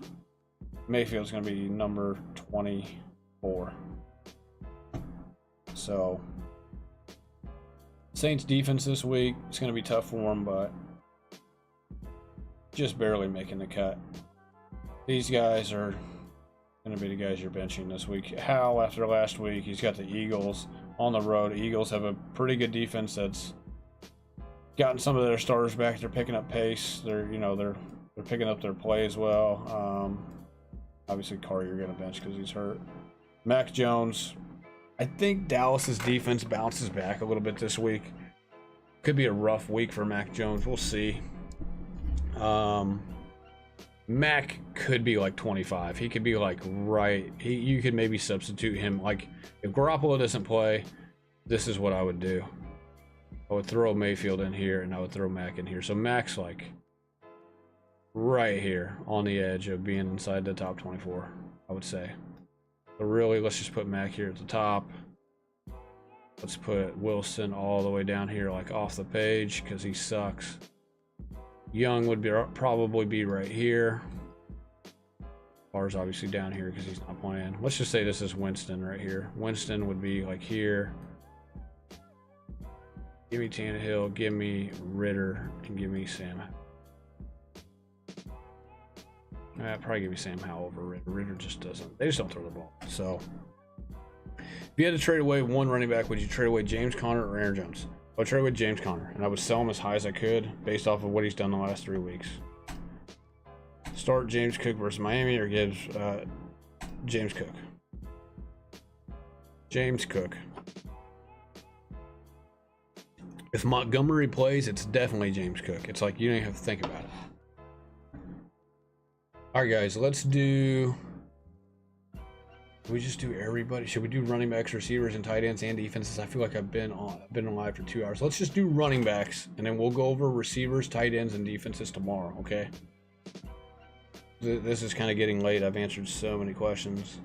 Mayfield's going to be number 24. So, Saints defense this week, it's going to be tough for them, but just barely making the cut. These guys are going to be the guys you're benching this week. Hal, after last week, he's got the Eagles on the road. Eagles have a pretty good defense that's gotten some of their starters back. They're picking up pace. They're picking up their play as well. Obviously, Carr, you're going to bench because he's hurt. Mac Jones. I think Dallas's defense bounces back a little bit this week. Could be a rough week for Mac Jones. We'll see. Mac could be like 25. He could be like you could maybe substitute him. Like if Garoppolo doesn't play, this is what I would do. I would throw Mayfield in here and I would throw Mac in here. So Mac's like right here on the edge of being inside the top 24, I would say. So really, let's just put Mac here at the top. Let's put Wilson all the way down here, like off the page, because he sucks. Young would probably be right here. Barr's obviously down here because he's not playing. Let's just say this is Winston right here. Winston would be like here. Give me Tannehill, give me Ritter, and give me Sam. I'd probably give you Sam Howell over Ritter. Ritter just doesn't. They just don't throw the ball. So, if you had to trade away one running back, would you trade away James Conner or Aaron Jones? I would trade with James Conner, and I would sell him as high as I could based off of what he's done the last 3 weeks. Start James Cook versus Miami or gives James Cook. James Cook. If Montgomery plays, it's definitely James Cook. It's like you don't even have to think about it. All right, guys, let's do. Can we just do everybody? Should we do running backs, receivers, and tight ends and defenses? I feel like I've been live for 2 hours. Let's just do running backs, and then we'll go over receivers, tight ends, and defenses tomorrow. Okay. This is kind of getting late. I've answered so many questions.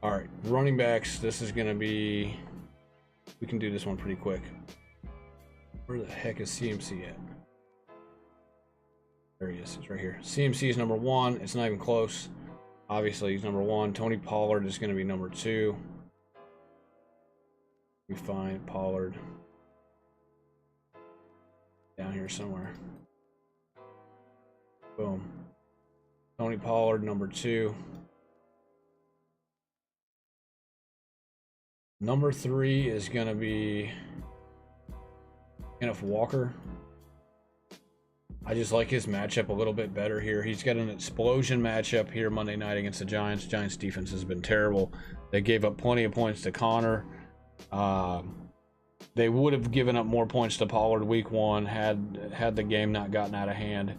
All right, running backs. This is gonna be. We can do this one pretty quick. Where the heck is CMC at? There he is. He's right here. CMC is number 1. It's not even close. Obviously, he's number 1. Tony Pollard is going to be number 2. We find Pollard down here somewhere. Boom. Tony Pollard, number 2. Number 3 is going to be Kenneth Walker. I just like his matchup a little bit better here. He's got an explosion matchup here Monday night against the Giants. Giants defense has been terrible. They gave up plenty of points to Connor. They would have given up more points to Pollard week 1 had the game not gotten out of hand.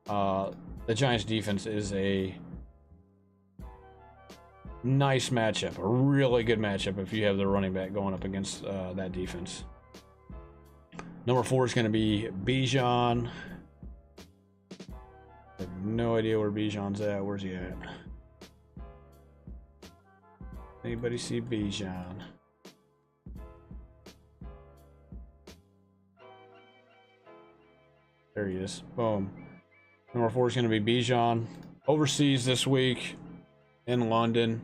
The Giants defense is a nice matchup, a really good matchup if you have the running back going up against that defense. Number 4 is going to be Bijan. I have no idea where Bijan's at. Where's he at? Anybody see Bijan? There he is. Boom. Number 4 is going to be Bijan. Overseas this week in London.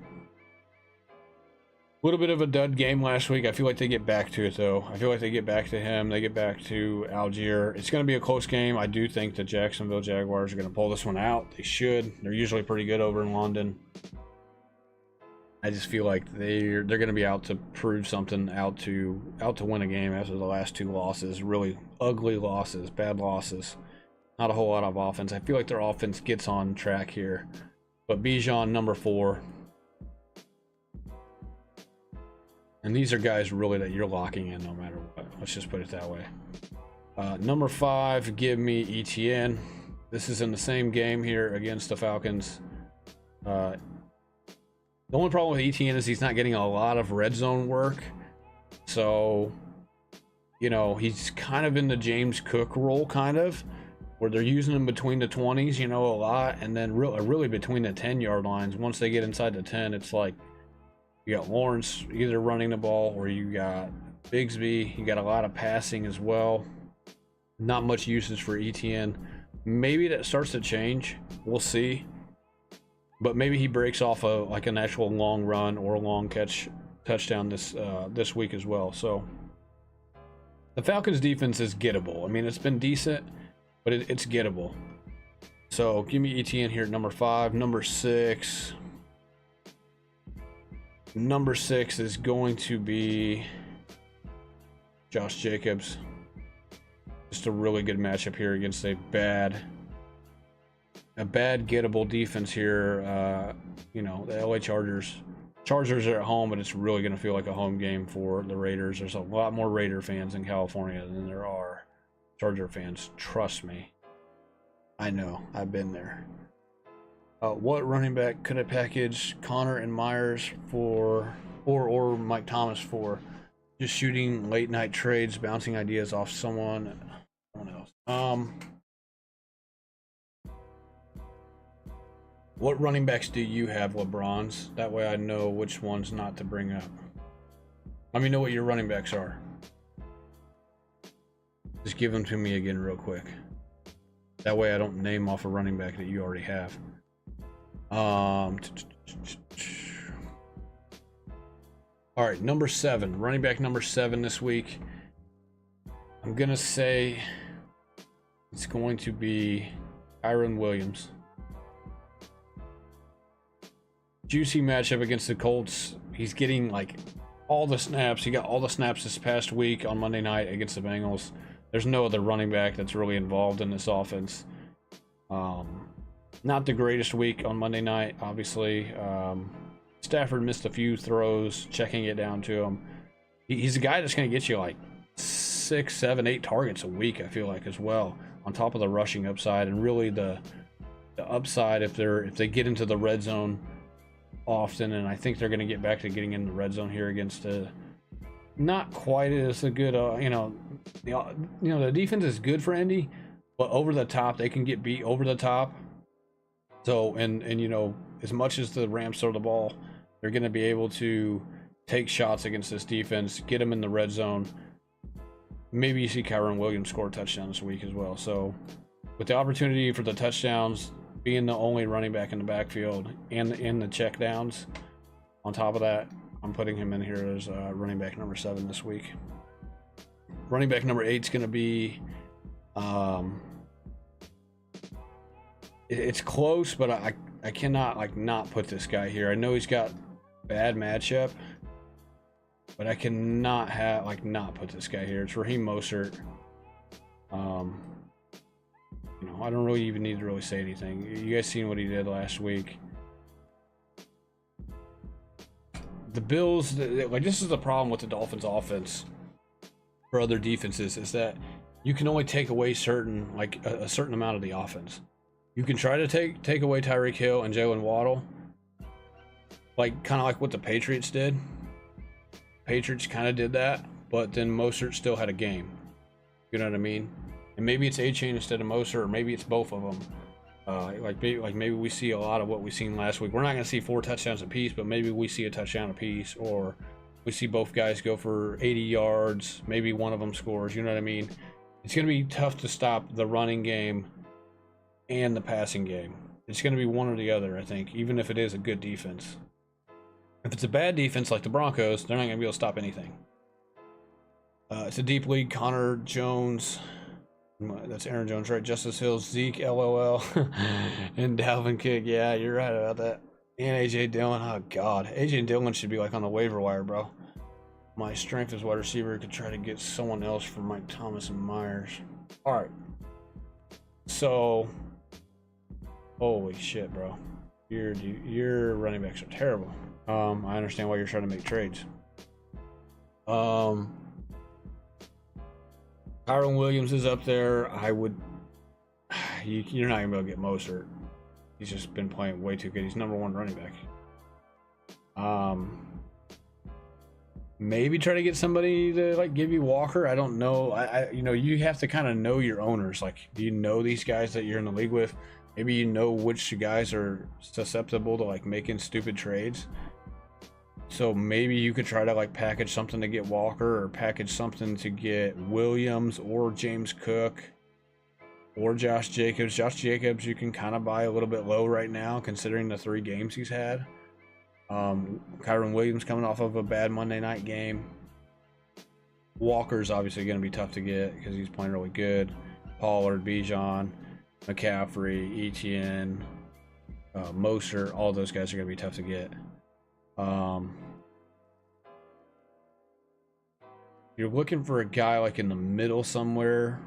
A little bit of a dud game last week. I feel like they get back to it, though. I feel like they get back to him. They get back to Algier. It's going to be a close game. I do think the Jacksonville Jaguars are going to pull this one out. They should. They're usually pretty good over in London. I just feel like they're going to be out to prove something, out to win a game after the last 2 losses. Really ugly losses, bad losses. Not a whole lot of offense. I feel like their offense gets on track here. But Bijan, number 4. And these are guys really that you're locking in no matter what. Let's just put it that way. Number 5, give me ETN. This is in the same game here against the Falcons. The only problem with ETN is he's not getting a lot of red zone work. So, you know, he's kind of in the James Cook role, kind of, where they're using him between the 20s, you know, a lot. And then really between the 10-yard lines. Once they get inside the 10, it's like, you got Lawrence either running the ball or you got Bigsby. You got a lot of passing as well. Not much usage for ETN. Maybe that starts to change. We'll see. But maybe he breaks off like an actual long run or a long touchdown this week as well. So the Falcons defense is gettable. I mean, it's been decent, but it's gettable. So give me ETN here at number 5. Number 6. Number 6 is going to be Josh Jacobs. Just a really good matchup here against a bad gettable defense here. You know, the LA Chargers are at home, but it's really going to feel like a home game for the Raiders. There's a lot more Raider fans in California than there are Charger fans. Trust me. I know. I've been there. What running back could I package Connor and Myers for, or Mike Thomas for? Just shooting late night trades, bouncing ideas off someone else. What running backs do you have, LeBron's? That way I know which ones not to bring up. Let me know what your running backs are. Just give them to me again real quick. That way I don't name off a running back that you already have. All right, number 7, running back number 7 this week. I'm gonna say it's going to be Kyren Williams. Juicy matchup against the Colts. He's getting like all the snaps. He got all the snaps this past week on Monday night against the Bengals. There's no other running back that's really involved in this offense. Not the greatest week on Monday night, obviously. Stafford missed a few throws, checking it down to him. He's a guy that's going to get you like 6, 7, 8 targets a week, I feel like, as well, on top of the rushing upside, and really the upside if they get into the red zone often. And I think they're going to get back to getting in the red zone here against not quite as a good the defense is good for Indy, but over the top they can get beat over the top. So and as much as the Rams throw the ball, they're going to be able to take shots against this defense, get them in the red zone. Maybe you see Kyren Williams score a touchdown this week as well. So with the opportunity for the touchdowns, being the only running back in the backfield and in the check downs, on top of that, I'm putting him in here as running back number 7 this week. Running back number 8 is going to be it's close, but I cannot not put this guy here. I know he's got bad matchup, but I cannot not put this guy here. It's Raheem Mostert. I don't really even need to really say anything. You guys seen what he did last week. The Bills, this is the problem with the Dolphins offense for other defenses, is that you can only take away a certain amount of the offense. You can try to take away Tyreek Hill and Jalen Waddle, kind of like what the Patriots did. Patriots kind of did that, but then Mostert still had a game. You know what I mean? And maybe it's A-Chain instead of Mostert, or maybe it's both of them. Maybe we see a lot of what we seen last week. We're not going to see 4 touchdowns apiece, but maybe we see a touchdown apiece, or we see both guys go for 80 yards. Maybe one of them scores. You know what I mean? It's going to be tough to stop the running game and the passing game. It's going to be one or the other, I think, even if it is a good defense. If it's a bad defense like the Broncos, they're not going to be able to stop anything. It's a deep league. Connor Jones, that's Aaron Jones, right? Justice Hill, Zeke, LOL, and Dalvin Cook. Yeah, you're right about that. And AJ Dillon. Oh God, AJ Dillon should be on the waiver wire, bro. My strength as wide receiver could try to get someone else for Mike Thomas and Myers. All right. So, holy shit, bro. Your running backs are terrible. I understand why you're trying to make trades. Kyren Williams is up there. You're not gonna be able to get Mostert. He's just been playing way too good. He's number 1 running back. Maybe try to get somebody to give you Walker. I don't know. You have to kind of know your owners. Do you know these guys that you're in the league with? Maybe you know which guys are susceptible to making stupid trades. So maybe you could try to package something to get Walker, or package something to get Williams or James Cook or Josh Jacobs. Josh Jacobs you can kind of buy a little bit low right now considering the 3 games he's had. Kyren Williams coming off of a bad Monday night game. Walker's obviously going to be tough to get because he's playing really good. Pollard, Bijan, McCaffrey, Etienne, Mostert, all those guys are going to be tough to get. You're looking for a guy in the middle somewhere.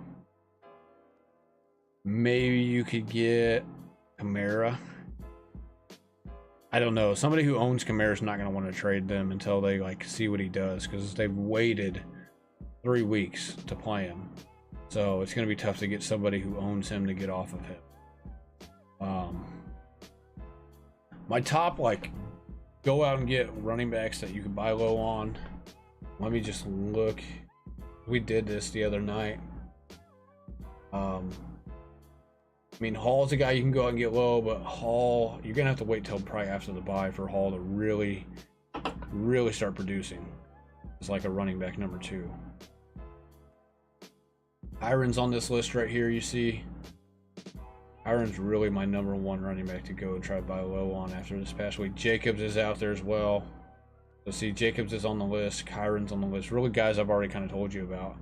Maybe you could get Kamara. I don't know. Somebody who owns Kamara is not going to want to trade them until they see what he does, because they've waited 3 weeks to play him. So it's going to be tough to get somebody who owns him to get off of him. My top go out and get running backs that you can buy low on. Let me just look. We did this the other night. Hall's a guy you can go out and get low, but Hall, you're going to have to wait till probably after the bye for Hall to really start producing. It's a running back number 2. Iron's on this list right here, you see. Iron's really my number 1 running back to go and try to buy low on after this past week. Jacobs is out there as well. So see, Jacobs is on the list. Kyron's on the list. Really guys I've already kind of told you about.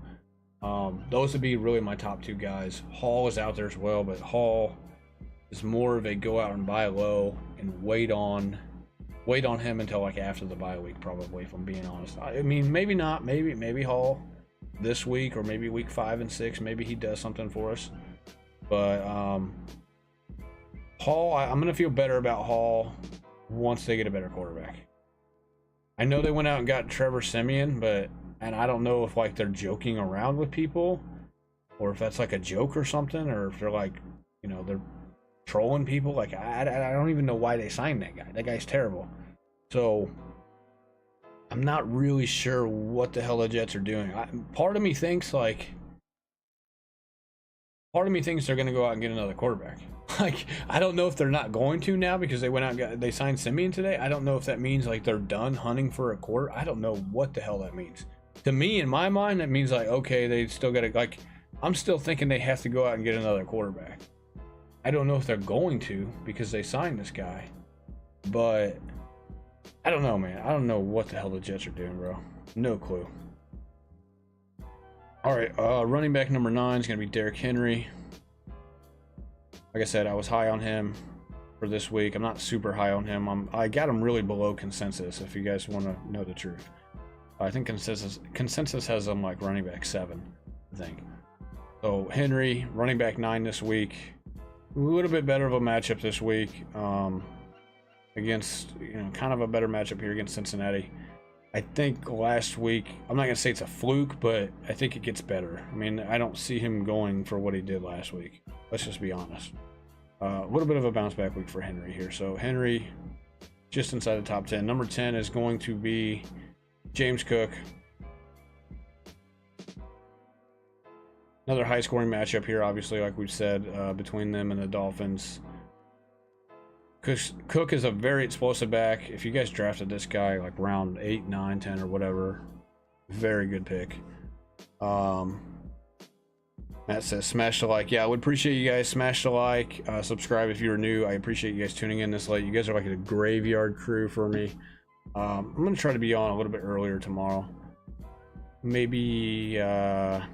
Those would be really my top 2 guys. Hall is out there as well, but Hall is more of a go out and buy low and wait on wait on him until like after the bye week, probably, if I'm being honest. I mean, maybe not. Maybe Hall this week, or maybe week 5 and 6. Maybe he does something for us. But Hall, I'm gonna feel better about Hall once they get a better quarterback. I know they went out and got Trevor Siemian, and I don't know if like they're joking around with people, or if that's like a joke or something, or if they're like, you know, they're trolling people. Like I don't even know why they signed that guy. That guy's terrible. So I'm not really sure what the hell the Jets are doing. Part of me thinks they're gonna go out and get another quarterback. Like, I don't know if they're not going to now because they went out and they signed Siemian today. I don't know if that means like they're done hunting for a quarter. I don't know what the hell that means. To me, in my mind, that means like, okay, they still got to, like, I'm still thinking they have to go out and get another quarterback. I don't know if they're going to because they signed this guy, but I don't know, man. I don't know what the hell the Jets are doing, bro. No clue. All right, running back number 9 is going to be Derrick Henry. Like I said, I was high on him for this week. I'm not super high on him. I got him really below consensus, if you guys want to know the truth. I think consensus has him like running back 7, I think. So Henry, running back 9 this week. A little bit better of a matchup this week against, you know, kind of a better matchup here against Cincinnati. I think last week, I'm not going to say it's a fluke, but I think it gets better. I mean, I don't see him going for what he did last week. Let's just be honest. A little bit of a bounce back week for Henry here. So Henry, just inside the top 10. Number 10 is going to be James Cook. Another high-scoring matchup here, obviously, like we've said, between them and the Dolphins. Cook is a very explosive back. If you guys drafted this guy like round 8, 9, 10, or whatever, very good pick. Matt says smash the like. Yeah, I would appreciate you guys smash the like, subscribe if you're new. I appreciate you guys tuning in this late. You guys are like a graveyard crew for me. I'm gonna try to be on a little bit earlier tomorrow. Maybe I'll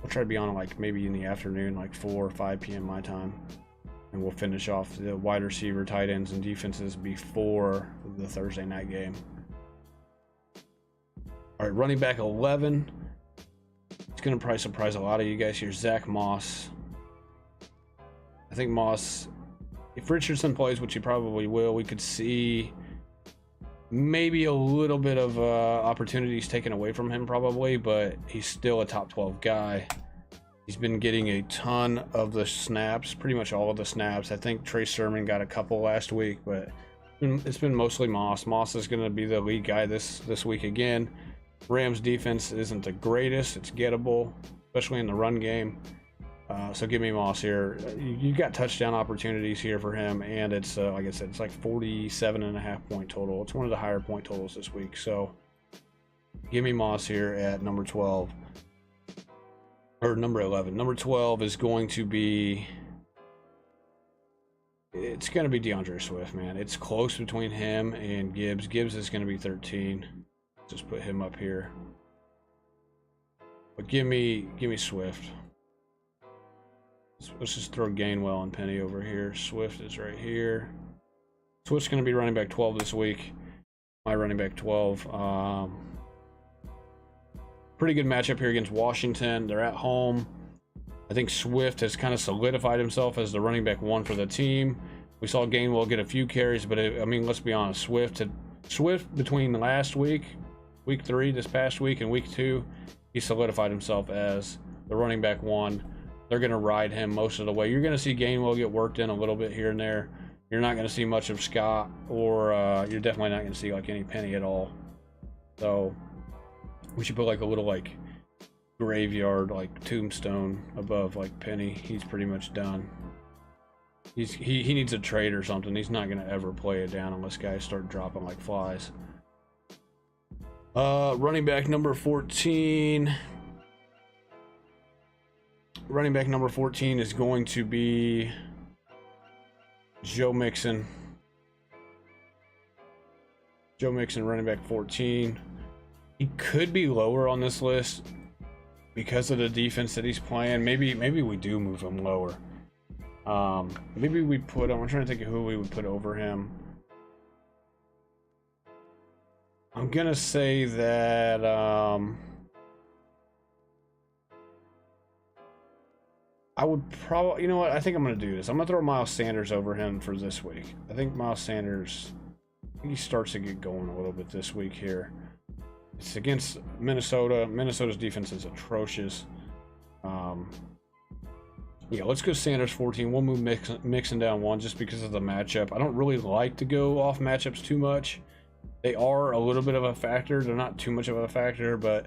try to be on like maybe in the afternoon, like 4 or 5 p.m. my time, and we'll finish off the wide receiver, tight ends, and defenses before the Thursday night game. All right, running back 11. It's going to probably surprise a lot of you guys here. Zach Moss. I think Moss, if Richardson plays, which he probably will, we could see maybe a little bit of opportunities taken away from him probably, but he's still a top 12 guy. He's been getting a ton of the snaps, pretty much all of the snaps. I think Trey Sermon got a couple last week, but it's been mostly Moss. Moss is going to be the lead guy this week again. Rams defense isn't the greatest. It's gettable, especially in the run game. So give me Moss here. You got touchdown opportunities here for him, and it's like I said, it's like 47.5 point total. It's one of the higher point totals this week. So give me Moss here at number 12 or number 11. Number 12 is going to be. It's going to be DeAndre Swift, man. It's close between him and Gibbs. Gibbs is going to be 13. Just put him up here. But give me Swift. Let's just throw Gainwell and Penny over here. Swift is right here. Swift's going to be running back 12 this week. My running back 12. Pretty good matchup here against Washington. They're at home. I think Swift has kind of solidified himself as the running back 1 for the team. We saw Gainwell get a few carries, but I mean, let's be honest. Swift between last week, week 3, this past week, and week 2, he solidified himself as the running back 1. They're going to ride him most of the way. You're going to see Gainwell get worked in a little bit here and there. You're not going to see much of Scott, or you're definitely not going to see like any Penny at all. So we should put like a little like graveyard, like tombstone above like Penny. He's pretty much done. He needs a trade or something. He's not going to ever play it down unless guys start dropping like flies. Running back number 14. Running back number 14 is going to be Joe Mixon. Joe Mixon, running back 14. He could be lower on this list because of the defense that he's playing. Maybe we do move him lower. Maybe we put him. I'm trying to think of who we would put over him. I'm gonna say that I would probably, you know what? I think I'm gonna do this. I'm gonna throw Miles Sanders over him for this week. I think Miles Sanders, I think he starts to get going a little bit this week here. It's against Minnesota. Minnesota's defense is atrocious. Yeah, let's go Sanders 14. We'll move Mixon down 1 just because of the matchup. I don't really like to go off matchups too much. They are a little bit of a factor. They're not too much of a factor, but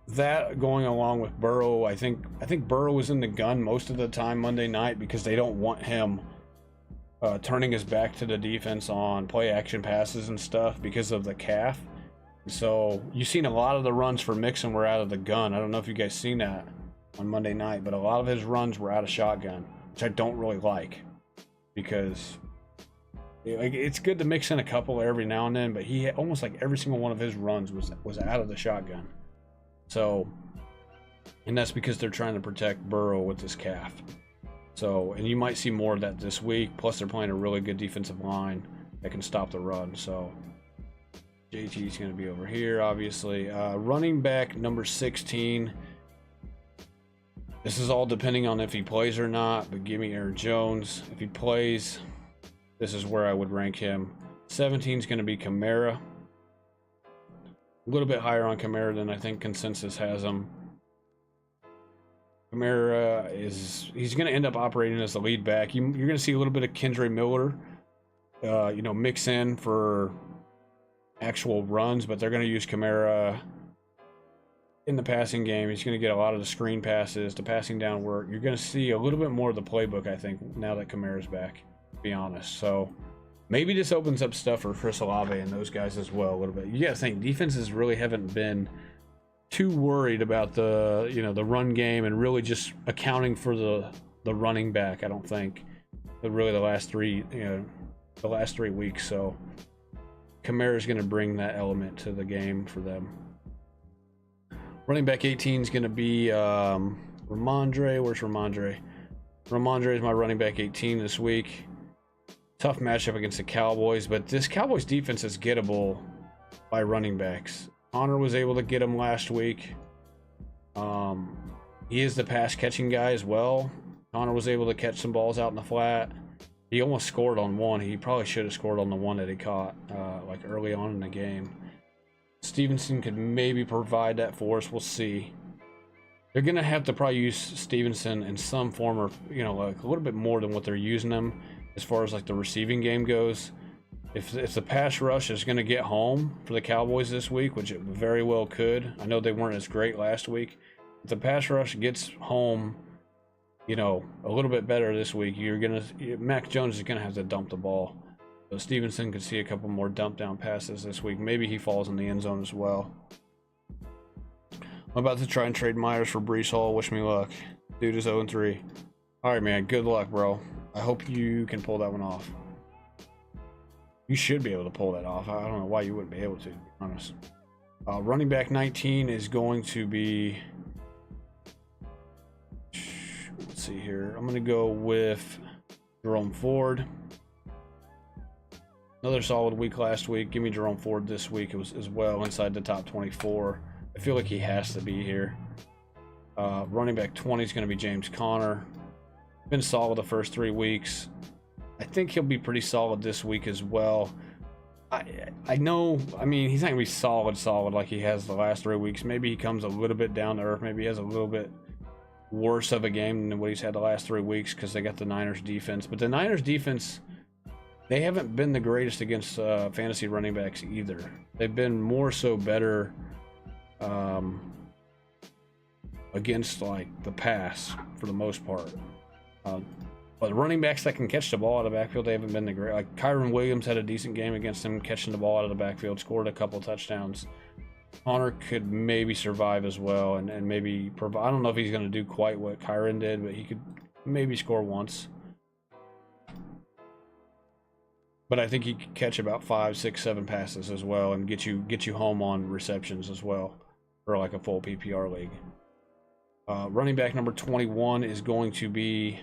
that going along with Burrow, I think Burrow was in the gun most of the time Monday night because they don't want him turning his back to the defense on play action passes and stuff because of the calf. So you've seen a lot of the runs for Mixon were out of the gun. I don't know if you guys seen that on Monday night, but a lot of his runs were out of shotgun, which I don't really like because it's good to mix in a couple every now and then, but he almost like every single one of his runs was out of the shotgun. So, and that's because they're trying to protect Burrow with this calf. So, and you might see more of that this week. Plus, they're playing a really good defensive line that can stop the run. So, JT's going to be over here, obviously. Running back number 16. This is all depending on if he plays or not, but give me Aaron Jones. If he plays, this is where I would rank him. 17 is going to be Kamara. A little bit higher on Kamara than I think consensus has him. Kamara he's going to end up operating as the lead back. You're going to see a little bit of Kendre Miller, mix in for actual runs, but they're going to use Kamara in the passing game. He's going to get a lot of the screen passes, the passing down work. You're going to see a little bit more of the playbook, I think, now that Kamara's back, to be honest. So maybe this opens up stuff for Chris Olave and those guys as well a little bit. You got to think defenses really haven't been too worried about the run game and really just accounting for the running back. I don't think, but really the last 3 weeks. So Kamara is going to bring that element to the game for them. Running back 18 is going to be Ramondre. Where's Ramondre? Ramondre is my running back 18 this week. Tough matchup against the Cowboys, but this Cowboys defense is gettable by running backs. Connor was able to get him last week. He is the pass catching guy as well. Connor was able to catch some balls out in the flat. He almost scored on one. He probably should have scored on the one that he caught like early on in the game. Stevenson could maybe provide that for us. We'll see. They're gonna have to probably use Stevenson in some form, or like a little bit more than what they're using him as far as like the receiving game goes. If the pass rush is going to get home for the Cowboys this week, which it very well could. I know they weren't as great last week. If the pass rush gets home, a little bit better this week, Mac Jones is going to have to dump the ball. So Stevenson could see a couple more dump down passes this week. Maybe he falls in the end zone as well. I'm about to try and trade Myers for Breece Hall. Wish me luck. Dude is 0-3. All right, man. Good luck, bro. I hope you can pull that one off. You should be able to pull that off. I don't know why you wouldn't be able to be honest. Running back 19 is going to be... Let's see here. I'm going to go with Jerome Ford. Another solid week last week. Give me Jerome Ford this week as well, inside the top 24. I feel like he has to be here. Running back 20 is going to be James Conner. Been solid the first 3 weeks. I think he'll be pretty solid this week as well. I know, he's not going to be solid like he has the last 3 weeks. Maybe he comes a little bit down to earth. Maybe he has a little bit worse of a game than what he's had the last 3 weeks because they got the Niners defense. But the Niners defense, they haven't been the greatest against fantasy running backs either. They've been more so better against like the pass for the most part. But the running backs that can catch the ball out of the backfield, they haven't been the great. Like Kyron Williams had a decent game against him, catching the ball out of the backfield, scored a couple touchdowns. Connor could maybe survive as well, and maybe provide. I don't know if he's going to do quite what Kyron did, but he could maybe score once. But I think he could catch about 5, 6, 7 passes as well, and get you home on receptions as well for like a full PPR league. Running back number 21 is going to be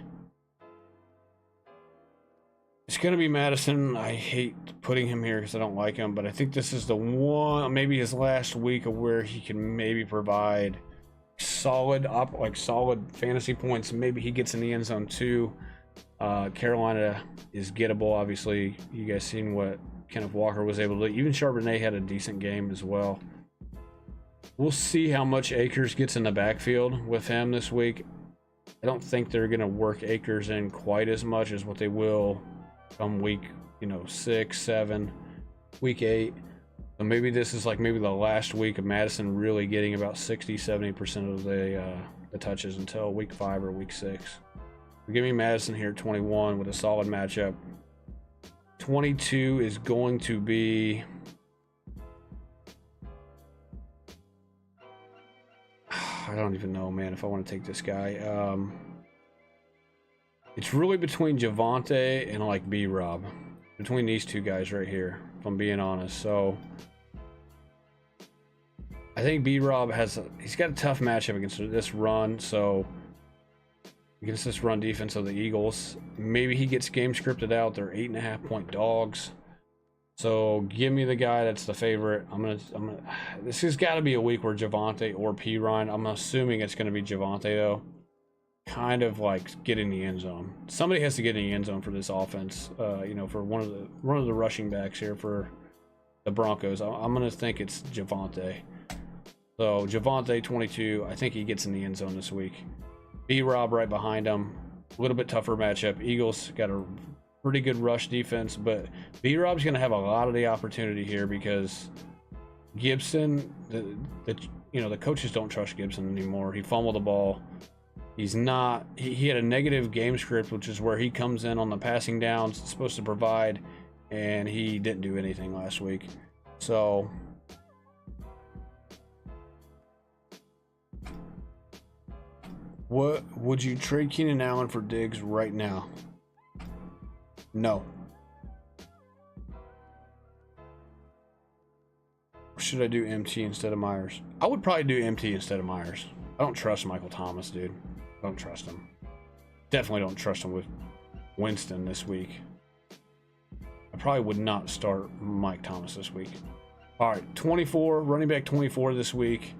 It's going to be Madison. I hate putting him here because I don't like him, but I think this is the one, maybe his last week of where he can maybe provide solid fantasy points. Maybe he gets in the end zone too. Carolina is gettable. Obviously, you guys seen what Kenneth Walker was able to do. Even Charbonnet had a decent game as well. We'll see how much Akers gets in the backfield with him this week. I don't think they're going to work Akers in quite as much as what they will come week, 6, 7, week 8. So maybe this is maybe the last week of Madison really getting about 60-70% of the touches until week 5 or week 6. So give me Madison here at 21 with a solid matchup. 22 is going to be... I don't even know, man, if I want to take this guy. It's really between Javonte and B-Rob. Between these two guys right here, if I'm being honest. So I think B-Rob he's got a tough matchup against this run. So against this run defense of the Eagles, maybe he gets game scripted out. They're 8.5-point dogs. So give me the guy that's the favorite. This has got to be a week where Javonte or Perine. I'm assuming it's going to be Javonte though. Kind of get in the end zone. Somebody has to get in the end zone for this offense. For one of the rushing backs here for the Broncos. I'm going to think it's Javonte. So Javonte 22. I think he gets in the end zone this week. B-Rob right behind him. A little bit tougher matchup. Eagles got a pretty good rush defense, but B-Rob's going to have a lot of the opportunity here because Gibson, the coaches don't trust Gibson anymore. He fumbled the ball. He's not, he had a negative game script, which is where he comes in on the passing downs, supposed to provide, and he didn't do anything last week. So what would you trade Keenan Allen for Diggs right now? No. Or should I do MT instead of Myers? I would probably do MT instead of Myers. I don't trust Michael Thomas, dude. I don't trust him. Definitely don't trust him with Winston this week. I probably would not start Mike Thomas this week. All right, 24, running back 24 this week.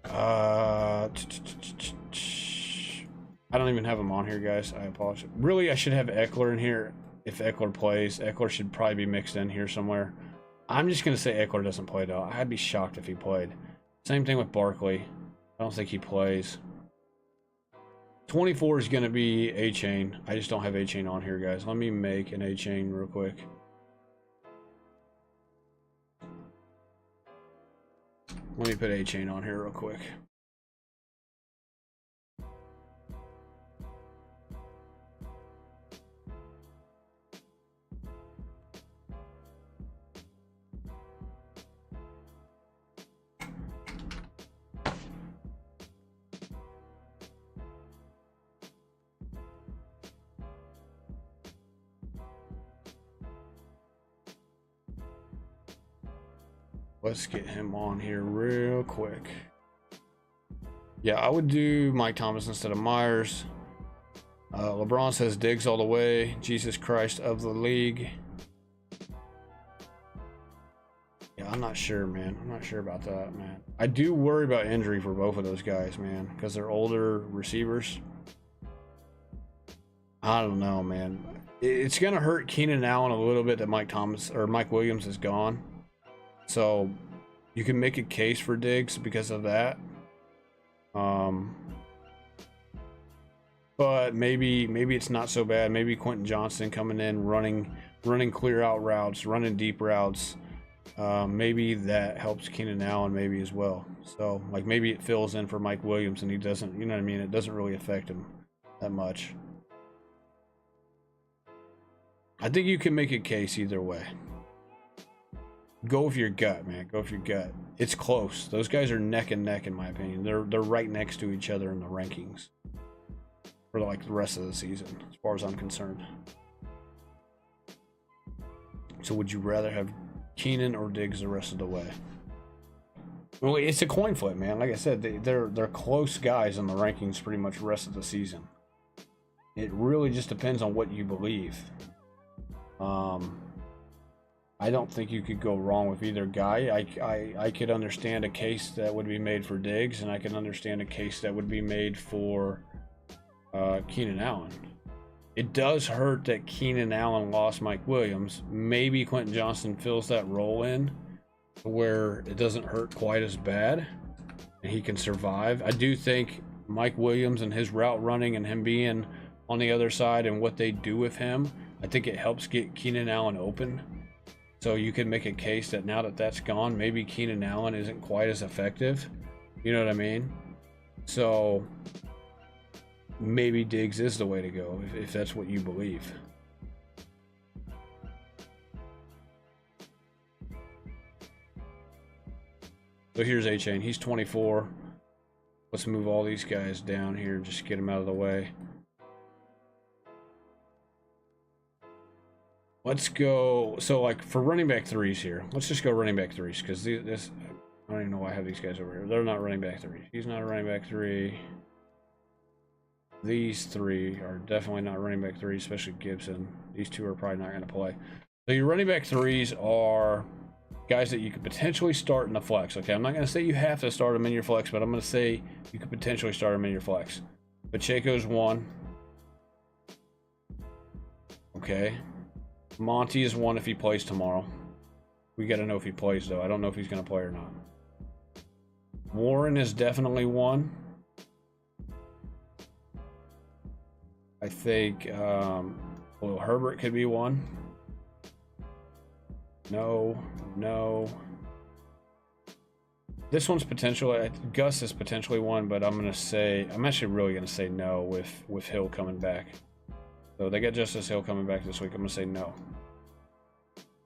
I don't even have him on here, guys. I apologize. Really, I should have Eckler in here. If Eckler plays, Eckler should probably be mixed in here somewhere. I'm just going to say Eckler doesn't play, though. I'd be shocked if he played. Same thing with Barkley. I don't think he plays. 24 is going to be A-Chain. I just don't have A-Chain on here, guys. Let me make an A-Chain real quick. Let me put A-Chain on here real quick. Let's get him on here real quick. Yeah, I would do Mike Thomas instead of Myers. LeBron says Diggs all the way. Jesus Christ of the league. Yeah, I'm not sure, man. I'm not sure about that, man. I do worry about injury for both of those guys, man, because they're older receivers. I don't know, man. It's going to hurt Keenan Allen a little bit that Mike Williams is gone. So you can make a case for Diggs because of that. But maybe it's not so bad. Maybe Quentin Johnston coming in, running clear out routes, running deep routes. Maybe that helps Keenan Allen maybe as well. So maybe it fills in for Mike Williams and he doesn't, you know what I mean? It doesn't really affect him that much. I think you can make a case either way. Go with your gut, man. Go with your gut. It's close. Those guys are neck and neck, in my opinion. They're right next to each other in the rankings for the rest of the season, as far as I'm concerned. So, would you rather have Keenan or Diggs the rest of the way? Well, it's a coin flip, man. Like I said, they're close guys in the rankings pretty much the rest of the season. it really just depends on what you believe. I don't think you could go wrong with either guy. I could understand a case that would be made for Diggs, and I can understand a case that would be made for Keenan Allen. It does hurt that Keenan Allen lost Mike Williams. Maybe Quentin Johnston fills that role in where it doesn't hurt quite as bad and he can survive. I do think Mike Williams and his route running and him being on the other side and what they do with him, I think it helps get Keenan Allen open. So you can make a case that now that that's gone, maybe Keenan Allen isn't quite as effective. You know what I mean? So maybe Diggs is the way to go if that's what you believe. So here's A-Chain. He's 24. Let's move all these guys down here. Just get them out of the way. Let's go. So, like, for running back threes here, let's just go running back threes because this, I don't even know why I have these guys over here. They're not running back threes. He's not a running back three. These three are definitely not running back threes, especially Gibson. These two are probably not going to play. So your running back threes are guys that you could potentially start in the flex. Okay, I'm not going to say you have to start them in your flex, but I'm going to say you could potentially start them in your flex. Pacheco's one. Okay. Monty is one if he plays tomorrow. We got to know if he plays, though. I don't know if he's going to play or not. Warren is definitely one. I think well, Herbert could be one. No. This one's potentially, Gus is potentially one, but I'm actually really gonna say no with Hill coming back. So they got Justice Hill coming back this week. I'm gonna say no.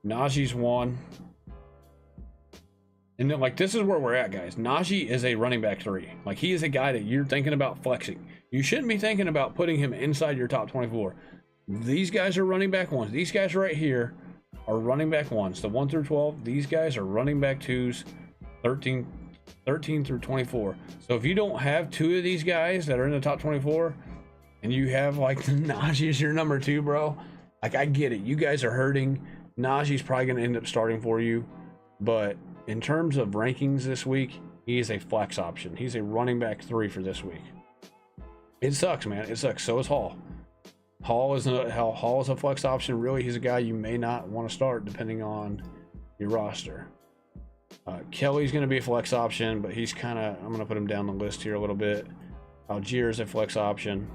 Najee's one. And then, like, this is where we're at, guys. Najee is a running back 3. Like, he is a guy that you're thinking about flexing. You shouldn't be thinking about putting him inside your top 24. These guys are running back 1s. These guys right here are running back 1s. The 1 through 12, these guys are running back 2s, 13 through 24. So if you don't have 2 of these guys that are in the top 24, and you have, like, Najee is your number 2, bro, like, I get it. You guys are hurting. Najee's probably going to end up starting for you. But in terms of rankings this week, he is a flex option. He's a running back 3 for this week. It sucks, man. It sucks. So is Hall. Hall is a flex option. Really, he's a guy you may not want to start depending on your roster. Kelly's going to be a flex option, but he's kind of, I'm going to put him down the list here a little bit. Algier is a flex option.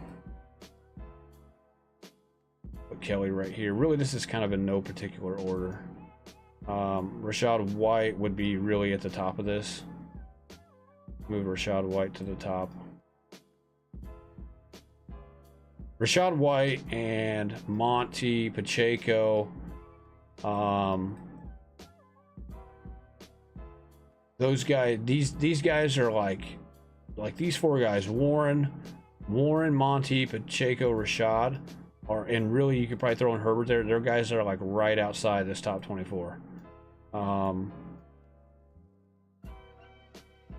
Put Kelly right here. Really, this is kind of in no particular order. Rachaad White would be really at the top of this. Move Rachaad White to the top. Rachaad White and Monty, Pacheco, those guys, these guys are like these 4 guys, Warren, Monty, Pacheco, Rachaad, and really you could probably throw in Herbert there. They're guys that are like right outside this top 24.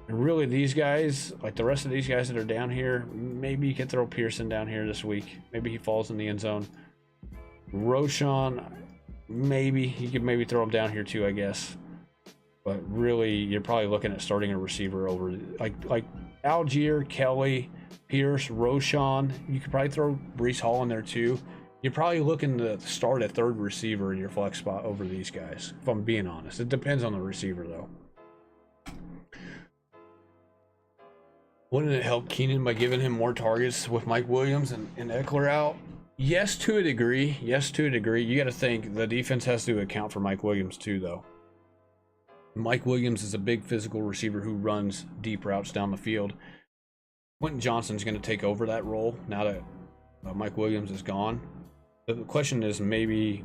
And really, these guys, like the rest of these guys that are down here, maybe you could throw Pearson down here this week. Maybe he falls in the end zone. Roshan, maybe. You could maybe throw him down here too, I guess. But really, you're probably looking at starting a receiver over, like Algier, Kelly, Pierce, Roshan. You could probably throw Breece Hall in there too. You're probably looking to start a 3rd receiver in your flex spot over these guys, if I'm being honest. It depends on the receiver, though. Wouldn't it help Keenan by giving him more targets with Mike Williams and Eckler out? Yes, to a degree. Yes, to a degree. You got to think the defense has to account for Mike Williams too, though. Mike Williams is a big physical receiver who runs deep routes down the field. Quentin Johnston's going to take over that role now that Mike Williams is gone. The question is, maybe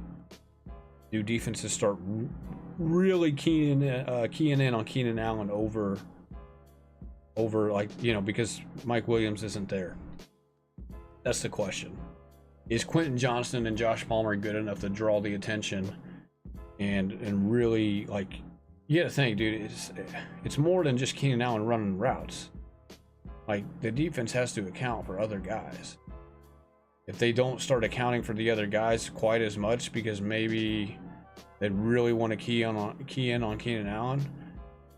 do defenses start really keying in on Keenan Allen over like, you know, because Mike Williams isn't there. That's the question. Is Quentin Johnston and Josh Palmer good enough to draw the attention and really, like, you gotta think, dude, it's more than just Keenan Allen running routes. Like, the defense has to account for other guys. if they don't start accounting for the other guys quite as much, because maybe they really want to key in on Keenan Allen,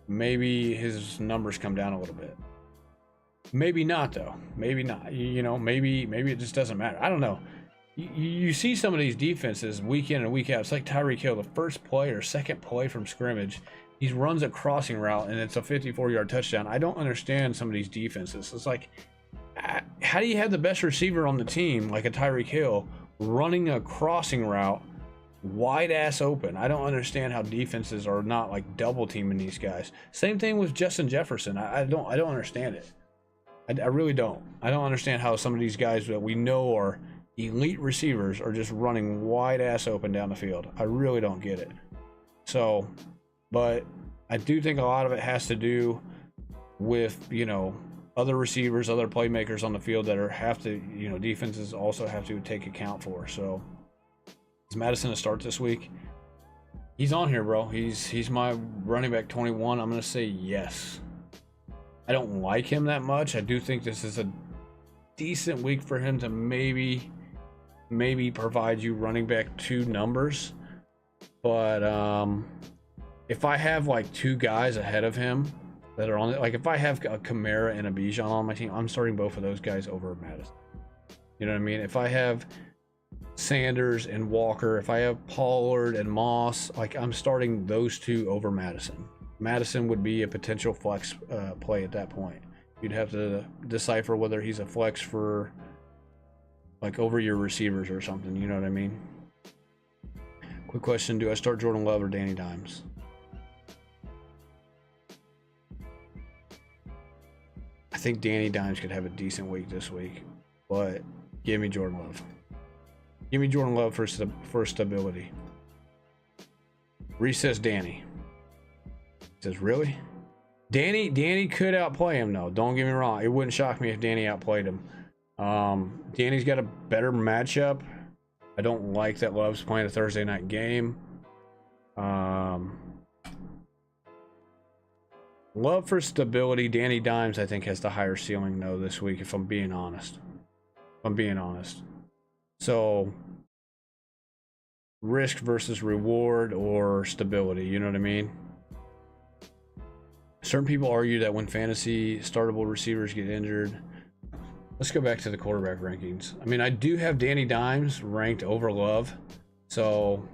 maybe his numbers come down a little bit. Maybe not though. Maybe not. You know, maybe it just doesn't matter. I don't know. You see some of these defenses week in and week out. It's like Tyreek Hill, the first play or second play from scrimmage, he runs a crossing route and it's a 54-yard touchdown. I don't understand some of these defenses. It's like, how do you have the best receiver on the team, like a Tyreek Hill, running a crossing route wide ass open? I don't understand how defenses are not like double teaming these guys. Same thing with Justin Jefferson. I don't understand it. I really don't. I don't understand how some of these guys that we know are elite receivers are just running wide ass open down the field. I really don't get it. So, but I do think a lot of it has to do with, you know, other receivers, other playmakers on the field that defenses also have to take account for. So, is Madison a start this week? He's on here, bro. He's my running back 21. I'm gonna say yes. I don't like him that much. I do think this is a decent week for him to maybe provide you running back 2 numbers. But if I have like 2 guys ahead of him that are on it, like if I have a Kamara and a Bijan on my team, I'm starting both of those guys over Madison. You know what I mean? If I have Sanders and Walker, if I have Pollard and Moss, like I'm starting those 2 over Madison. Madison would be a potential flex play at that point. You'd have to decipher whether he's a flex for like over your receivers or something. You know what I mean? Quick question: do I start Jordan Love or Danny Dimes? I think Danny Dimes could have a decent week this week, but give me Jordan Love. Give me Jordan Love for stability. Reese says Danny. Says, really? Danny could outplay him though. Don't get me wrong. It wouldn't shock me if Danny outplayed him. Danny's got a better matchup. I don't like that Love's playing a Thursday night game. Love for stability. Danny Dimes, I think, has the higher ceiling though this week, if I'm being honest. So, risk versus reward or stability, you know what I mean? Certain people argue that when fantasy startable receivers get injured. Let's go back to the quarterback rankings. I mean, I do have Danny Dimes ranked over Love. So,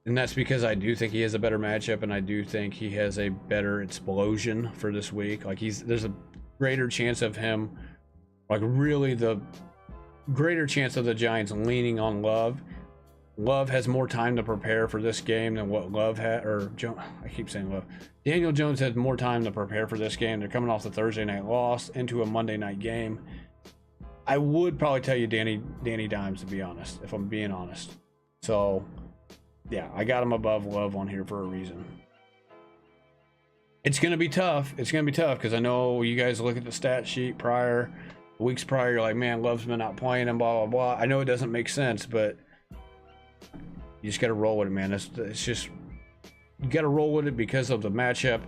and that's because I do think he has a better matchup, and I do think he has a better explosion for this week. Like there's a greater chance of him, like really the greater chance of the Giants leaning on Love. Love has more time to prepare for this game than what Love had, I keep saying Love. Daniel Jones has more time to prepare for this game. They're coming off the Thursday night loss into a Monday night game. I would probably tell you Danny Dimes, to be honest, if I'm being honest. So, yeah, I got him above Love on here for a reason. It's going to be tough. Because I know you guys look at the stat sheet weeks prior, you're like, man, Love's been out playing him, blah, blah, blah. I know it doesn't make sense, but you just got to roll with it, man. It's just, you got to roll with it because of the matchup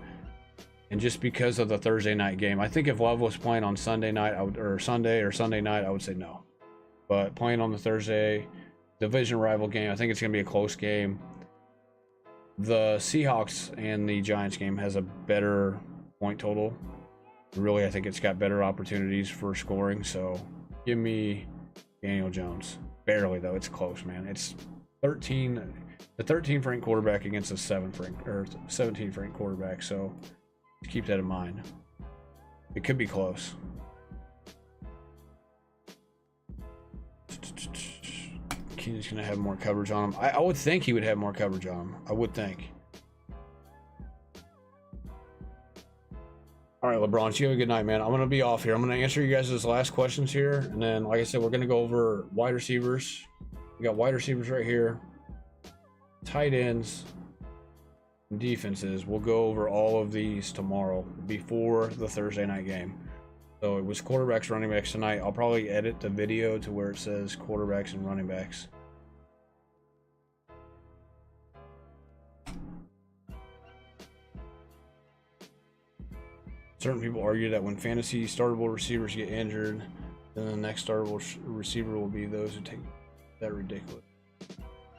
and just because of the Thursday night game. I think if Love was playing on Sunday night or Sunday night, I would say no. But playing on the Thursday division rival game, I think it's going to be a close game. The Seahawks and the Giants game has a better point total. Really, I think it's got better opportunities for scoring. So give me Daniel Jones. Barely, though. It's close, man. It's the 13th ranked quarterback against the 17th ranked quarterback. So keep that in mind. It could be close. Keenan's gonna have more coverage on him. I would think he would have more coverage on him. I would think. All right, LeBron, you have a good night, man. I'm gonna be off here. I'm gonna answer you guys' last questions here, and then, like I said, we're gonna go over wide receivers. We got wide receivers right here, tight ends, and defenses. We'll go over all of these tomorrow before the Thursday night game. So it was quarterbacks, running backs tonight. I'll probably edit the video to where it says quarterbacks and running backs. Certain people argue that when fantasy startable receivers get injured, Then the next startable receiver will be those who take. That ridiculous.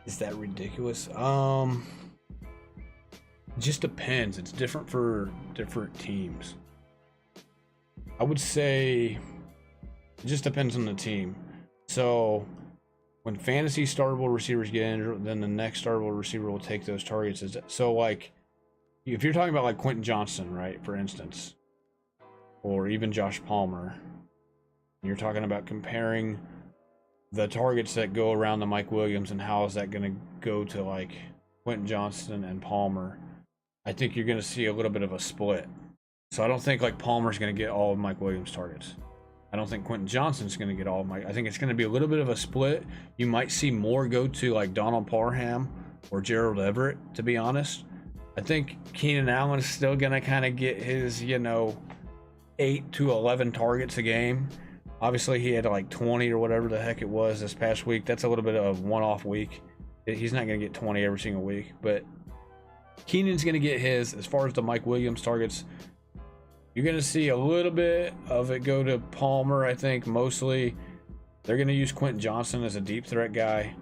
Is that ridiculous? Just depends. It's different for different teams. I would say it just depends on the team. So when fantasy startable receivers get injured, then the next startable receiver will take those targets. So like if you're talking about like Quentin Johnston, right, for instance, or even Josh Palmer, you're talking about comparing the targets that go around the Mike Williams and how is that going to go to like Quentin Johnston and Palmer. I think you're going to see a little bit of a split. So I don't think like Palmer's going to get all of Mike Williams' targets. I don't think Quentin Johnston's going to get all of Mike. I think it's going to be a little bit of a split. You might see more go to like Donald Parham or Gerald Everett, to be honest. I think Keenan Allen is still going to kind of get his, 8 to 11 targets a game. Obviously, he had like 20 or whatever the heck it was this past week. That's a little bit of a one-off week. He's not going to get 20 every single week, but Keenan's going to get his. As far as the Mike Williams targets, you're going to see a little bit of it go to Palmer, I think. Mostly, they're going to use Quentin Johnston as a deep threat guy.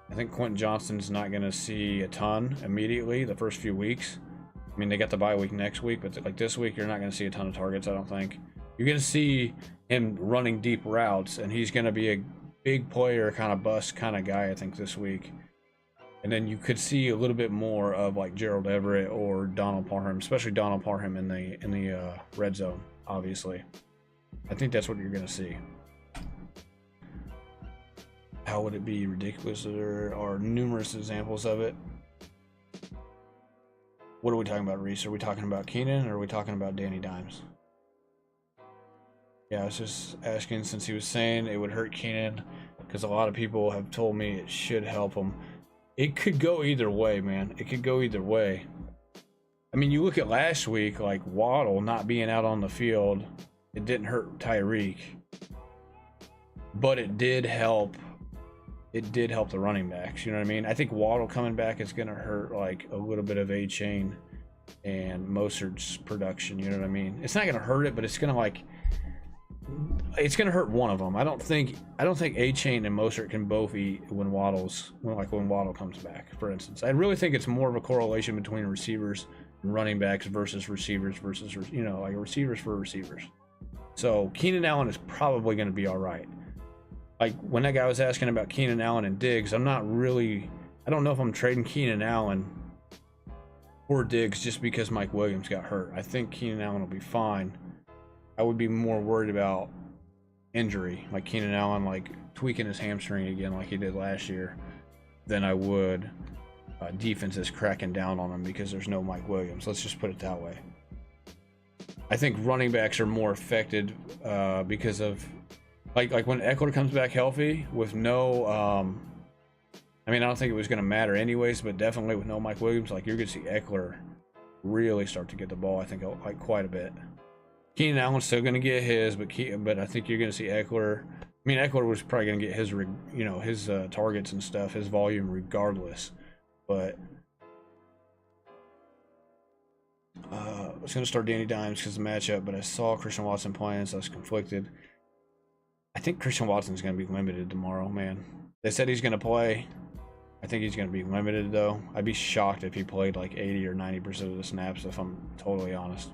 I think Quentin Johnston's not going to see a ton immediately the first few weeks. I mean, they got the bye week next week, but like this week, you're not going to see a ton of targets, I don't think. You're going to see him running deep routes, and he's going to be a big player, kind of bust kind of guy, I think, this week. And then you could see a little bit more of like Gerald Everett or Donald Parham, especially Donald Parham in the red zone, obviously. I think that's what you're going to see. How would it be ridiculous? There are numerous examples of it. What are we talking about, Reese? Are we talking about Keenan or are we talking about Danny Dimes? Yeah, I was just asking since he was saying it would hurt Keenan because a lot of people have told me it should help him. It could go either way, man. It could go either way. I mean, you look at last week, like Waddle not being out on the field, it didn't hurt Tyreek, but it did help. It did help the running backs. You know what I mean? I think Waddle coming back is going to hurt like a little bit of A-Chain and Mostert's production. You know what I mean? It's not going to hurt it, but it's going to like. It's gonna hurt one of them. I don't think A-Chain and Mostert can both eat when Waddle comes back, for instance. I really think it's more of a correlation between receivers and running backs versus receivers like receivers for receivers. So Keenan Allen is probably going to be all right. Like when that guy was asking about Keenan Allen and Diggs, I don't know if I'm trading Keenan Allen or Diggs just because Mike Williams got hurt. I think Keenan Allen will be fine. I would be more worried about injury, like Keenan Allen, like tweaking his hamstring again, like he did last year, than I would defenses cracking down on him because there's no Mike Williams. Let's just put it that way. I think running backs are more affected because of like when Eckler comes back healthy with no. I mean, I don't think it was going to matter anyways, but definitely with no Mike Williams, like you're going to see Eckler really start to get the ball. I think like quite a bit. Keenan Allen's still going to get his, but I think you're going to see Eckler. I mean, Eckler was probably going to get his, his targets and stuff, his volume regardless. But I was going to start Danny Dimes because of the matchup, but I saw Christian Watson playing, so I was conflicted. I think Christian Watson's going to be limited tomorrow, man. They said he's going to play. I think he's going to be limited, though. I'd be shocked if he played like 80 or 90% of the snaps, if I'm totally honest.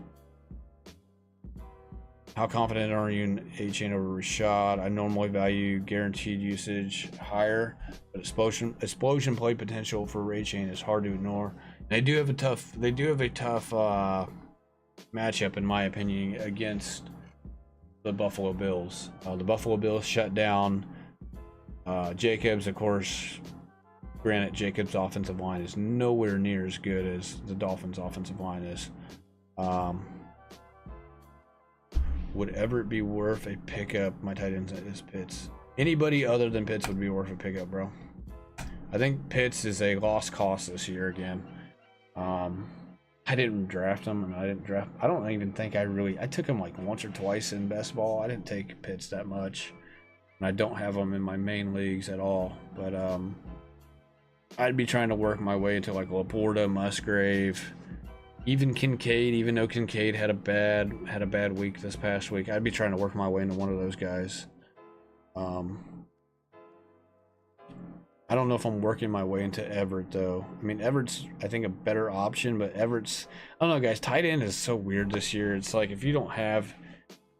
How confident are you in A-Chain over Rashad? I normally value guaranteed usage higher, but explosion play potential for A-Chain is hard to ignore. They do have a tough matchup, in my opinion, against the Buffalo Bills. The Buffalo Bills shut down Jacobs, of course. Granted, Jacobs' offensive line is nowhere near as good as the Dolphins' offensive line is. Would Everett be worth a pickup? My tight end is Pitts. Anybody other than Pitts would be worth a pickup, bro. I think Pitts is a lost cause this year again. I didn't draft him, and I don't even think I took him like once or twice in best ball. I didn't take Pitts that much, and I don't have him in my main leagues at all. But I'd be trying to work my way into like Laporta, Musgrave, even Kincaid. Even though Kincaid had a bad week this past week, I'd be trying to work my way into one of those guys. I don't know if I'm working my way into Everett though. I mean, Everett's I think a better option, but Everett's I don't know, guys. Tight end is so weird this year. It's like if you don't have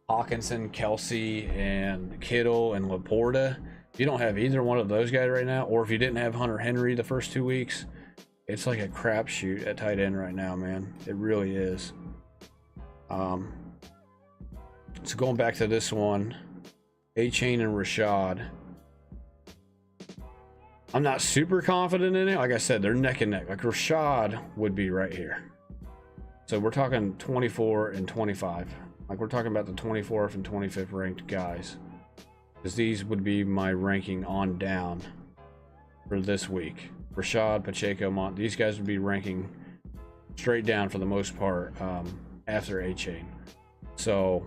Hawkinson, Kelsey, and Kittle and Laporta, if you don't have either one of those guys right now, or if you didn't have Hunter Henry the first 2 weeks, it's like a crapshoot at tight end right now, man. It really is. So going back to this one, Achane and Rashad. I'm not super confident in it. Like I said, they're neck and neck. Like Rashad would be right here. So we're talking 24 and 25. Like we're talking about the 24th and 25th ranked guys. Because these would be my ranking on down for this week. Rashad, Pacheco, these guys would be ranking straight down for the most part after Achane. So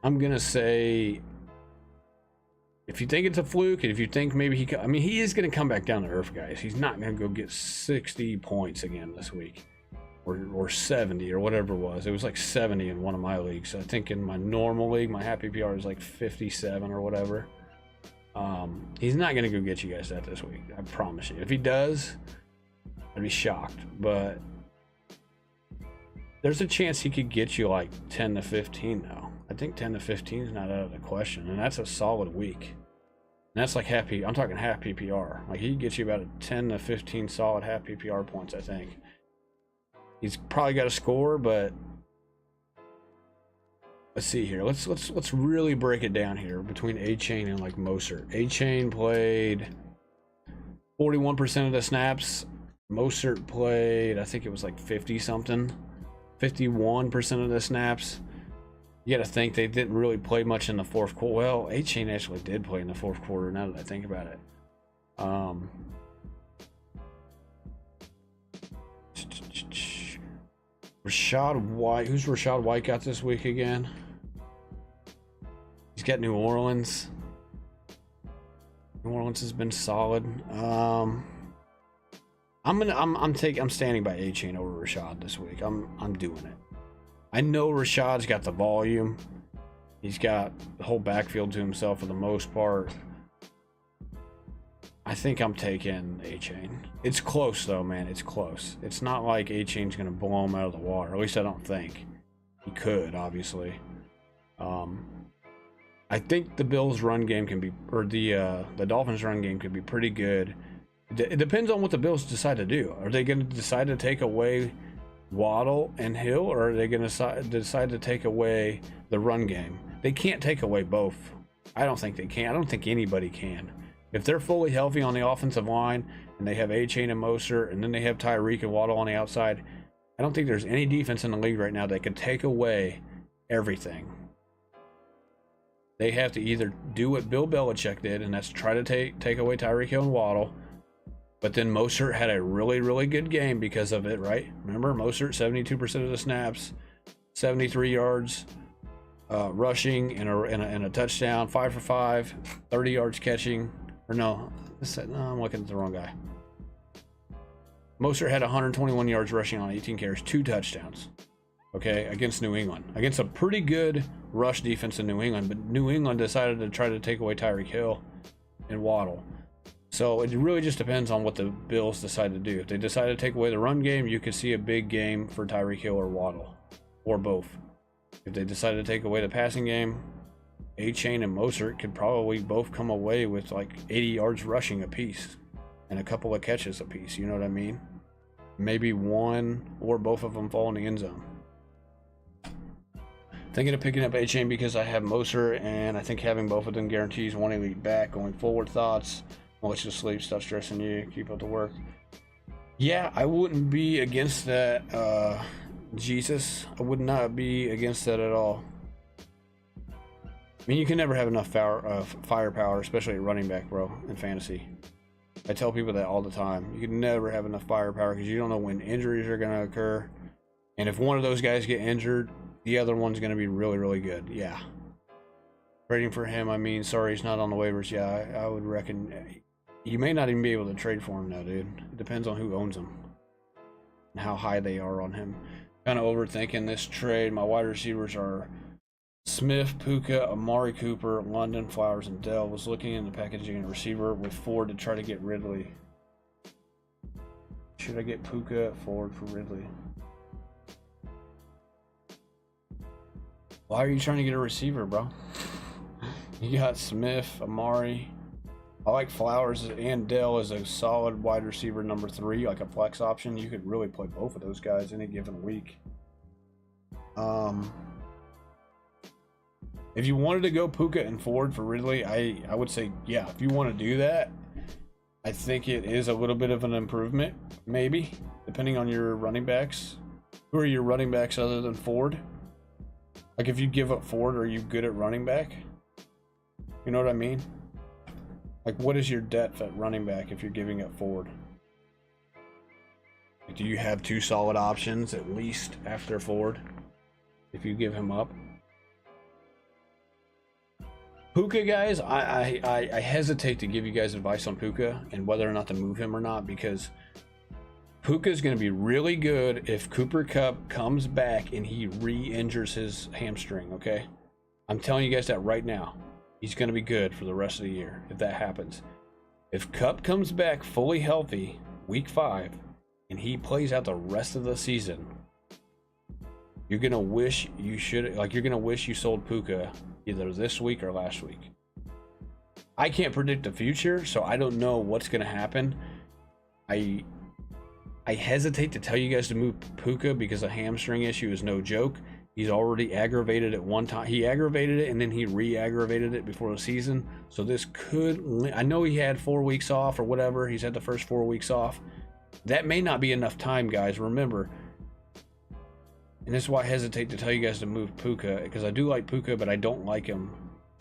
I'm going to say, if you think it's a fluke, and if you think maybe he is going to come back down to earth, guys. He's not going to go get 60 points again this week, or 70 or whatever it was. It was like 70 in one of my leagues. I think in my normal league, my happy PR is like 57 or whatever. He's not going to go get you guys that this week. I promise you. If he does, I'd be shocked. But there's a chance he could get you like 10 to 15 though. I think 10 to 15 is not out of the question, and that's a solid week. And that's like I'm talking half PPR. Like he gets you about a 10 to 15 solid half PPR points, I think. He's probably got a score, but let's see here. Let's really break it down here between Achane and like Mostert. Achane played 41% of the snaps. Mostert played, I think it was like 50 something. 51% of the snaps. You got to think they didn't really play much in the fourth quarter. Well, Achane actually did play in the fourth quarter, now that I think about it. Rashad White. Who's Rashad White got this week again? He's got New Orleans. New Orleans has been solid. I'm standing by Achane over Rashad this week. I'm doing it. I know Rashad's got the volume. He's got the whole backfield to himself for the most part. I think I'm taking Achane. It's close though, man. It's close. It's not like Achane's gonna blow him out of the water. At least I don't think. He could, obviously. I think the Bills' run game can be, or the Dolphins' run game could be pretty good. It depends on what the Bills decide to do. Are they going to decide to take away Waddle and Hill, or are they going to decide to take away the run game? They can't take away both. I don't think they can. I don't think anybody can. If they're fully healthy on the offensive line, and they have Achane and Mostert, and then they have Tyreek and Waddle on the outside, I don't think there's any defense in the league right now that could take away everything. They have to either do what Bill Belichick did, and that's try to take away Tyreek Hill and Waddle. But then Mostert had a really, really good game because of it, right? Remember, Mostert, 72% of the snaps, 73 yards rushing, and a touchdown, 5 for 5, 30 yards catching. Or no, I'm looking at the wrong guy. Mostert had 121 yards rushing on 18 carries, 2 touchdowns. Okay, against New England. Against a pretty good rush defense in New England, but New England decided to try to take away Tyreek Hill and Waddle. So it really just depends on what the Bills decide to do. If they decide to take away the run game, you could see a big game for Tyreek Hill or Waddle, or both. If they decide to take away the passing game, Achane and Mostert could probably both come away with like 80 yards rushing apiece and a couple of catches apiece. You know what I mean? Maybe one or both of them fall in the end zone. Thinking of picking up Achane because I have Mostert, and I think having both of them guarantees one elite back going forward. Thoughts? I'll let you sleep, stop stressing you, keep up the work. Yeah, I wouldn't be against that, Jesus. I would not be against that at all. I mean, you can never have enough firepower, especially at running back, bro, in fantasy. I tell people that all the time. You can never have enough firepower because you don't know when injuries are going to occur. And if one of those guys get injured, the other one's going to be really, really good. Yeah. Trading for him, I mean, sorry he's not on the waivers. Yeah, I would reckon you may not even be able to trade for him now, dude. It depends on who owns him and how high they are on him. Kind of overthinking this trade. My wide receivers are Smith, Puka, Amari Cooper, London, Flowers, and Dell. Was looking into packaging a receiver with Ford to try to get Ridley. Should I get Puka at Ford for Ridley? Why are you trying to get a receiver, bro? You got Smith, Amari. I like Flowers and Dell as a solid wide receiver number 3, like a flex option. You could really play both of those guys any given week. If you wanted to go Puka and Ford for Ridley, I would say, yeah, if you want to do that, I think it is a little bit of an improvement, maybe, depending on your running backs. Who are your running backs other than Ford? Like, if you give up Ford, are you good at running back? You know what I mean? Like, what is your depth at running back if you're giving up Ford? Like, do you have 2 solid options at least after Ford if you give him up? Puka, guys, I hesitate to give you guys advice on Puka and whether or not to move him or not, because Puka is going to be really good if Cooper Kupp comes back and he re-injures his hamstring, okay? I'm telling you guys that right now. He's going to be good for the rest of the year if that happens. If Kupp comes back fully healthy week 5 and he plays out the rest of the season, you're going to wish you should, like, you're going to wish you sold Puka either this week or last week. I can't predict the future, so I don't know what's going to happen. I hesitate to tell you guys to move Puka because a hamstring issue is no joke. He's already aggravated it one time. He aggravated it and then he re-aggravated it before the season. So this could, I know he had 4 weeks off or whatever. He's had the first 4 weeks off. That may not be enough time, guys. Remember, and this is why I hesitate to tell you guys to move Puka, because I do like Puka, but I don't like him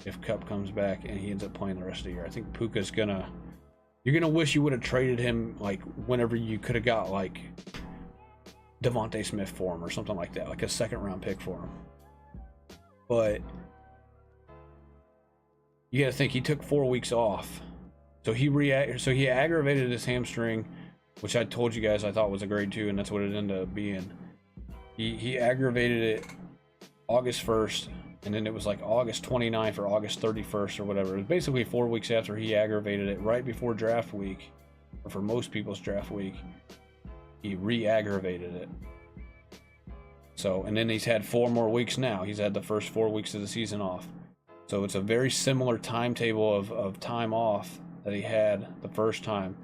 if Kupp comes back and he ends up playing the rest of the year. I think Puka's gonna, you're gonna wish you would have traded him like whenever you could have got like Devontae Smith for him or something like that, like a 2nd round pick for him. But you gotta think he took 4 weeks off, so he aggravated his hamstring, which I told you guys I thought was a grade 2, and that's what it ended up being. He aggravated it August 1st, and then it was like August 29th or August 31st or whatever. It was basically 4 weeks after he aggravated it, right before draft week, or for most people's draft week. He re-aggravated it. So, and then he's had 4 more weeks now. He's had the first 4 weeks of the season off. So it's a very similar timetable of time off that he had the first time.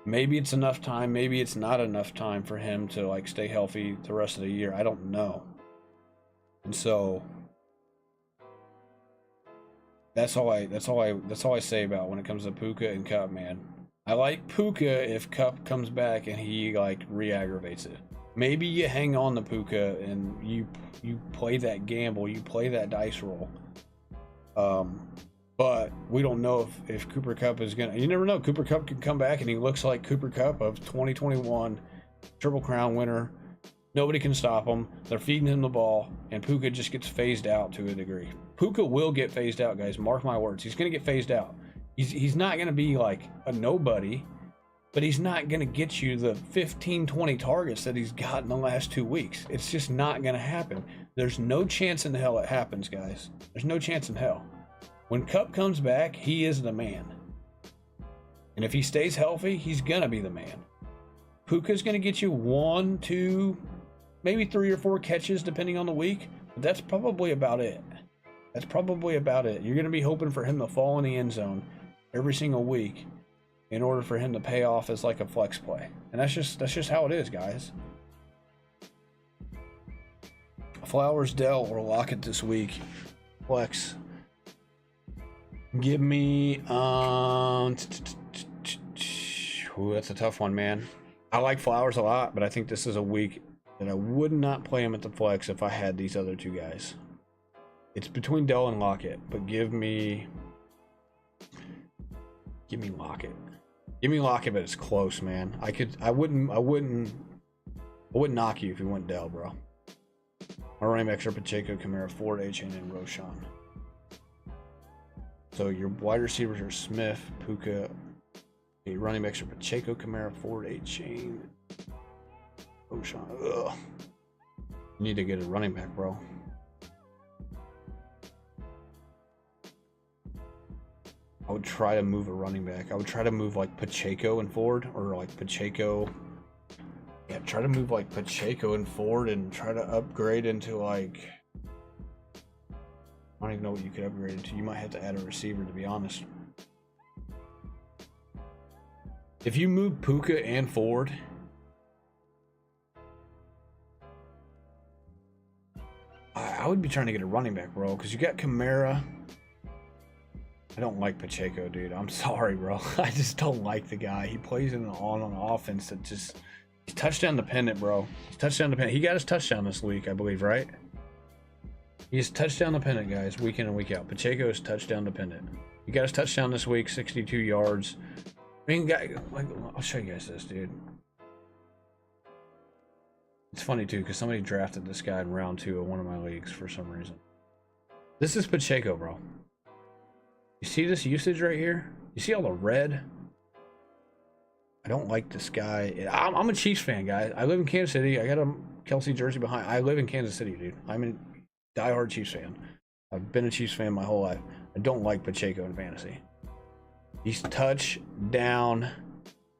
Maybe it's enough time, maybe it's not enough time for him to like stay healthy the rest of the year. I don't know. And so that's all I say about when it comes to Puka and Kupp, man. I like Puka if Kupp comes back and he like re-aggravates it. Maybe you hang on to Puka and you play that gamble, you play that dice roll. But we don't know if Cooper Kupp is gonna. You never know. Cooper Kupp could come back and he looks like Cooper Kupp of 2021, Triple Crown winner. Nobody can stop him. They're feeding him the ball, and Puka just gets phased out to a degree. Puka will get phased out, guys. Mark my words. He's gonna get phased out. He's not gonna be like a nobody, but he's not gonna get you the 15, 20 targets that he's got in the last 2 weeks. It's just not gonna happen. There's no chance in hell it happens, guys. There's no chance in hell. When Kupp comes back, he is the man. And if he stays healthy, he's going to be the man. Puka's going to get you 1, 2, maybe 3 or 4 catches, depending on the week. But that's probably about it. That's probably about it. You're going to be hoping for him to fall in the end zone every single week in order for him to pay off as like a flex play. And that's just how it is, guys. Flowers, Dell, or Lockett this week. Flex. Give me ooh, that's a tough one, man. I like Flowers a lot, but I think this is a week that I would not play him at the flex if I had these other 2 guys. It's between Dell and Lockett, but give me Lockett. Give me Lockett, but it's close, man. I wouldn't knock you if you went Dell, bro. My running backs are Pacheco, Kamara, Ford, Achane, and Roschon. So your wide receivers are Smith, Puka. Your running backs are Pacheco, Kamara, Ford, Achane, Roschon. Ugh. You need to get a running back, bro. I would try to move a running back. I would try to move like Pacheco and Ford, or like Pacheco. Yeah, try to move like Pacheco and Ford and try to upgrade into like, I don't even know what you could upgrade into. You might have to add a receiver, to be honest. If you move Puka and Ford, I would be trying to get a running back, bro, because you got Kamara. I don't like Pacheco, dude. I'm sorry, bro. I just don't like the guy. He plays in on an offense that just, he's touchdown dependent, bro. He's touchdown dependent. He got his touchdown this week, I believe, right? He's touchdown dependent, guys, week in and week out. Pacheco is touchdown dependent. He got his touchdown this week, 62 yards. I mean, like, I'll show you guys this, dude. It's funny too, because somebody drafted this guy in round 2 of one of my leagues for some reason. This is Pacheco, bro. You see this usage right here? You see all the red? I don't like this guy. I'm a Chiefs fan, guys. I live in Kansas City. I got a Kelsey jersey behind. I live in Kansas City, dude. I'm a diehard Chiefs fan. I've been a Chiefs fan my whole life. I don't like Pacheco in fantasy. He's touchdown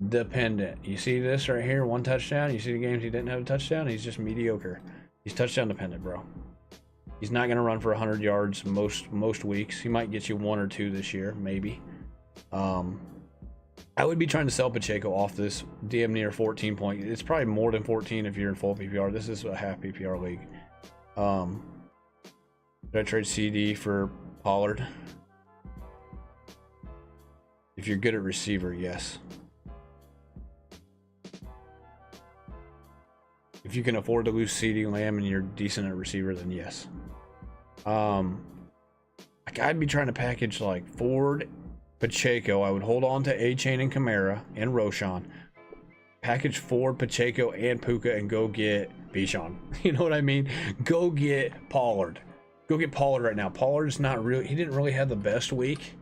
dependent. You see this right here? 1 touchdown. You see the games he didn't have a touchdown? He's just mediocre. He's touchdown dependent, bro. He's not going to run for 100 yards most weeks. He might get you 1 or 2 this year, maybe. I would be trying to sell Pacheco off this damn near 14 point. It's probably more than 14 if you're in full PPR. This is a half PPR league. Did I trade CD for Pollard? If you're good at receiver, yes. If you can afford to lose CD Lamb and you're decent at receiver, then yes. Like I'd be trying to package like Ford, Pacheco. I would hold on to A-Chain and Kamara and Roshan. Package Ford, Pacheco, and Puka and go get Bijan. You know what I mean? Go get Pollard. Go get Pollard right now. Pollard's not really, he didn't really have the best week.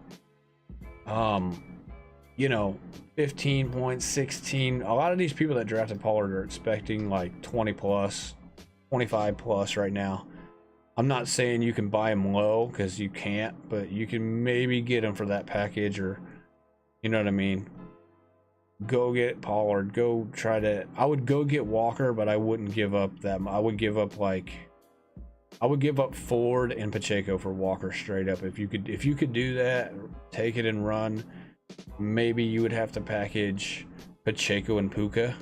You know, 15 points, 16. A lot of these people that drafted Pollard are expecting like 20 plus, 25 plus right now. I'm not saying you can buy him low because you can't, but you can maybe get him for that package, or you know what I mean? Go get Pollard. Go try to, I would go get Walker, but I wouldn't give up that. I would give up Ford and Pacheco for Walker straight up. If you could do that, take it and run. Maybe you would have to package Pacheco and Puka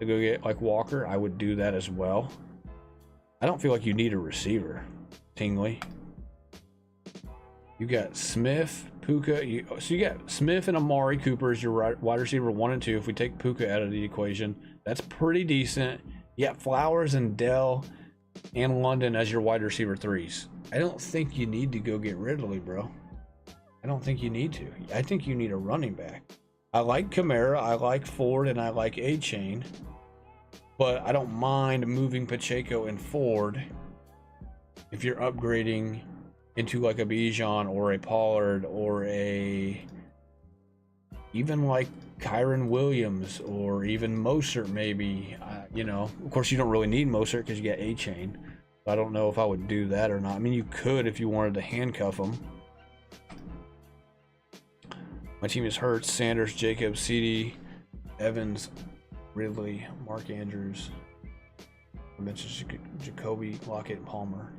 to go get like Walker. I would do that as well. I don't feel like you need a receiver, Tingley. You got Smith, Puka. So you got Smith and Amari Cooper as your wide receiver 1 and 2. If we take Puka out of the equation, that's pretty decent. You got Flowers and Dell and London as your wide receiver 3s. I don't think you need to go get Ridley, bro. I don't think you need to. I think you need a running back. I like Kamara, I like Ford, and I like A-Chain. But I don't mind moving Pacheco and Ford if you're upgrading into like a Bijan or a Pollard or a even like Kyron Williams or even Mostert maybe. You know, of course you don't really need Mostert because you got A-Chain. I don't know if I would do that or not. I mean, you could if you wanted to handcuff him. My team is Hurts, Sanders, Jacobs, CD, Evans, Ridley, Mark Andrews, I mentioned Jacoby, Lockett, and Palmer.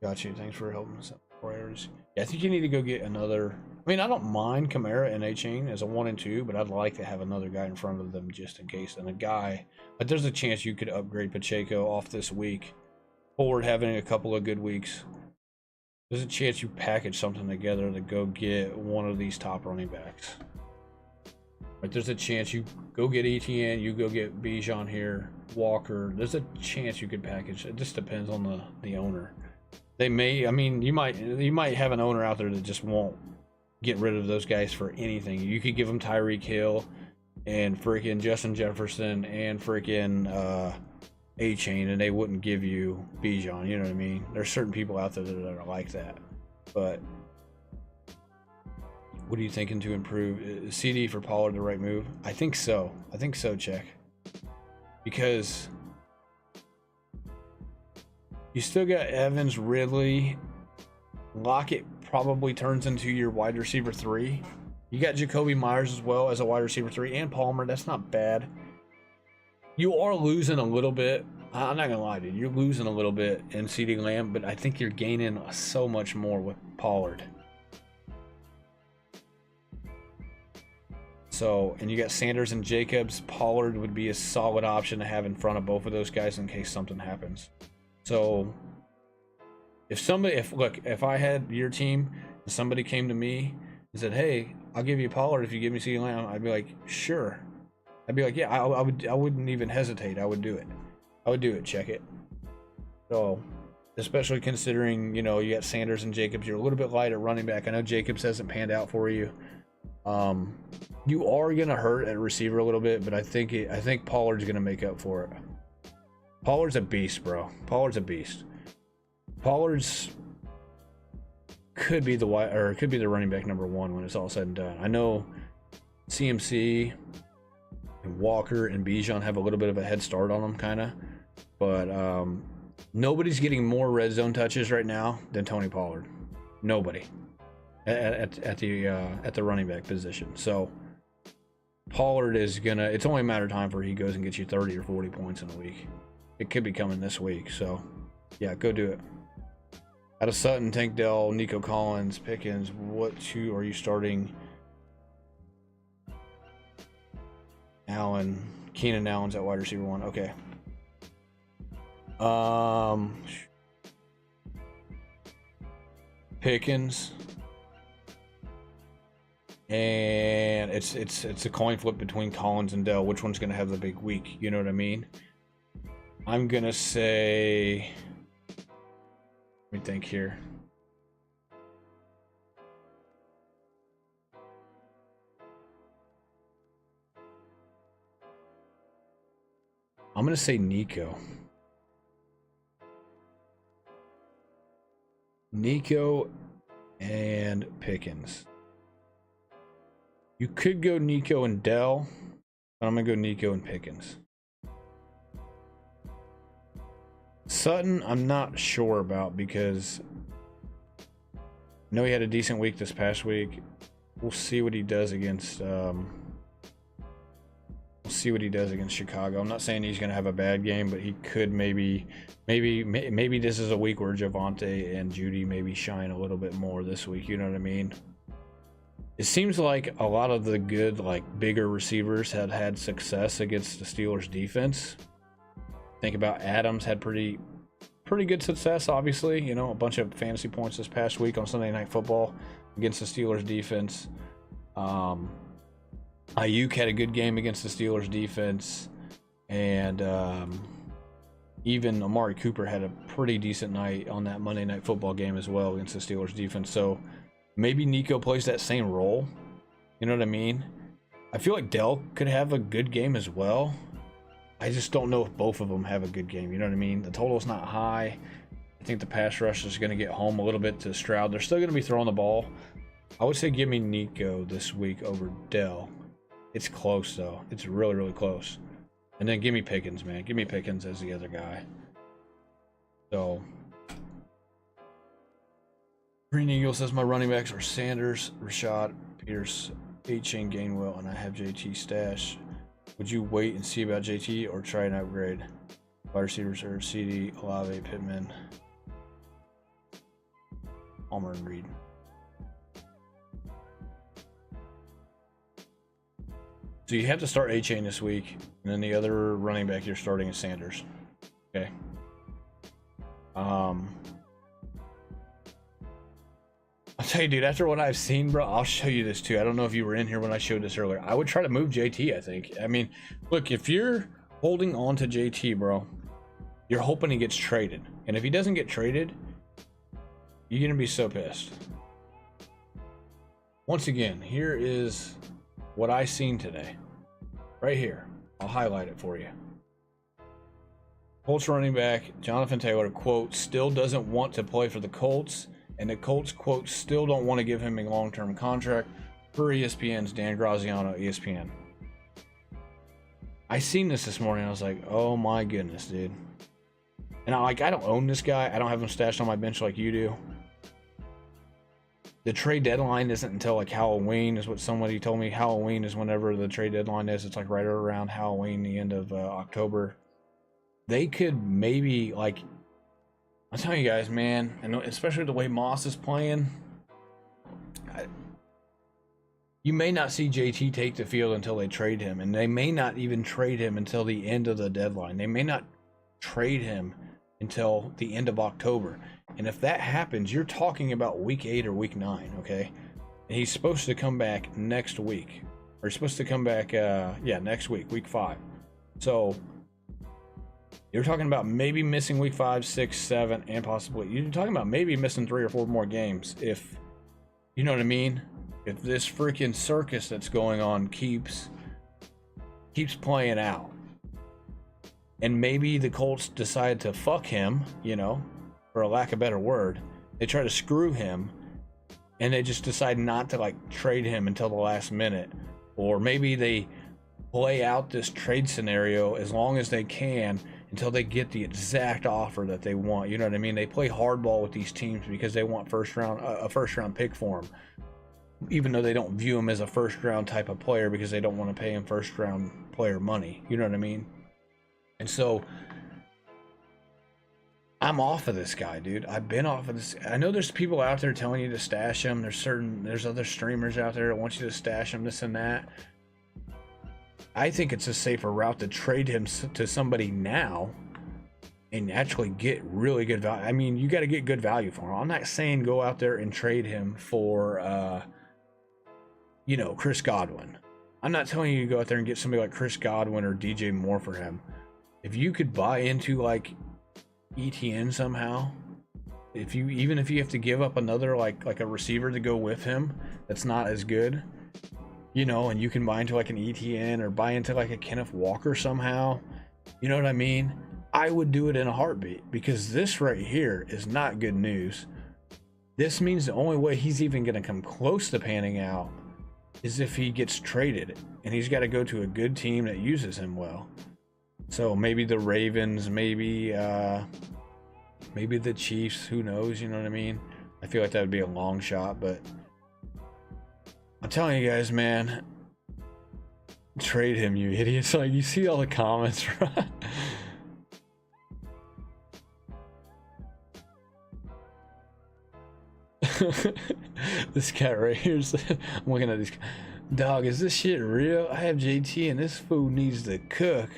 Got you. Thanks for helping us out. Prayers. Yeah, I think you need to go get another. I mean, I don't mind Kamara and A-Chain as a 1 and 2, but I'd like to have another guy in front of them just in case. And a guy, but there's a chance you could upgrade Pacheco off this week. Ford having a couple of good weeks. There's a chance you package something together to go get one of these top running backs. Like there's a chance you go get ETN, you go get Bijan here, Walker. There's a chance you could package. It just depends on the owner. They may, I mean, you might have an owner out there that just won't get rid of those guys for anything. You could give them Tyreek Hill and freaking Justin Jefferson and freaking A-Chain, and they wouldn't give you Bijan. You know what I mean? There's certain people out there that are like that. But what are you thinking to improve? Is CD for Pollard the right move? I think so. I think so, Check. Because You still got Evans, Ridley. Lockett probably turns into your wide receiver 3. You got Jacoby Myers as well as a wide receiver 3, and Palmer. That's not bad. You are losing a little bit. I'm not gonna lie, dude. You're losing a little bit in CeeDee Lamb, but I think you're gaining so much more with Pollard. So, and you got Sanders and Jacobs. Pollard would be a solid option to have in front of both of those guys in case something happens. So, if I had your team and somebody came to me and said, "Hey, I'll give you Pollard if you give me CeeDee Lamb," I'd be like, "Sure." I'd be like, "Yeah, I wouldn't even hesitate. I would do it. I would do it. Check it." So, especially considering, you got Sanders and Jacobs, you're a little bit light at running back. I know Jacobs hasn't panned out for you. You are gonna hurt at receiver a little bit, but I think Pollard's gonna make up for it. Pollard's a beast, bro. Pollard's a beast. Pollard's could be the running back number 1 when it's all said and done. I know CMC and Walker and Bijan have a little bit of a head start on them, kind of, but nobody's getting more red zone touches right now than Tony Pollard. Nobody at the running back position. So Pollard is gonna. It's only a matter of time before he goes and gets you 30 or 40 points in a week. It could be coming this week. So yeah, go do it. Out of Sutton, Tank Dell, Nico Collins, Pickens, what 2 are you starting? Allen, Keenan Allen's at wide receiver 1. Okay. Pickens, and it's a coin flip between Collins and Dell. Which one's gonna have the big week? You know what I mean? I'm gonna say. Let me think here. I'm gonna say Nico. Nico and Pickens. You could go Nico and Dell, but I'm gonna go Nico and Pickens. Sutton, I'm not sure about because I know he had a decent week this past week. We'll see what he does against. We'll see what he does against Chicago. I'm not saying he's gonna have a bad game, but he could maybe this is a week where Javonte and Judy maybe shine a little bit more this week. You know what I mean? It seems like a lot of the good, like bigger receivers had success against the Steelers defense. Think about Adams had pretty good success, obviously. A bunch of fantasy points this past week on Sunday Night Football against the Steelers defense. Ayuk had a good game against the Steelers defense, and even Amari Cooper had a pretty decent night on that Monday Night Football game as well against the Steelers defense. So maybe Nico plays that same role. You know what I mean? I feel like Dell could have a good game as well. I just don't know if both of them have a good game. You know what I mean? The total's not high. I think the pass rush is going to get home a little bit to Stroud. They're still going to be throwing the ball. I would say give me Nico this week over Dell. It's close, though. It's really, really close. And then give me Pickens, man. Give me Pickens as the other guy. So, Green Eagle says my running backs are Sanders, Rashad, Pierce, Achane, Gainwell, and I have JT stash. Would you wait and see about JT or try an upgrade? Wide receivers are CD, Olave, Pittman, Palmer, and Reed. So you have to start Achane this week, and then the other running back you're starting is Sanders. Okay. I'll tell you, dude, after what I've seen, bro, I'll show you this too. I don't know if you were in here when I showed this earlier. I would try to move JT, I think. I mean, look, if you're holding on to JT, bro, you're hoping he gets traded. And if he doesn't get traded, you're going to be so pissed. Once again, here is what I seen today. Right here. I'll highlight it for you. Colts running back Jonathan Taylor, quote, still doesn't want to play for the Colts. And the Colts, quote, still don't want to give him a long-term contract, per ESPN's Dan Graziano, ESPN. I seen this morning. I was like, oh my goodness, dude. And I don't own this guy. I don't have him stashed on my bench like you do. The trade deadline isn't until like Halloween, is what somebody told me. Halloween is whenever the trade deadline is. It's like right around Halloween, the end of October. They could maybe, like, I'm telling you guys, man, and especially the way Moss is playing, you may not see JT take the field until they trade him, and they may not even trade him until the end of the deadline. They may not trade him until the end of October. And if that happens, you're talking about week 8 or week 9, okay? And he's supposed to come back next week. Or he's supposed to come back, next week, week 5. So you're talking about maybe missing week 5, 6, 7, and possibly, you're talking about maybe missing 3 or 4 more games if, you know what I mean? If this freaking circus that's going on keeps playing out. And maybe the Colts decide to fuck him, you know, for a lack of a better word. They try to screw him, and they just decide not to, like, trade him until the last minute. Or maybe they play out this trade scenario as long as they can until they get the exact offer that they want. You know what I mean? They play hardball with these teams because they want a first round pick for him, even though they don't view him as a first round type of player because they don't want to pay him first round player money. You know what I mean? And so I'm off of this guy, dude. I've been off of this. I know there's people out there telling you to stash him. There's other streamers out there that want you to stash him, this and that. I think it's a safer route to trade him to somebody now and actually get really good value. I mean, you got to get good value for him. I'm not saying go out there and trade him for, Chris Godwin. I'm not telling you to go out there and get somebody like Chris Godwin or DJ Moore for him. If you could buy into, like, ETN somehow, even if you have to give up another like a receiver to go with him that's not as good, you know, and you can buy into like an ETN or buy into like a Kenneth Walker somehow, you know what I mean? I would do it in a heartbeat, because this right here is not good news. This means the only way he's even going to come close to panning out is if he gets traded, and he's got to go to a good team that uses him well. So maybe the Ravens, maybe the Chiefs, who knows, you know what I mean? I feel like that would be a long shot, but I'm telling you guys, man, trade him, you idiots. Like, you see all the comments, right? This cat right here, I'm looking at this. Dog, is this shit real? I have JT and this fool needs to cook.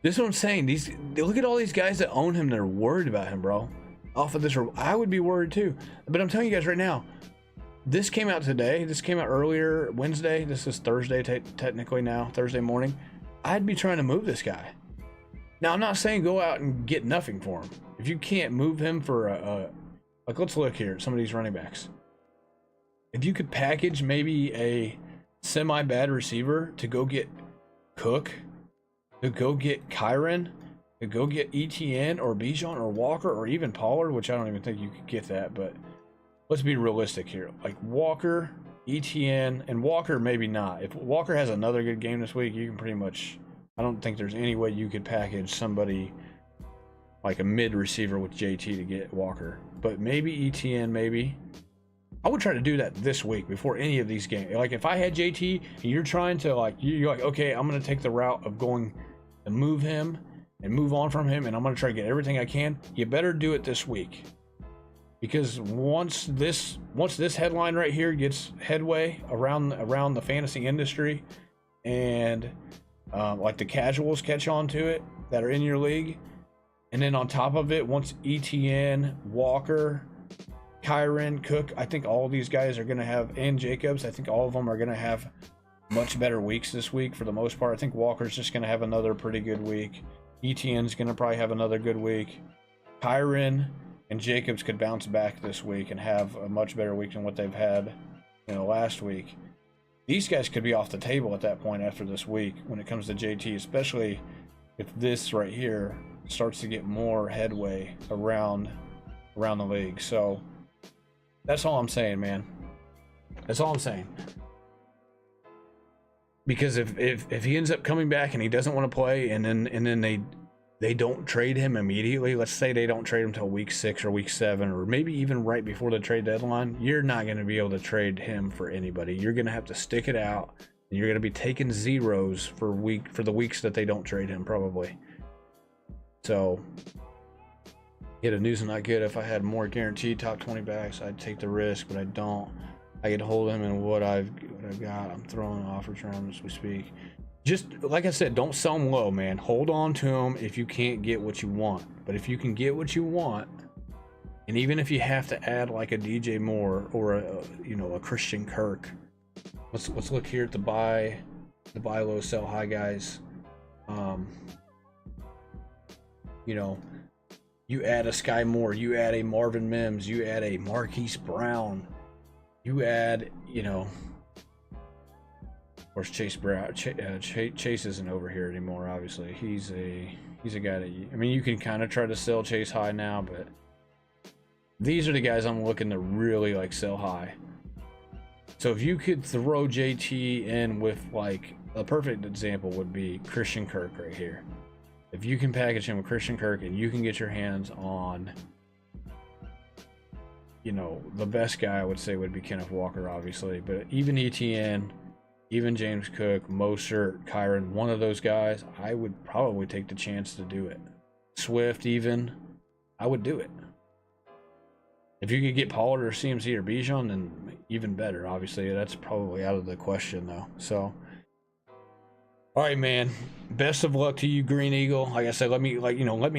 This is what I'm saying. Look at all these guys that own him. They're worried about him, bro. Off of this, I would be worried too. But I'm telling you guys right now, this came out today. This came out earlier Wednesday. This is Thursday, technically now, Thursday morning. I'd be trying to move this guy. Now, I'm not saying go out and get nothing for him. If you can't move him for like, let's look here at some of these running backs. If you could package maybe a semi-bad receiver to go get Cook, to go get Kyren, to go get ETN or Bijan or Walker or even Pollard, which I don't even think you could get that, but let's be realistic here. Like Walker, ETN, and Walker maybe not. If Walker has another good game this week, you can pretty much, I don't think there's any way you could package somebody like a mid receiver with JT to get Walker. But maybe ETN, maybe. I would try to do that this week before any of these games. Like if I had JT and you're trying to you're like, okay, I'm going to take the route of going to move him and move on from him, and I'm going to try to get everything I can. You better do it this week. Because once this headline right here gets headway around the fantasy industry, and like the casuals catch on to it that are in your league, and then on top of it, once ETN, Walker, Kyren, Cook, I think all of these guys are going to have, and Jacobs, I think all of them are going to have much better weeks this week for the most part. I think Walker's just going to have another pretty good week. ETN's going to probably have another good week. Kyren and Jacobs could bounce back this week and have a much better week than what they've had, last week. These guys could be off the table at that point after this week when it comes to JT, especially if this right here starts to get more headway around the league. So that's all I'm saying, man. That's all I'm saying. Because if he ends up coming back and he doesn't want to play, and then they they don't trade him immediately, let's say they don't trade him till week 6 or week 7, or maybe even right before the trade deadline, you're not going to be able to trade him for anybody. You're going to have to stick it out, and you're going to be taking zeros for the weeks that they don't trade him, probably. So, yeah, the news is not good. If I had more guaranteed top 20 backs, I'd take the risk, but I don't. I could hold him in what I've got. I'm throwing offers around as we speak. Just like I said, don't sell them low, man. Hold on to them if you can't get what you want. But if you can get what you want, and even if you have to add like a DJ Moore or a Christian Kirk, let's look here at the buy low, sell high guys. You add a Sky Moore, you add a Marvin Mims, you add a Marquise Brown, you add, of course, Chase Brown. Chase isn't over here anymore. Obviously, he's a guy that you can kind of try to sell Chase high now, but these are the guys I'm looking to really like sell high. So if you could throw JT in with, like, a perfect example would be Christian Kirk right here. If you can package him with Christian Kirk and you can get your hands on, the best guy I would say would be Kenneth Walker, obviously, but even ETN, even James Cook, Mostert, Kyren, one of those guys, I would probably take the chance to do it. Swift, even, I would do it. If you could get Pollard or CMC or Bijan, then even better. Obviously, that's probably out of the question, though. So, all right, man. Best of luck to you, Green Eagle. Like I said, let me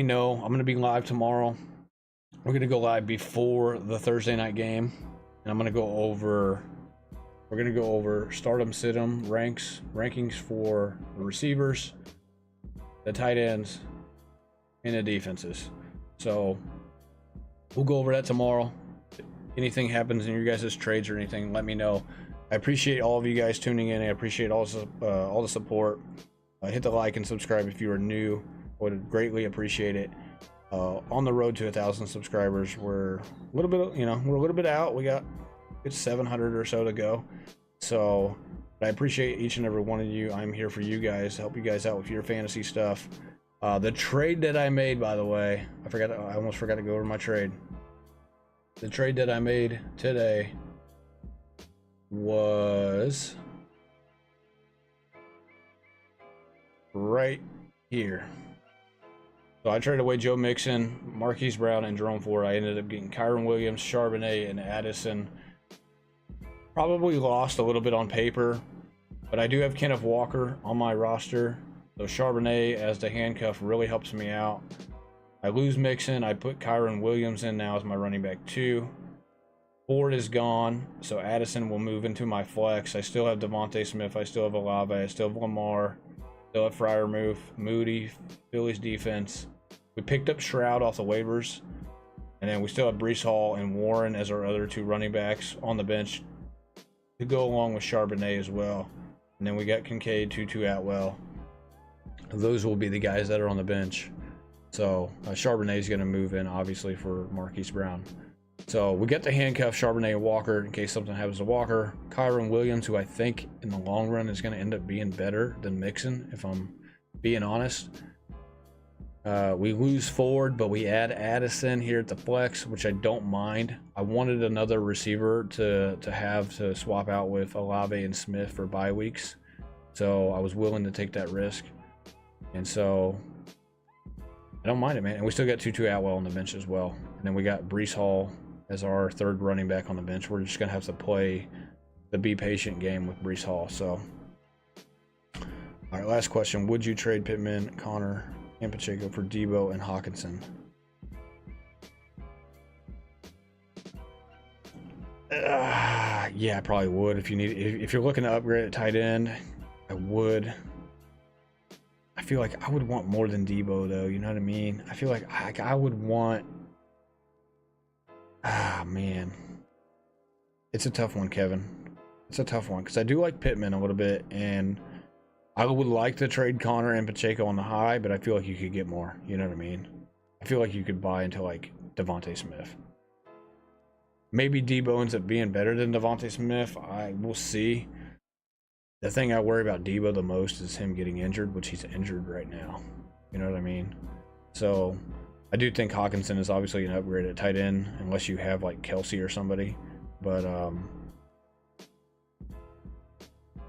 know. I'm gonna be live tomorrow. We're gonna go live before the Thursday night game, and I'm gonna go over. We're gonna go over stardom, situm, rankings for the receivers, the tight ends, and the defenses. So we'll go over that tomorrow. If anything happens in your guys' trades or anything, let me know. I appreciate all of you guys tuning in. I appreciate all the support. Hit the like and subscribe if you are new. I would greatly appreciate it. On the road to 1,000 subscribers, we're a little bit out. We got 700 or so to go. So I appreciate each and every one of you. I'm here for you guys, help you guys out with your fantasy stuff. The trade that I made, by the way, I almost forgot to go over my trade. The trade that I made today was right here. So I traded away Joe Mixon, Marquise Brown, and Jerome Ford. I ended up getting Kyren Williams, Charbonnet, and Addison. Probably lost a little bit on paper, but I do have Kenneth Walker on my roster. So Charbonnet as the handcuff really helps me out. I lose Mixon. I put Kyren Williams in now as my running back 2. Ford is gone, so Addison will move into my flex. I still have Devontae Smith. I still have Olave. I still have Lamar. Still have Freiermuth, Moody, Phillies defense. We picked up Stroud off the waivers, and then we still have Breece Hall and Warren as our other 2 running backs on the bench to go along with Charbonnet as well. And then we got Kincaid, Tutu Atwell. Those will be the guys that are on the bench. So Charbonnet is going to move in, obviously, for Marquise Brown. So we get the handcuff Charbonnet and Walker in case something happens to Walker. Kyren Williams, who I think in the long run is going to end up being better than Mixon, if I'm being honest. We lose Ford, but we add Addison here at the flex, which I don't mind. I wanted another receiver to swap out with Olave and Smith for bye weeks, so I was willing to take that risk. And so I don't mind it, man. And we still got Tutu Atwell on the bench as well. And then we got Breece Hall as our 3rd running back on the bench. We're just going to have to play the be patient game with Breece Hall. So, all right, last question. Would you trade Pittman, Connor, and Pacheco for Debo and Hawkinson? Yeah, I probably would. If you're looking to upgrade at tight end, I would. I feel like I would want more than Debo, though. You know what I mean? I feel like I would want. Man, it's a tough one, Kevin. It's a tough one because I do like Pittman a little bit, and I would like to trade Connor and Pacheco on the high, but I feel like you could get more. You know what I mean? I feel like you could buy into like Devontae Smith. Maybe Debo ends up being better than Devontae Smith. We'll see. The thing I worry about Debo the most is him getting injured, which he's injured right now. You know what I mean? So I do think Hawkinson is obviously an upgrade at tight end, unless you have like Kelsey or somebody. But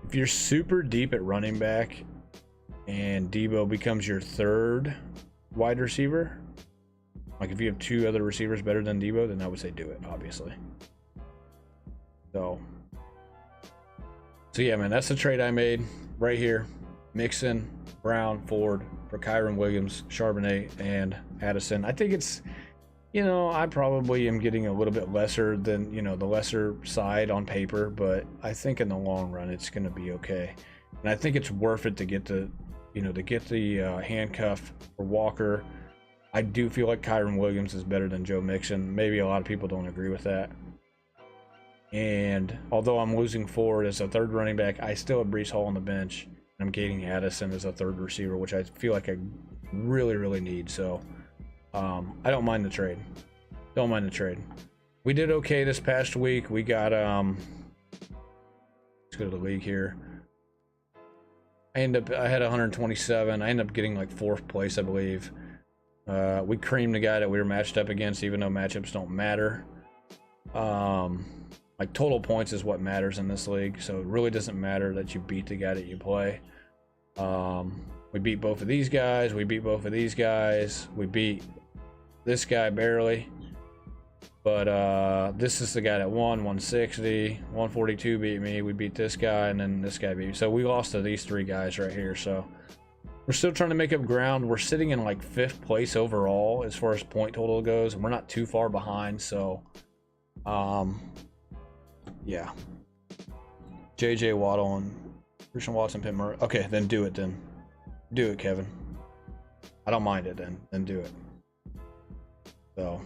if you're super deep at running back and Debo becomes your third wide receiver, like if you have two other receivers better than Debo, then I would say do it, obviously. So yeah, man, that's the trade I made right here. Mixon, Brown, Ford for Kyren Williams, Charbonnet, and Addison. I think it's, I probably am getting a little bit lesser than, the lesser side on paper, but I think in the long run it's going to be okay. And I think it's worth it to get the, handcuff for Walker. I do feel like Kyren Williams is better than Joe Mixon. Maybe a lot of people don't agree with that. And although I'm losing Ford as a third running back, I still have Breece Hall on the bench. I'm getting Addison as a third receiver, which I feel like I really, really need. So I don't mind the trade. Don't mind the trade. We did okay this past week. We got let's go to the league here. I had 127. I ended up getting like 4th place, I believe. We creamed the guy that we were matched up against, even though matchups don't matter. Like total points is what matters in this league, so it really doesn't matter that you beat the guy that you play. We beat both of these guys. We beat both of these guys. We beat this guy barely, but this is the guy that won. 160, 142 beat me. We beat this guy, and then this guy beat me. So we lost to these 3 guys right here. So we're still trying to make up ground. We're sitting in like 5th place overall as far as point total goes, and we're not too far behind. So yeah, JJ Waddle and Christian Watson, Pitt Murray. Okay, then do it. Then do it, Kevin. I don't mind it. Then do it. So,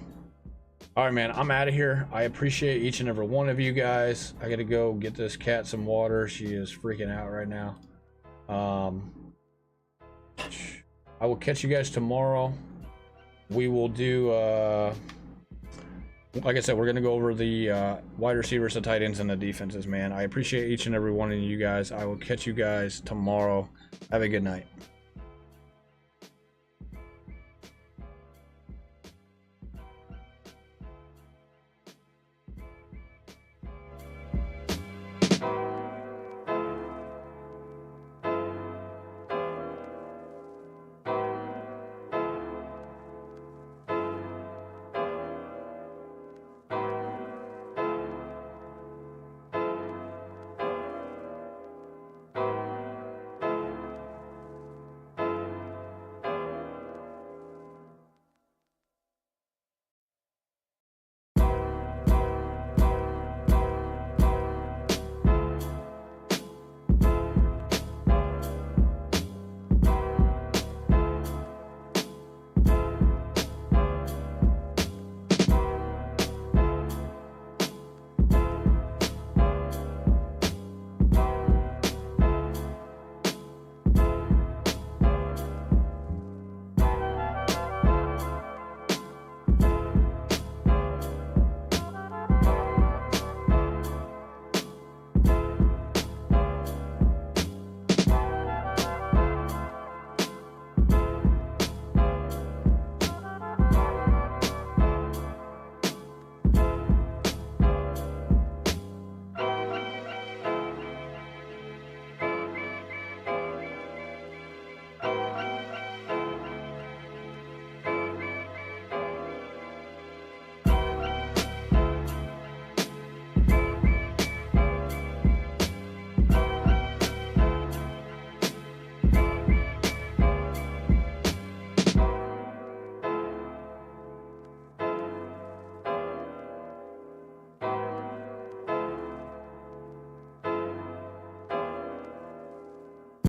all right, man. I'm out of here. I appreciate each and every one of you guys. I gotta go get this cat some water. She is freaking out right now. I will catch you guys tomorrow. We will do. Like I said, we're going to go over the wide receivers, the tight ends, and the defenses, man. I appreciate each and every one of you guys. I will catch you guys tomorrow. Have a good night.